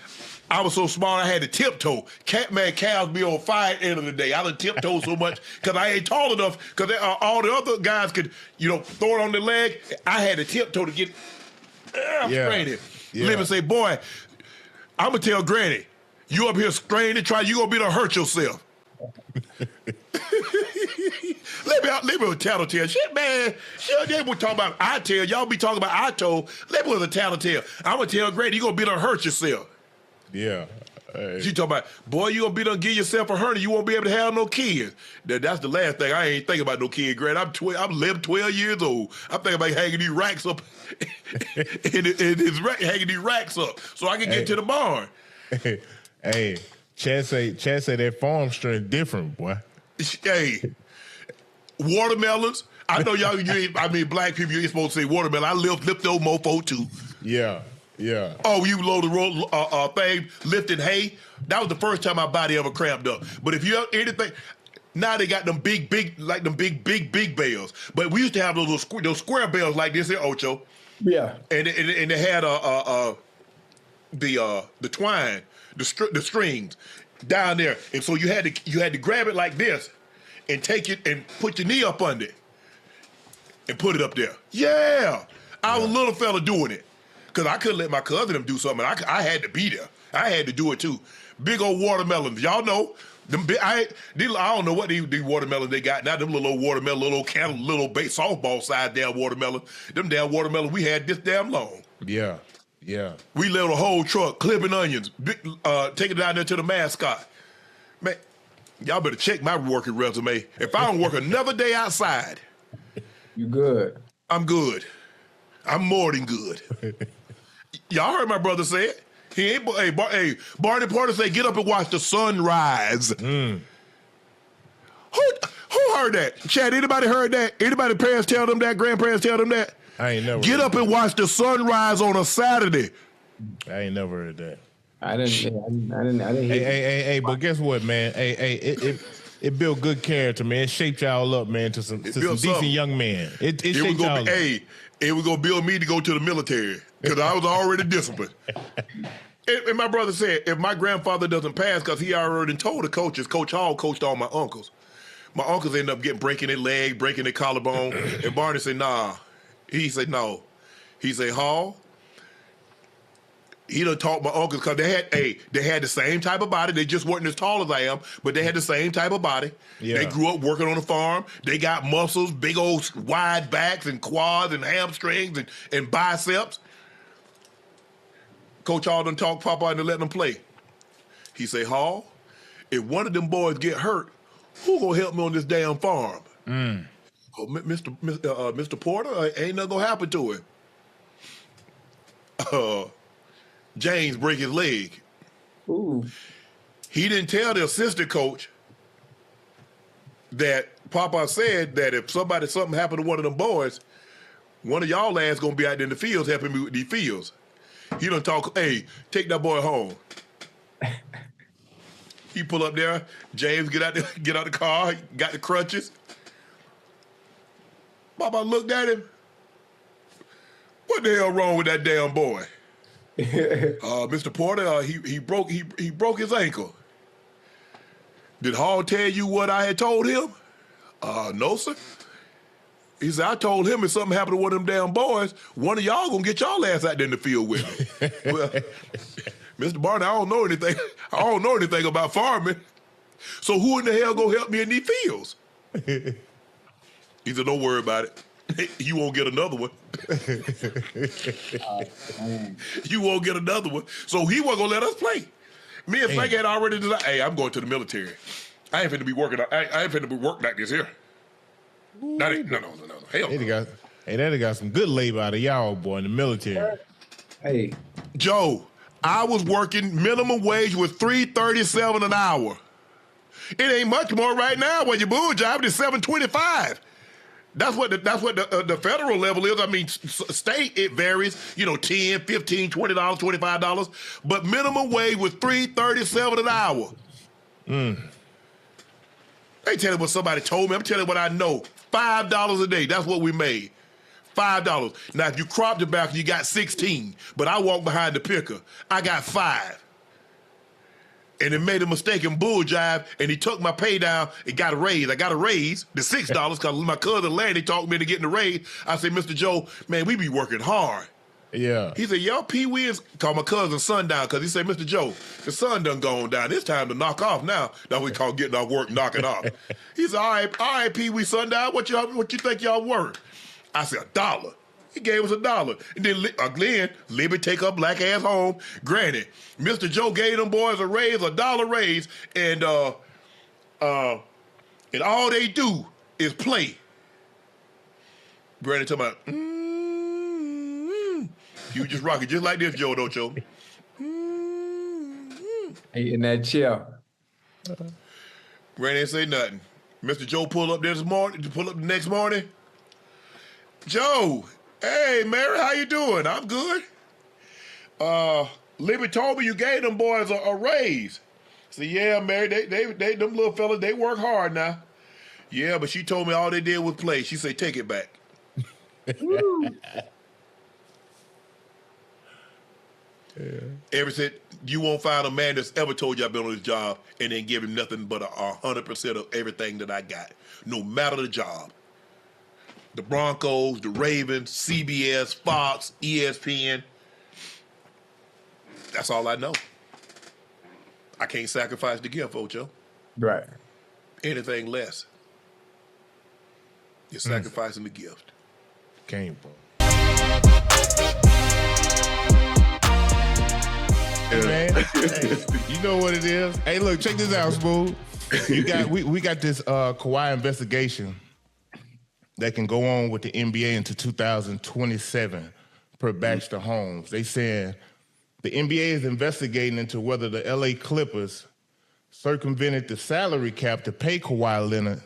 I was so small I had to tiptoe. Cows be on fire at the end of the day. I done tiptoe so much because I ain't tall enough because all the other guys could, throw it on their leg. I had to tiptoe to get straight. Live and say, boy, I'm going to tell Granny, you up here straining and trying, you going to be to hurt yourself. Let me tattletale. Shit, man. Shit, they be talking about I tell. Y'all be talking about I told. Let me with a tattletale. I'm going to tell Granny, you going to be to hurt yourself. Yeah. She talking about, boy, you gonna be done give yourself a hernia, you won't be able to have no kids. That's the last thing. I ain't thinking about no kid, Grant. I'm 11, 12 years old. I'm thinking about hanging these racks up hanging these racks up so I can get to the barn. Hey, Chad say that farm strength different, boy. Hey, watermelons. I know black people, you ain't supposed to say watermelon. I lift those mofo too. Yeah. Yeah. Oh, you load the thing, lifting hay. That was the first time my body ever cramped up. But if you have anything, now they got them big bales. But we used to have those square bales like this here, Ocho. Yeah. And they had the twine, the strings down there, and so you had to grab it like this, and take it and put your knee up under it, and put it up there. Yeah, I was a little fella doing it. Because I couldn't let my cousin them do something. I had to be there. I had to do it too. Big old watermelons. Y'all know. I don't know what these watermelons they got now. Them little old watermelon, little softball size damn watermelon. Them damn watermelons we had this damn long. Yeah. Yeah. We load a whole truck, clipping onions, take it down there to the mascot. Man, y'all better check my working resume. If I don't work another day outside. You good. I'm good. I'm more than good. Y'all heard my brother say it. He ain't. Hey, Barney Porter say, "Get up and watch the sunrise." Who heard that? Chad, anybody heard that? Anybody parents tell them that? Grandparents tell them that? I ain't never. Get up and watch the sunrise on a Saturday. I ain't never heard that. I didn't. Hey, but guess what, man? It built good character, man. It shaped y'all up, man, to some decent young men. It shaped y'all up. Hey, it was gonna build me to go to the military because I was already disciplined. And my brother said, if my grandfather doesn't pass, because he already told the coaches, Coach Hall coached all my uncles. My uncles ended up breaking their leg, breaking their collarbone, and Barney said, nah. He said, no. He said, Hall, he done taught my uncles because they had the same type of body. They just weren't as tall as I am, but they had the same type of body. Yeah. They grew up working on the farm. They got muscles, big old wide backs and quads and hamstrings and biceps. Coach Hall done talked Papa into letting them play. He say, Hall, if one of them boys get hurt, who gonna help me on this damn farm? Oh, Mr. Porter, ain't nothing gonna happen to him. James break his leg. Ooh. He didn't tell the assistant coach that Papa said that if something happened to one of them boys, one of y'all lads gonna be out there in the fields helping me with these fields. He done talk, hey, take that boy home. He pull up there, James get out the car, got the crutches. Papa looked at him. What the hell wrong with that damn boy? Mr. Porter, he broke his ankle. Did Hall tell you what I had told him? No, sir. He said, I told him if something happened to one of them damn boys, one of y'all gonna get y'all ass out there in the field with me. Well, Mr. Barney, I don't know anything. I don't know anything about farming. So who in the hell gonna help me in these fields? He said, don't worry about it. You won't get another one. You won't get another one. So he wasn't gonna let us play. Me and Frank had already decided, hey, I'm going to the military. I ain't finna be working. I ain't finna be working like this here. No. Hell no. That got some good labor out of y'all, boy, in the military. Hey, Joe, I was working minimum wage was $3.37 an hour. It ain't much more right now when your bull job is $7.25. That's what the federal level is. I mean, state, it varies, $10, $15, $20, $25. But minimum wage was $3.37 an hour. I ain't telling you what somebody told me. I'm telling you what I know. $5 a day. That's what we made. $5. Now, if you crop the back, you got 16. But I walked behind the picker. I got 5. And it made a mistake in bull jive, and he took my pay down and got a raise. I got a raise, the $6, because my cousin Lanny talked me into getting the raise. I said, Mr. Joe, man, we be working hard. Yeah. He said, y'all Pee Wee is, called my cousin Sundown, because he said, Mr. Joe, the sun done gone down. It's time to knock off now. That's what we call getting off work, knocking off. He said, all right, Pee Wee Sundown, what you think y'all worth? I said, $1. He gave us $1. And then Glenn, Libby take her black ass home. Granted, Mr. Joe gave them boys a raise, $1 raise, and all they do is play. Granted, talking about, you just rock it just like this, Joe, don't you? hey, in that chair. Granny ain't say nothing. Mr. Joe pull up the next morning. Joe, hey, Mary, how you doing? I'm good. Libby told me you gave them boys a raise. I said, yeah, Mary, they them little fellas, they work hard now. Yeah, but she told me all they did was play. She said, take it back. Ever said, you won't find a man that's ever told you I've been on this job and then give him nothing but 100% of everything that I got, no matter the job. The Broncos, the Ravens, CBS, Fox, ESPN. That's all I know. I can't sacrifice the gift, Ocho. Right. Anything less. You're sacrificing the gift. Can't, bro. Man, hey, you know what it is. Hey, look, check this out, Smooth. We got this Kawhi investigation that can go on with the NBA into 2027 per Baxter Holmes. They saying the NBA is investigating into whether the LA Clippers circumvented the salary cap to pay Kawhi Leonard.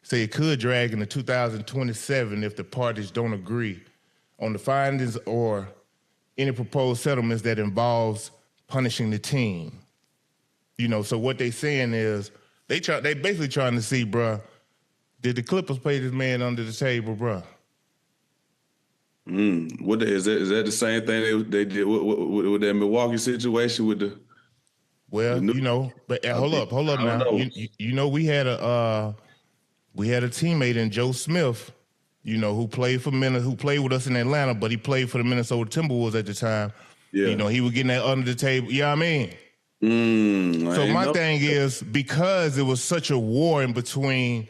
Say it could drag into 2027 if the parties don't agree on the findings or any proposed settlements that involves punishing the team. So what they saying is they basically trying to see, bruh, did the Clippers pay this man under the table, bruh? What is that the same thing they did with that Milwaukee situation with the? Well, but hold up now. We had a teammate in Joe Smith, who played with us in Atlanta, but he played for the Minnesota Timberwolves at the time. Yeah. He was getting that under the table. You know what I mean? So my thing is, because it was such a war in between,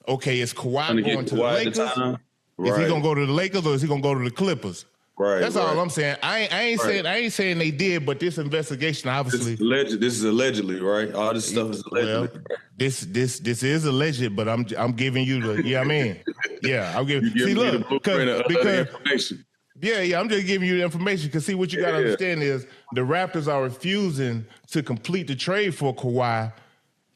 okay, is Kawhi going to the Lakers? Is he gonna go to the Lakers or is he gonna go to the Clippers? Right. That's all I'm saying. I ain't saying they did, but this investigation obviously. This is allegedly, right? All this stuff is allegedly. Well, this is alleged, but I'm giving you the. Yeah, I mean, yeah, I'm giving. See, look, because information. Yeah, I'm just giving you the information because see what you got to understand is the Raptors are refusing to complete the trade for Kawhi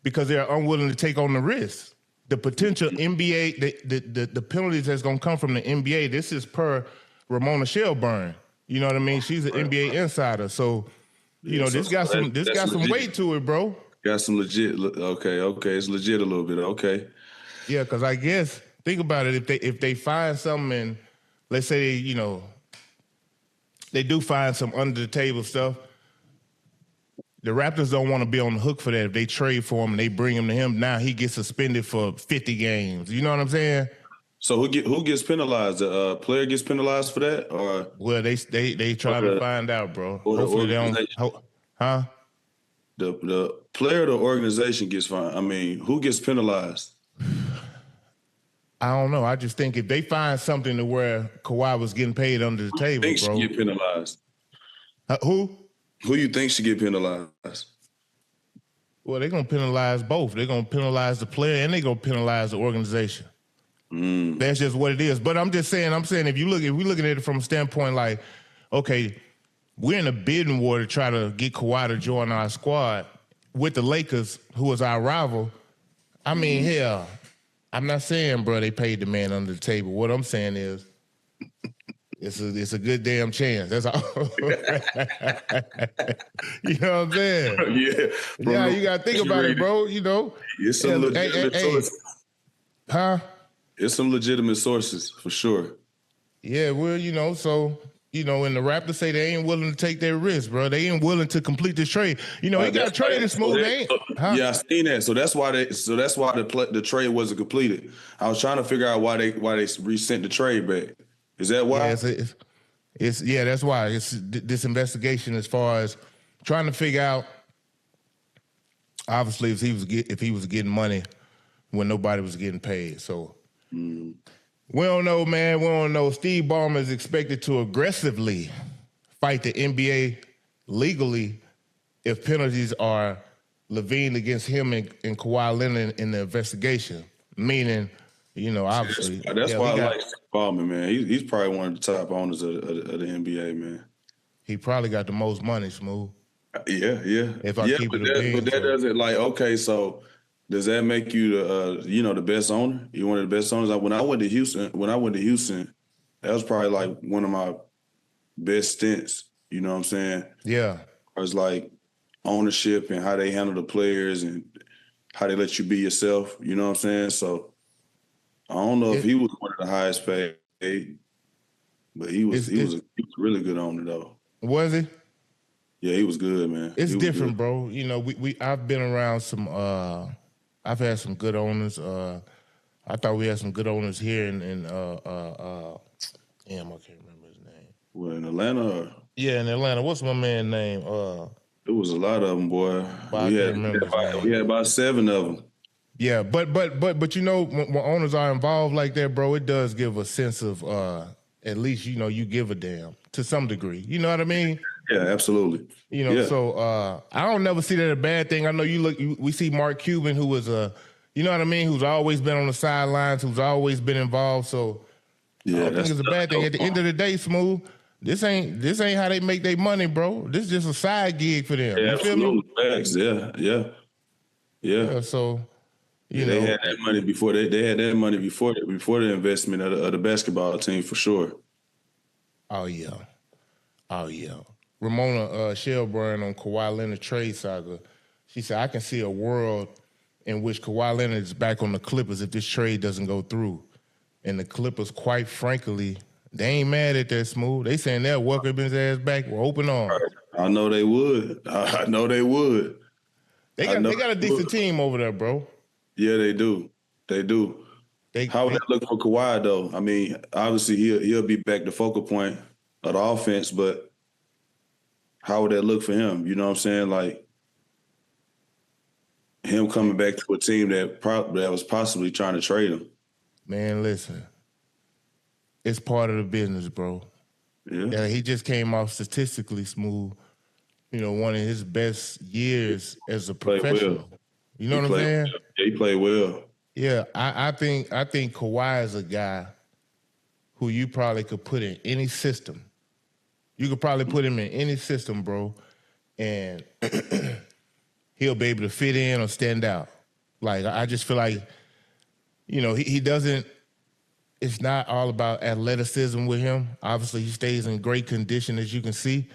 because they're unwilling to take on the risk. The potential NBA, the penalties that's gonna come from the NBA. This is per Ramona Shelburne. You know what I mean? She's an NBA insider, so this got some weight to it, bro. Got some legit. Okay, it's legit a little bit. Okay. Yeah, because I guess think about it. If they find something, and let's say they do find some under the table stuff, the Raptors don't want to be on the hook for that. If they trade for him and they bring him to him, now he gets suspended for 50 games. You know what I'm saying? So who gets penalized? The player gets penalized for that, or well, they try to find out, bro. Hopefully they don't. Huh? The player, the organization gets fined. I mean, who gets penalized? I don't know. I just think if they find something to where Kawhi was getting paid under the table, Think bro. should get penalized? Who? Who you think should get penalized? Well, they're gonna penalize both. They're gonna penalize the player and they're gonna penalize the organization. That's just what it is. But I'm just saying. If we're looking at it from a standpoint like, okay, we're in a bidding war to try to get Kawhi to join our squad with the Lakers, who is our rival. I mean, hell, I'm not saying, bro, they paid the man under the table. What I'm saying is, it's a good damn chance. That's all. You know what I'm saying? Yeah, you gotta think about it, bro. You know, it's some legitimate sources. Huh? It's some legitimate sources for sure. Yeah, well, you know, so. You know, and the Raptors say they ain't willing to take their risk, bro. They ain't willing to complete this trade. You know, he got traded smooth. Yeah, I seen that. So that's why the trade wasn't completed. I was trying to figure out why they resent the trade back. Is that why? Yeah, that's why. It's this investigation as far as trying to figure out. Obviously, if he was getting money when nobody was getting paid, so. We don't know, man. We don't know. Steve Ballmer is expected to aggressively fight the NBA legally if penalties are levied against him and Kawhi Leonard in the investigation. Meaning, you know, obviously. That's why I like Steve Ballmer, man. He's probably one of the top owners of the NBA, man. He probably got the most money, Smooth. Yeah. If I keep it a bean, but that doesn't okay, so. Does that make you the best owner? You're one of the best owners. When I went to Houston, that was probably like one of my best stints. You know what I'm saying? Yeah. It was like ownership and how they handle the players and how they let you be yourself. You know what I'm saying? So I don't know if he was one of the highest paid, but he was a really good owner though. Was he? Yeah, he was good, man. It's different, bro. You know, I've been around some. I've had some good owners. I thought we had some good owners here in damn, I can't remember his name. Well, in Atlanta? Yeah, in Atlanta. What's my man's name? It was a lot of them, boy. We had about 7 of them. Yeah, but you know, when owners are involved like that, bro, it does give a sense of at least, you know, you give a damn to some degree. You know what I mean? Yeah, absolutely. You know, so I don't never see that a bad thing. I know we see Mark Cuban, who was you know what I mean, who's always been on the sidelines, who's always been involved. So I don't think it's a bad thing. At the end of the day, Smooth, this ain't how they make their money, bro. This is just a side gig for them. Yeah, you feel me? Yeah. So you know, they had that money before they had that money before the investment of the basketball team for sure. Oh yeah. Ramona Shelburne on Kawhi Leonard trade saga. She said, I can see a world in which Kawhi Leonard is back on the Clippers if this trade doesn't go through. And the Clippers, quite frankly, they ain't mad at that, Smooth. They saying they'll welcome his ass back with open arms. I know they would. They got a decent team over there, bro. Yeah, they do. How would that look for Kawhi, though? I mean, obviously he'll be back the focal point of the offense, but how would that look for him? You know what I'm saying? Like him coming back to a team that was possibly trying to trade him. Man, listen. It's part of the business, bro. Yeah, he just came off statistically, Smooth. You know, one of his best years as a professional. Well. You know what I'm saying? Well. Yeah, he played well. Yeah, I think Kawhi is a guy who you probably could put in any system. You could probably put him in any system, bro, and he'll be able to fit in or stand out. Like, I just feel like, you know, he doesn't, it's not all about athleticism with him. Obviously, he stays in great condition, as you can see.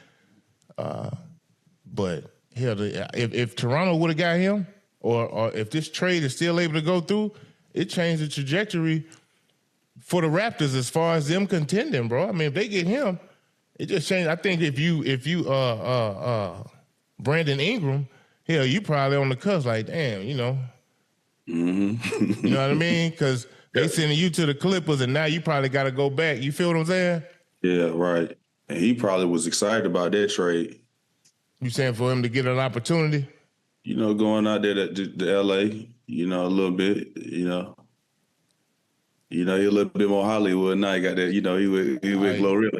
But hell, if Toronto would have got him, or if this trade is still able to go through, it changed the trajectory for the Raptors as far as them contending, bro. I mean, if they get him, it just changed. I think if you Brandon Ingram, hell, you probably on the cusp, like, damn, you know. Mm-hmm. You know what I mean? Because they sending you to the Clippers, and now you probably got to go back. You feel what I'm saying? Yeah, right. And he probably was excited about that trade. You saying for him to get an opportunity? You know, going out there to L.A., you know, a little bit, you know, he a little bit more Hollywood now. He got that, you know, he with Glorilla.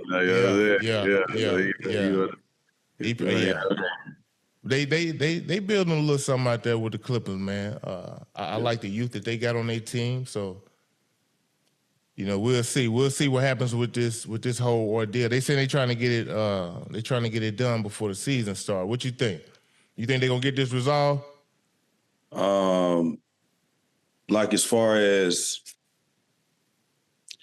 They building a little something out there with the Clippers, man. I like the youth that they got on their team, so you know we'll see what happens with this whole ordeal. They say they're trying to get it done before the season starts. What you think? You think they're gonna get this resolved? Like as far as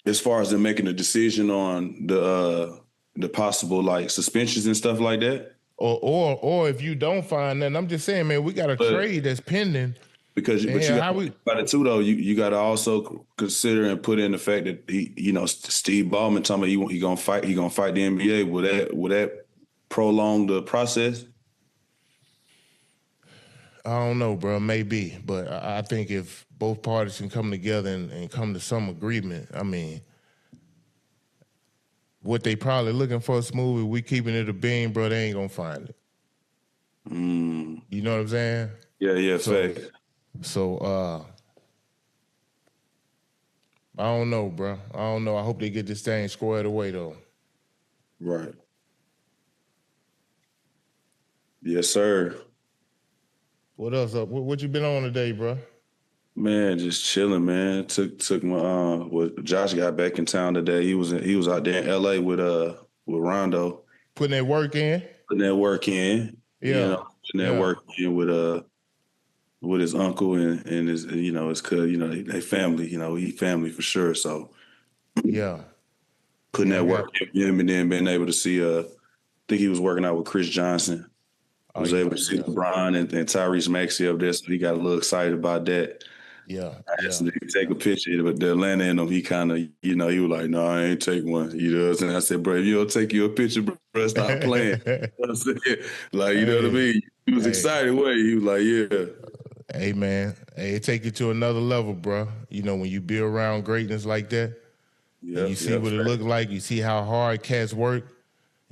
them making a decision on the possible like suspensions and stuff like that. Or if you don't find nothing, I'm just saying, man, we got a trade that's pending. Because about it too, though, you got to also consider and put in the fact that Steve Ballmer talking about he gonna fight the NBA. Will that prolong the process? I don't know, bro. Maybe, but I think if both parties can come together and come to some agreement, I mean, what they probably looking for, Smooth, if we keeping it a bean, bro, they ain't gonna find it. You know what I'm saying? Yeah, fact. So, I don't know, bro. I don't know. I hope they get this thing squared away, though. Right. Yes, sir. What else up? What you been on today, bro? Man, just chilling, man. Took my Josh got back in town today. He was out there in LA with Rondo. Putting that work in. Yeah. You know, putting that work in with his uncle and his his cousin, they family, he family for sure. So yeah. Putting that work in him and then being able to see I think he was working out with Chris Johnson. I was able to see LeBron and Tyrese Maxey up there, so he got a little excited about that. Yeah. I asked him to take a picture, but the Atlanta in him, he kind of, he was like, no, I ain't take one. You know what I'm saying? I said, bro, if you don't take you a picture, bro, stop playing. You know what I'm saying? Like, you know what I mean? He was excited. He was like, yeah. Hey, man. Hey, it take you to another level, bro. You know, when you be around greatness like that, and you see what it look like, you see how hard cats work,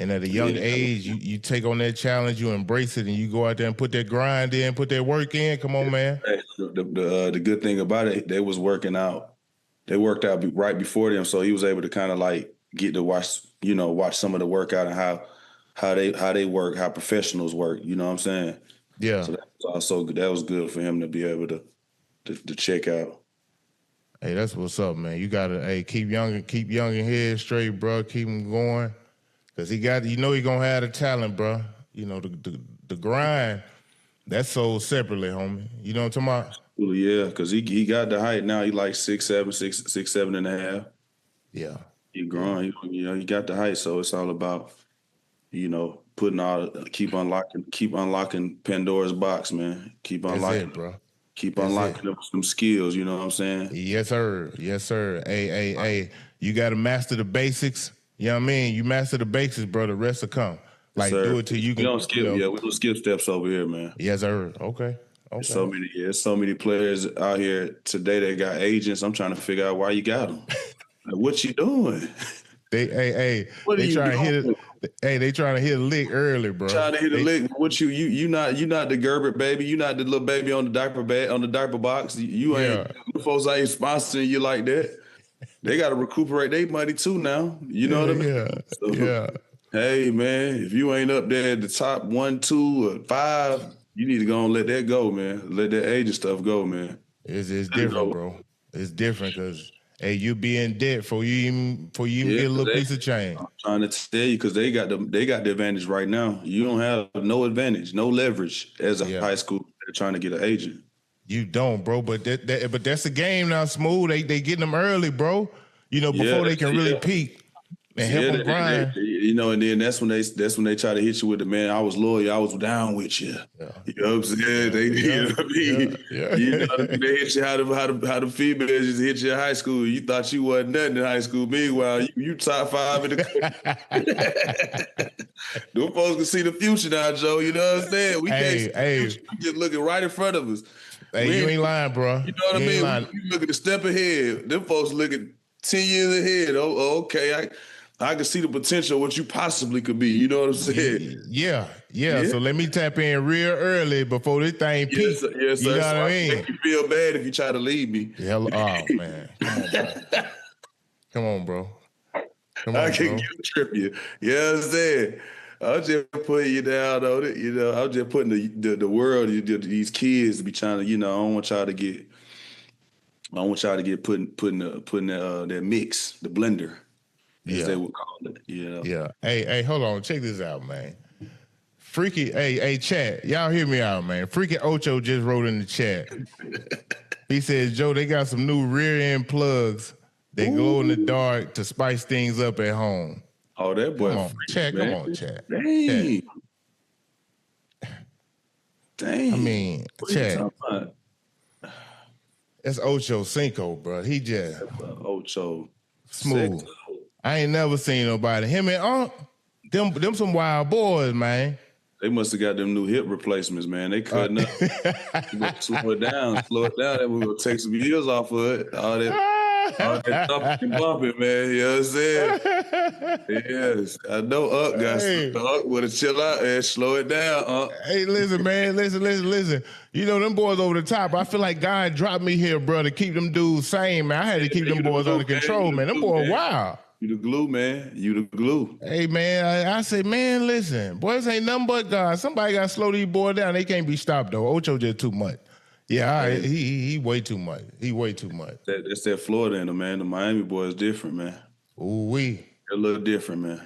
and at a young age, you take on that challenge, you embrace it, and you go out there and put that grind in, put that work in. Come on, man. The good thing about it, they was working out. They worked out right before them, so he was able to kind of like get to watch some of the workout and how they work, how professionals work. You know what I'm saying? Yeah. So that was good for him to be able to check out. Hey, that's what's up, man. You gotta keep young and head straight, bro. Keep him going. Cause he gonna have the talent, bro. You know, the grind, that's sold separately, homie. You know what I'm talking about? Well, yeah, because he got the height now. He like 6'7", 6'7.5". Yeah. He growing. He got the height, so it's all about, keep unlocking Pandora's box, man. Keep unlocking, that's it, bro. Keep unlocking some skills. You know what I'm saying? Yes, sir. Yes, sir. Hey, you got to master the basics. You know what I mean? You master the basics, bro. The rest will come. Like, do it till you can. We don't skip. We don't skip steps over here, man. Yes, sir. Okay. There's so many players out here today that got agents. I'm trying to figure out why you got them. Like, what you doing? They trying to hit it. Hey, they trying to hit a lick early, bro. Trying to hit a lick. What you not the Gerber baby. You not the little baby on the diaper box. You ain't folks ain't sponsoring you like that. They got to recuperate their money too now. You know what I mean? Yeah. Hey, man, if you ain't up there at the top 1, 2, or 5, you need to go and let that go, man. Let that agent stuff go, man. It's different, bro. It's different because, hey, you be in debt before you even get a little piece of change. I'm trying to tell you because they got the advantage right now. You don't have no advantage, no leverage as a high school. They're trying to get an agent. You don't, bro. But that's a game now, Smooth. They getting them early, bro. Before they can really peak and help them grind. And then that's when they try to hit you with the man. I was loyal. I was down with you. Yeah. You know what I'm saying? You know what I mean? Yeah. They hit you how the females just hit you in high school. You thought you wasn't nothing in high school. Meanwhile, you top 5 in the country. Them folks can see the future now, Joe. You know what I'm saying? We can't see the future. We just looking right in front of us. Hey, you ain't lying, bro. You know what I mean? You look at the step ahead. Them folks look at 10 years ahead. Oh, okay. I can see the potential of what you possibly could be. You know what I'm saying? Yeah. So let me tap in real early before this thing peaks. Yes, sir. You know so what I mean? Make you feel bad if you try to leave me. Oh, man. Come on, bro. I can get trip you. You know what I'm saying? I'm just putting you down on it. You know, I'm just putting the world, these kids to be trying to, I don't want y'all to get putting that mix, the blender. As they would call it, Yeah. Hey, hold on. Check this out, man. Freaky, hey, chat. Y'all hear me out, man. Freaky Ocho just wrote in the chat. He says, Joe, they got some new rear end plugs that glow in the dark to spice things up at home. Oh, that boy. Come on, chat. Man. Come on, chat. Dang. I mean, chat. That's Ochocinco, bro. He just Ocho. smooth. I ain't never seen nobody. Him and them some wild boys, man. They must have got them new hip replacements, man. They cutting up. Slow it down. Then we're gonna take some years off of it. All that thumping and bumping, man. You know what I'm saying? Yes. I know Uck would have chill out and slow it down. Hey, listen, man. Listen. You know, them boys over the top. I feel like God dropped me here, bro, to keep them dudes sane, man. I had to keep them boys under control, man. Them boys wild. You the glue, man. You the glue. Hey, man, I say, man, listen. Boys ain't nothing but God. Somebody got to slow these boys down. They can't be stopped, though. Ocho just too much. Yeah, all right. He way too much. That's that Florida in them, man. The Miami boy is different, man. Ooh-wee. They're a little different, man.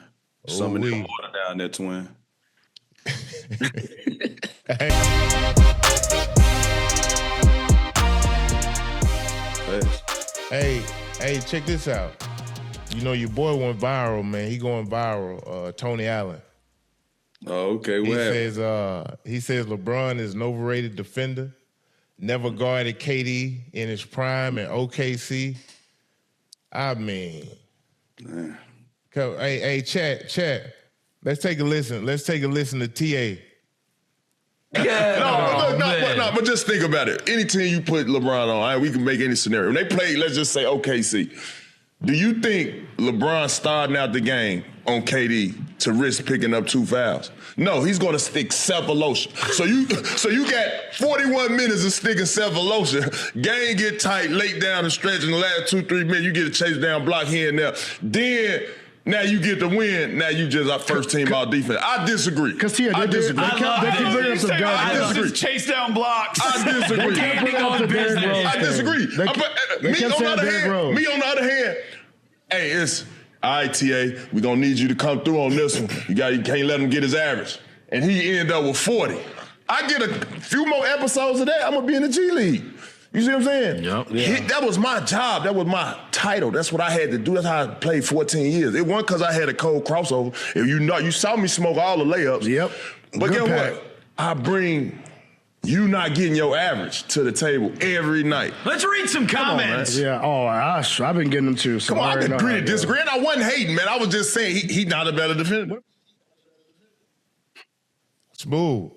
Some of them water down there, twin. Hey, check this out. You know, your boy went viral, man. He going viral, Tony Allen. Oh, okay. He says LeBron is an overrated defender. Never guarded KD in his prime in OKC. I mean, hey, chat. Let's take a listen. To TA. But just think about it. Any team you put LeBron on, all right, we can make any scenario. When they play, let's just say OKC. Do you think LeBron starting out the game on KD to risk picking up 2 fouls? No, he's going to stick Cephalosha. So you got 41 minutes of sticking Cephalosha. Game get tight, late down the stretch in the last 2-3 minutes. You get a chase down block here and there. Then now you get the win. Now you just our first team all defense. I disagree. Because I disagree. I disagree. Chase down blocks. I disagree. I disagree. Me on the other hand, hey, it's all right, TA. We gonna need you to come through on this one. You can't let him get his average. And he end up with 40. I get a few more episodes of that, I'm gonna be in the G League. You see what I'm saying? Yep. Yeah. That was my job. That was my title. That's what I had to do. That's how I played 14 years. It wasn't because I had a cold crossover. If you saw me smoke all the layups. Yep. But guess what? I bring you not getting your average to the table every night. Let's read some comments. I've been getting them too. So I agree to disagree. And I wasn't hating, man. I was just saying he not a better defender. Smooth.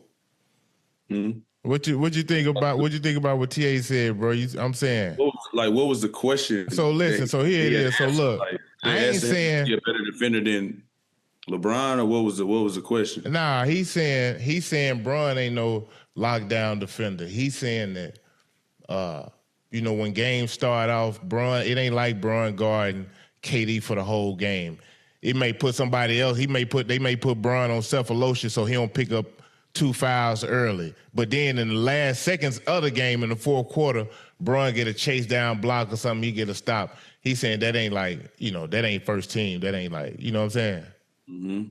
Mm-hmm. What you think about what TA said, bro? I'm saying. What was the question? So listen. So here it is. So look, I ain't saying you're a better defender than LeBron, or what was the question? Nah, he's saying Bron ain't no lockdown defender. He's saying that, when games start off, it ain't like Bron guarding KD for the whole game. It may put somebody else. They may put Bron on Cephalosha so he don't pick up 2 fouls early. But then in the last seconds of the game in the fourth quarter, Bron get a chase down block or something, he get a stop. He's saying that ain't like, that ain't first team. That ain't like, you know what I'm saying? Mm-hmm.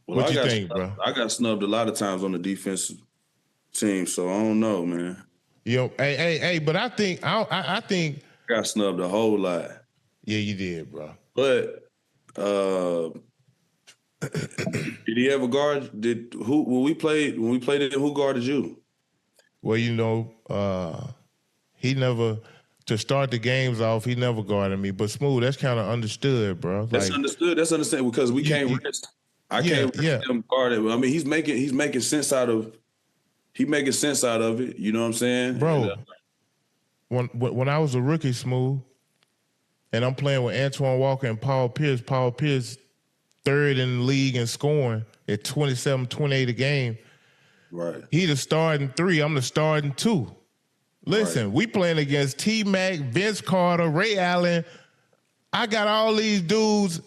Well, what you think, bro? I got snubbed a lot of times on the defensive team, so I don't know, man. But I think I got snubbed a whole lot. Yeah, you did, bro. But did he ever guard? When we played it, who guarded you? Well, he never, to start the games off, he never guarded me. But Smooth, that's kind of understood, bro. That's understood. That's understandable because we can't risk. I can't risk him guarding. I mean, he's making sense out of. He making sense out of it. You know what I'm saying? Bro, when I was a rookie, Smooth, and I'm playing with Antoine Walker and Paul Pierce third in the league in scoring at 27, 28 a game. Right. He the starting 3. I'm the starting 2. Listen, we playing against T-Mac, Vince Carter, Ray Allen. I got all these dudes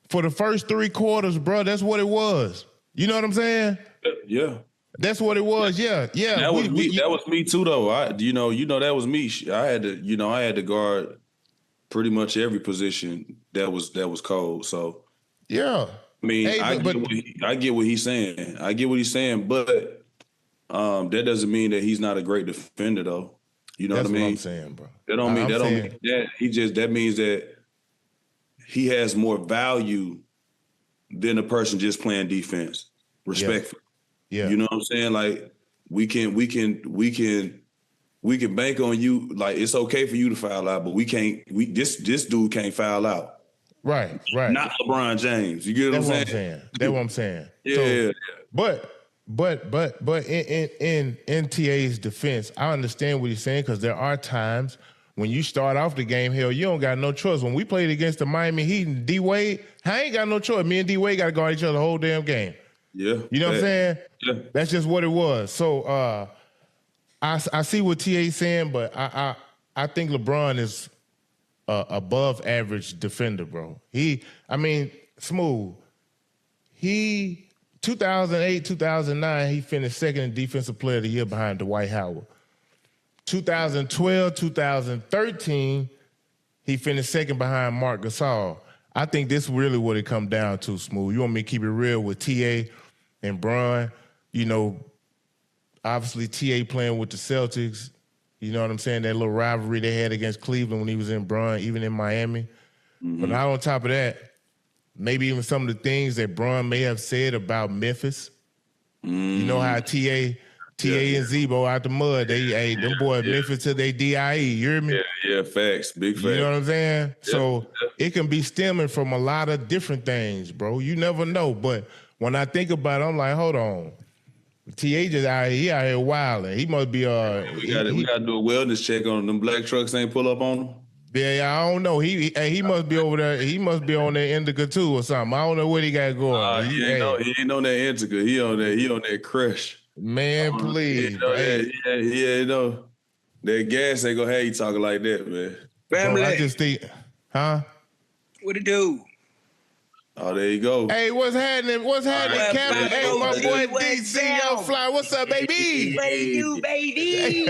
for the first 3 quarters, bro. That's what it was. You know what I'm saying? Yeah. That's what it was. Yeah. That was me. That was me too, though. That was me. I had to guard pretty much every position that was cold. So yeah. I mean, I get what he's saying. But that doesn't mean that he's not a great defender, though. You know what I mean? That's what I'm saying, bro. That don't mean that. That means that he has more value than a person just playing defense. Respectfully. Yeah. You know what I'm saying? Like we can bank on you. Like it's okay for you to foul out, but this dude can't foul out. Right. Not LeBron James. You get what I'm saying? That's what I'm saying. Yeah. But in TA's defense, I understand what he's saying because there are times when you start off the game, hell, you don't got no choice. When we played against the Miami Heat and D-Wade, I ain't got no choice. Me and D-Wade got to guard each other the whole damn game. Yeah. You know what I'm saying? Yeah. That's just what it was. So I see what TA's saying, but I think LeBron is above average defender, bro. Smooth. 2008, 2009, he finished second in Defensive Player of the Year behind Dwight Howard. 2012, 2013, he finished second behind Marc Gasol. I think this is really what it come down to, Smooth. You want me to keep it real with TA and Bron? You know, obviously TA playing with the Celtics. You know what I'm saying? That little rivalry they had against Cleveland when he was in Bron, even in Miami. Mm-hmm. But now on top of that, maybe even some of the things that Bron may have said about Memphis. Mm. You know how TA and Zebo out the mud. Them boys Memphis to their DIE. You hear me? Yeah, facts. Big facts. You know what I'm saying? Yeah. So it can be stemming from a lot of different things, bro. You never know. But when I think about it, I'm like, hold on. TA just out here wilding. He must be we gotta do a wellness check on him. Them black trucks ain't pull up on him. Yeah, I don't know. He must be over there. He must be on that Indica too or something. I don't know what he got going. He ain't on that Indica. He on that Crush. Man, please. You know, that gas ain't gonna have you talking like that, man. Family. Bro, I just think, huh? What it do? Oh, there you go. Hey, what's happening? Captain? Hey, my boy DC, yo, fly. What's up, baby? What it do, baby?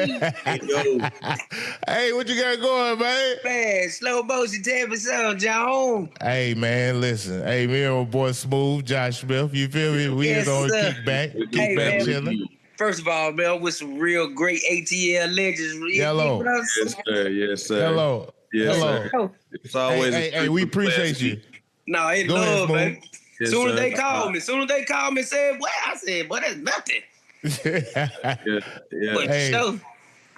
Hey, what you got going, man? Man, slow motion 10%, John. Hey, man, listen. Hey, me and my boy Smooth, Josh Smith. You feel me? We just on kick back chilling. First of all, man, with some real great ATL legends. Hello. Yes, sir. Hello. Yes, sir. It's always hey, we appreciate you. No, it's love, man. Yes, soon as they called me, and said, "What?" I said, "But that's nothing." Yeah.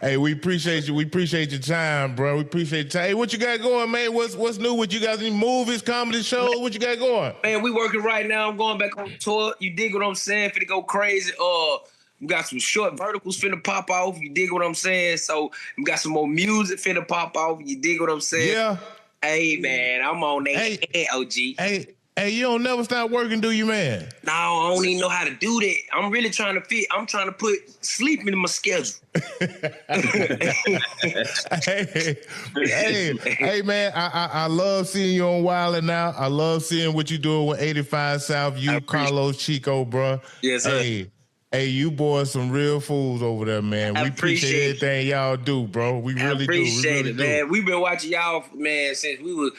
Hey, we appreciate you. We appreciate your time, bro. We appreciate your time. Hey, what you got going, man? What's new with you guys? Any movies, comedy shows? What you got going? Man, we working right now. I'm going back on tour. You dig what I'm saying? Finna go crazy. We got some short verticals finna pop off. You dig what I'm saying? So we got some more music finna pop off. You dig what I'm saying? Yeah. Hey, man, I'm on that OG. Hey, you don't never stop working, do you, man? No, I don't even know how to do that. I'm really trying to I'm trying to put sleep into my schedule. hey, man, I love seeing you on Wild and Out. I love seeing what you doing with 85 South, you, Carlos Chico, bro. Yes, sir. Hey, you boys some real fools over there, man. We appreciate everything y'all do, bro. We really do. Appreciate it, man. We've been watching y'all, man, since we were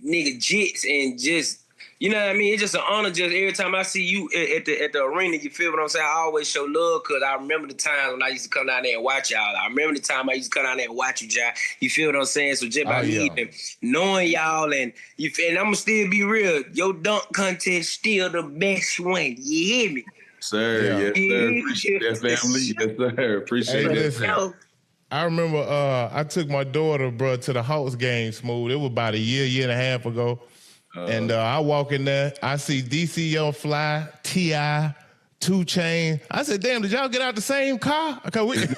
nigga jits and just, you know what I mean? It's just an honor. Just every time I see you at the arena, you feel what I'm saying? I always show love because I remember the times when I used to come down there and watch y'all. I remember the time I used to come down there and watch you, John. You feel what I'm saying? So just by me knowing y'all and I'm going to still be real. Your dunk contest still the best one. You hear me? Sir, yes, sir. Appreciate that, family. Yes, sir. Appreciate it. Listen, I remember I took my daughter, bro, to the Hawks game, Smooth. It was about a year and a half ago. And I walk in there, I see DC Young Fly, T.I., 2 Chainz. I said, damn, did y'all get out the same car? Hey, listen.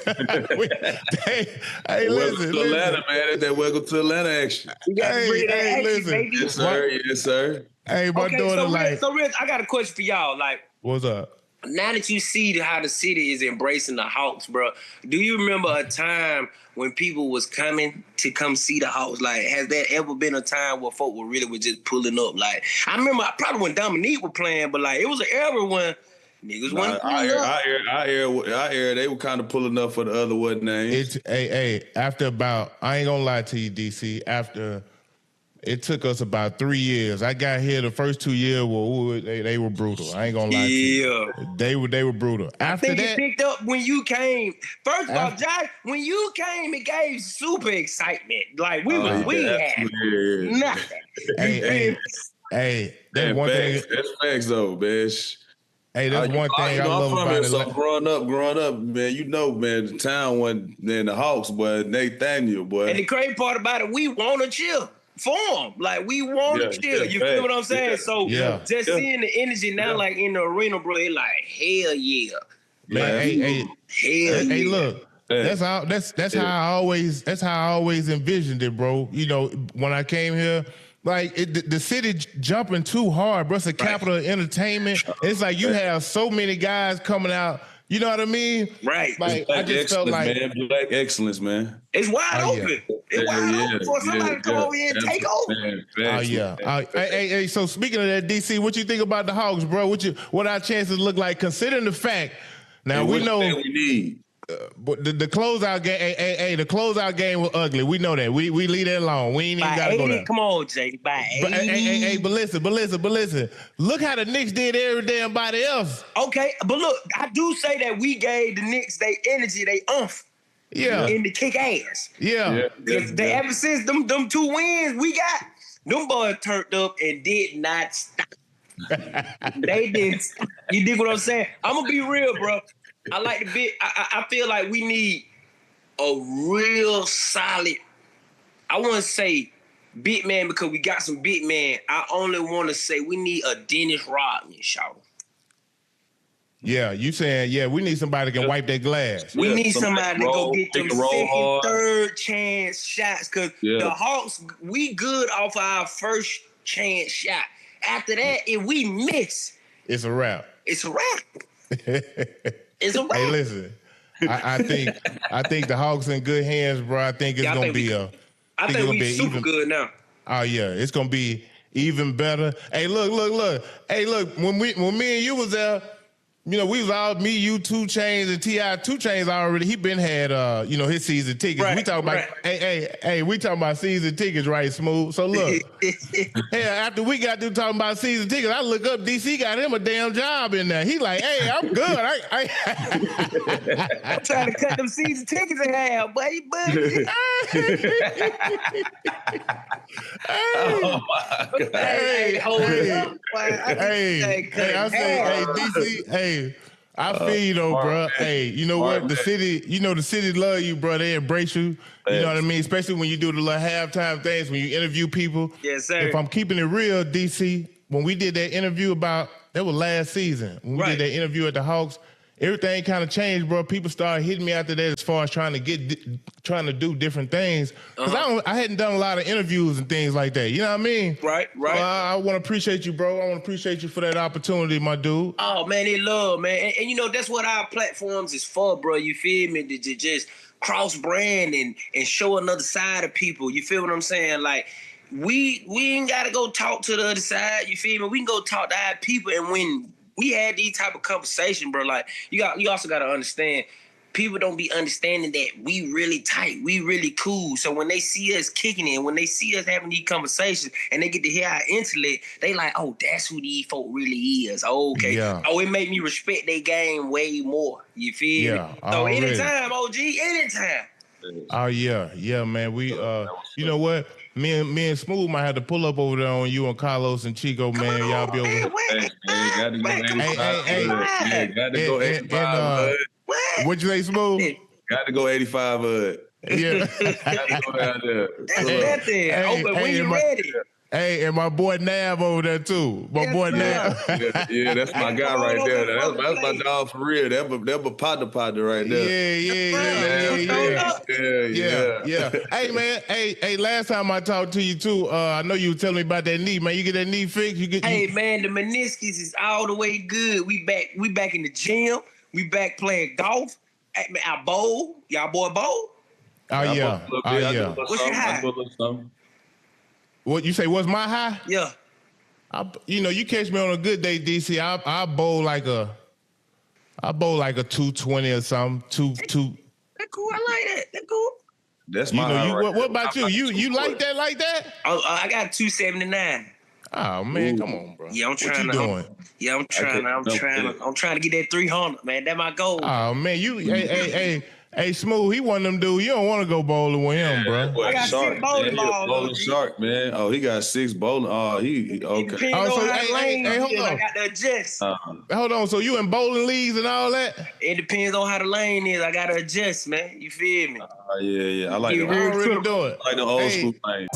Atlanta, man. That welcome to Atlanta action. You got to bring that action, listen. baby. Yes, sir. Yes, sir. Hey, my daughter, so Rich, I got a question for y'all. Like, what's up? Now that you see how the city is embracing the Hawks, bro, do you remember a time when people was coming to come see the Hawks? Like, has there ever been a time where folk were just pulling up? Like, I remember probably when Dominique was playing, but like it was an era when niggas wasn't pulling up. I hear they were kind of pulling up for the other what name. After about, I ain't gonna lie to you, DC, after it took us about 3 years. I got here the first 2 years. They were brutal. I ain't gonna lie to you. They were brutal. After I think that, it picked up when you came. First of all, Josh, when you came, it gave super excitement. Like we had nothing. Hey, that's one thing. That's facts though, bitch. Hey, that's one thing I love about it. So growing up, man, you know, man, the town wasn't then the Hawks, but Nathaniel, boy. And the crazy part about it, we want to chill. Form like we want to chill. You feel what I'm saying? So just seeing the energy now, like in the arena, bro, it like hell yeah, man. Hey, look, that's how I always envisioned it, bro. You know, when I came here. Like the city jumping too hard, bro. It's a capital of entertainment. It's like you have so many guys coming out. You know what I mean? Right. Like I just felt like black excellence, man. It's wide open. It's wide open for somebody to come over here and take over. Hey. So speaking of that, DC, what you think about the Hawks, bro? What our chances look like, considering the fact now we know we need. But the closeout game, the closeout game was ugly. We know that. We leave that alone. We ain't even got to go there. Come on, Jay. By 80. But listen. Look how the Knicks did every damn body else. Okay, but look, I do say that we gave the Knicks their energy, they umph. Yeah. In the kick ass. Yeah. Ever since them 2 wins we got, them boys turned up and did not stop. They did. You dig what I'm saying? I'm gonna be real, bro. I like the bit. I feel like we need a real solid. I want to say big man because we got some big man. I only want to say we need a Dennis Rodman, shout. Yeah, you saying we need somebody that can wipe that glass. We need somebody to go get them second, third chance shots because the Hawks, we good off our first chance shot. After that, if we miss, it's a wrap. It's a wrap. It's a wrap. Hey, listen. I think the Hawks in good hands, bro. I think it's gonna be I think we super good now. Oh yeah, it's gonna be even better. Hey, look. Hey, look. When me and you was there, you know, we was all me, you, 2 Chainz, and T.I. 2 Chainz already. He been had his season tickets. Right, we talking about we talking about season tickets, right, Smooth? So look, after we got through talking about season tickets, I look up DC got him a damn job in there. He like, hey, I'm good. I'm trying to cut them season tickets in half, buddy. Oh my God. Hey, hold up. I say, DC, I feel you though, bro. Hey, you know what? The city love you, bro. They embrace you. You know what I mean? Especially when you do the little halftime things, when you interview people. Yes, sir. If I'm keeping it real, DC, when we did that interview that was last season. When we did that interview at the Hawks, everything kind of changed, bro. People started hitting me after that as far as trying to do different things. Because I hadn't done a lot of interviews and things like that. You know what I mean? Right. I want to appreciate you, bro. I want to appreciate you for that opportunity, my dude. Oh, man, they love, man. And you know, that's what our platforms is for, bro. You feel me? To just cross-brand and show another side of people. You feel what I'm saying? Like, we ain't got to go talk to the other side. You feel me? We can go talk to our people. And when we had these type of conversation, bro, like, you also got to understand, people don't be understanding that we really tight, we really cool. So when they see us kicking it, when they see us having these conversations and they get to hear our intellect, they like, oh, that's who these folk really is. Oh, okay. Yeah. Oh, it made me respect their game way more. You feel me? So anytime, OG, anytime. Oh, yeah, man. We, you know what? Me and Smooth might have to pull up over there on you and Carlos and Chico, man. Y'all be over there. Got to go 85. What'd you say, Smooth? Got to go 85. Yeah. That's it. Open when you ready. Hey, and my boy Nav over there too. My boy Nav. Yeah, that's my guy right there. That's my dog for real. That's my partner right there. Yeah. Hey man, hey, last time I talked to you too, I know you were telling me about that knee, man. You get that knee fixed? Hey man, the meniscus is all the way good. We back in the gym. We back playing golf. I bowl. Y'all boy bowl? Oh yeah. What's your high? What you say? What's my high? Yeah. You catch me on a good day, DC. I bowl like a 220 or something. Two. That's cool. I like that. That's cool. That's my high. What about you? You like that? Like that? I got 279. Oh man, come on, bro. Yeah, I'm trying. What you doing? Yeah, I'm trying to get that 300, man. That's my goal. Oh man, hey, Smooth. He one of them dudes. You don't want to go bowling with him, bro. I got 6 bowling balls. Bowling shark, man. Oh, he got 6 bowling. Oh, he okay. Oh, so hey, hold on. I got to adjust. Hold on. So you in bowling leagues and all that? It depends on how the lane is. I gotta adjust, man. You feel me? Yeah. I like I already do it. I like the old school thing.